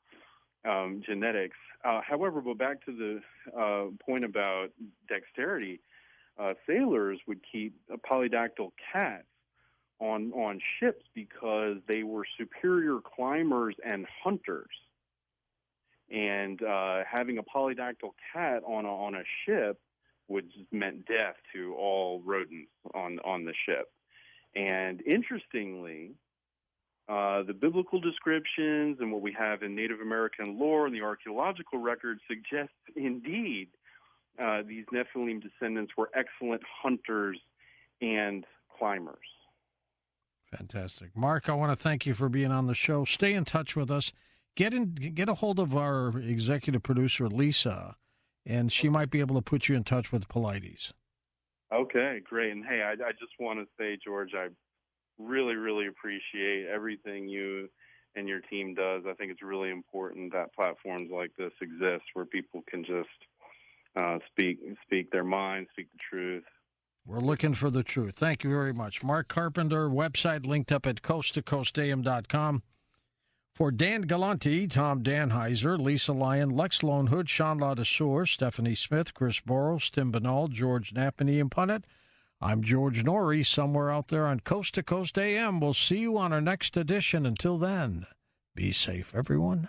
genetics. However, but back to the point about dexterity, sailors would keep polydactyl cats on ships because they were superior climbers and hunters. And having a polydactyl cat on a ship would just meant death to all rodents on the ship. And interestingly, the biblical descriptions and what we have in Native American lore and the archaeological record suggests indeed these Nephilim descendants were excellent hunters and climbers. Fantastic. Mark, I want to thank you for being on the show. Stay in touch with us. Get a hold of our executive producer, Lisa, and she might be able to put you in touch with Polites. Okay, great. And hey, I just want to say, George, I really, really appreciate everything you and your team does. I think it's really important that platforms like this exist where people can just speak their mind, speak the truth. We're looking for the truth. Thank you very much. Mark Carpenter, website linked up at coasttocoastam.com. For Dan Galante, Tom Danheiser, Lisa Lyon, Lex Lone Hood, Sean Ladesseur, Stephanie Smith, Chris Boros, Tim Banal, George Knapp, and Ian Punnett, I'm George Norrie, somewhere out there on Coast to Coast AM. We'll see you on our next edition. Until then, be safe, everyone.